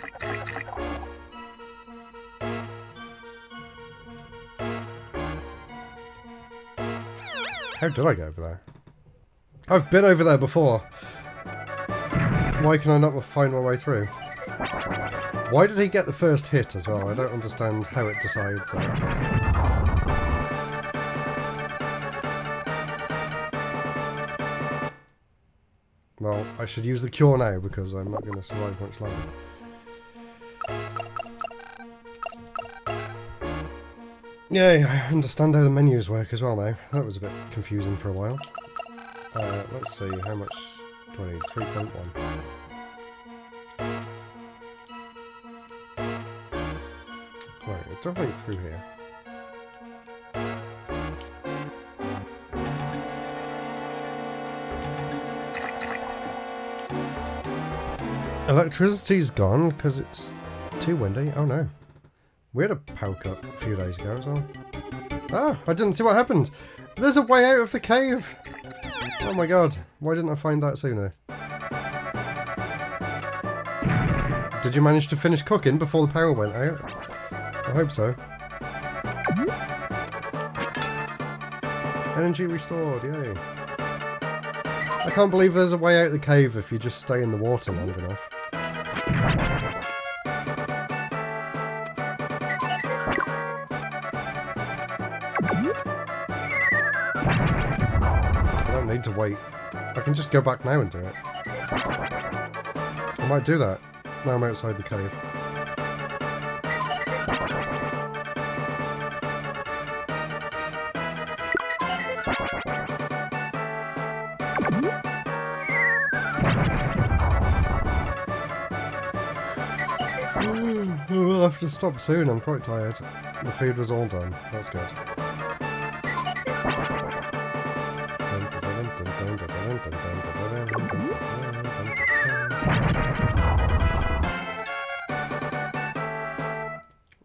How did I get over there? I've been over there before. Why can I not find my way through? Why did he get the first hit as well? I don't understand how it decides that. Well, I should use the cure now because I'm not going to survive much longer. Yay, I understand how the menus work as well now. That was a bit confusing for a while. Let's see, how much do I need? 3.1. Right, it's definitely through here. Electricity's gone because it's too windy. Oh no. We had a power cut a few days ago as well. Ah, I didn't see what happened. There's a way out of the cave. Oh my god, why didn't I find that sooner? Did you manage to finish cooking before the power went out? I hope so. Energy restored, yay. I can't believe there's a way out of the cave if you just stay in the water long enough. I don't need to wait. I can just go back now and do it. I might do that. Now I'm outside the cave. We'll have to stop soon, I'm quite tired. The food was all done, that's good.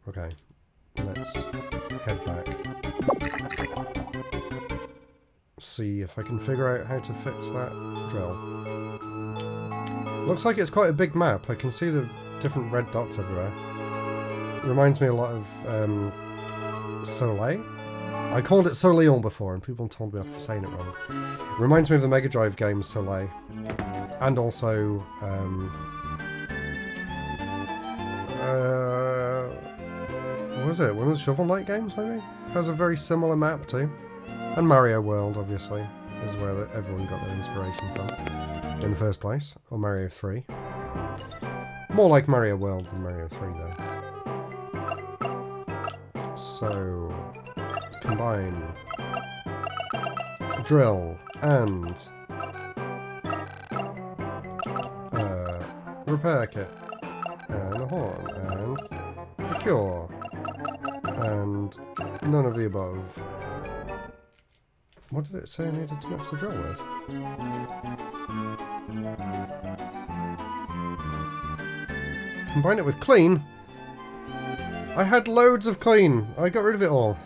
Okay, let's head back. See if I can figure out how to fix that drill. Looks like it's quite a big map, I can see the different red dots everywhere. Reminds me a lot of Soleil. I called it Soleil before and people told me off for saying it wrong. Reminds me of the Mega Drive game Soleil. And also what was it? One of the Shovel Knight games maybe? Has a very similar map too. And Mario World obviously is where everyone got their inspiration from in the first place. Or Mario 3. More like Mario World than Mario 3 though. So, combine drill and repair kit and a horn and a cure and none of the above. What did it say I needed to mix the drill with? Combine it with clean? I had loads of clean. I got rid of it all.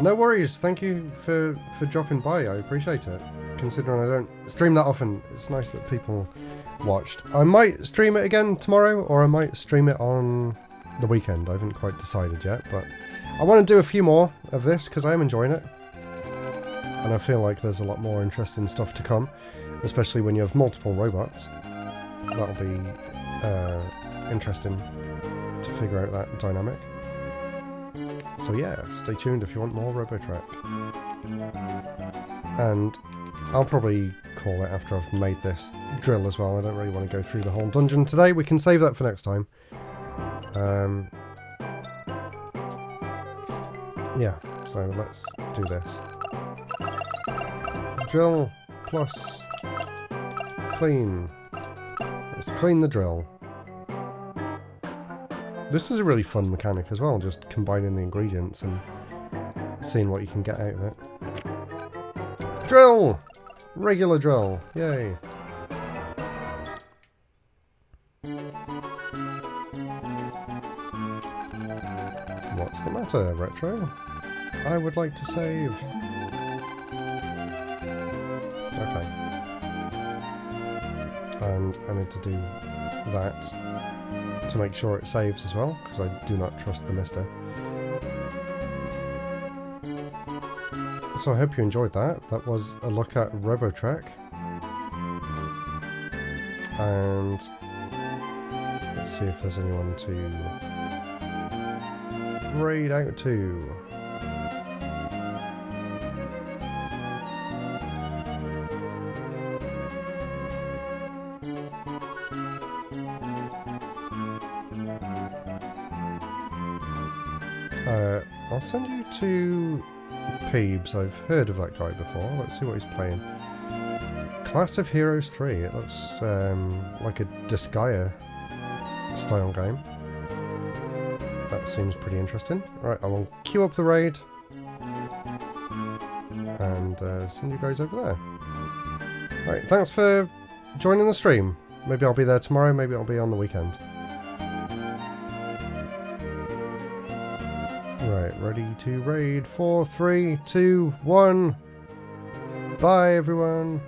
No worries. Thank you for dropping by. I appreciate it. Considering I don't stream that often, it's nice that people watched. I might stream it again tomorrow, or I might stream it on the weekend. I haven't quite decided yet, but I want to do a few more of this because I am enjoying it. And I feel like there's a lot more interesting stuff to come, especially when you have multiple robots. That'll be interesting to figure out that dynamic. So yeah, stay tuned if you want more Robotrek. And I'll probably call it after I've made this drill as well. I don't really want to go through the whole dungeon today. We can save that for next time. Yeah, so let's do this. Drill plus clean. Let's clean the drill. This is a really fun mechanic as well, just combining the ingredients and seeing what you can get out of it. Drill! Regular drill. Yay. What's the matter, Retro? I would like to save. Okay. And I need to do that to make sure it saves as well, because I do not trust the mister. So I hope you enjoyed that. That was a look at Robotrek. And let's see if there's anyone to raid out to. I'll send you to Peebs. I've heard of that guy before. Let's see what he's playing. Class of Heroes 3. It looks like a Disgaea style game. That seems pretty interesting. Right, I will queue up the raid and send you guys over there. Right, thanks for joining the stream. Maybe I'll be there tomorrow, maybe I'll be on the weekend. Right, ready to raid. 4, 3, 2, 1. Bye, everyone.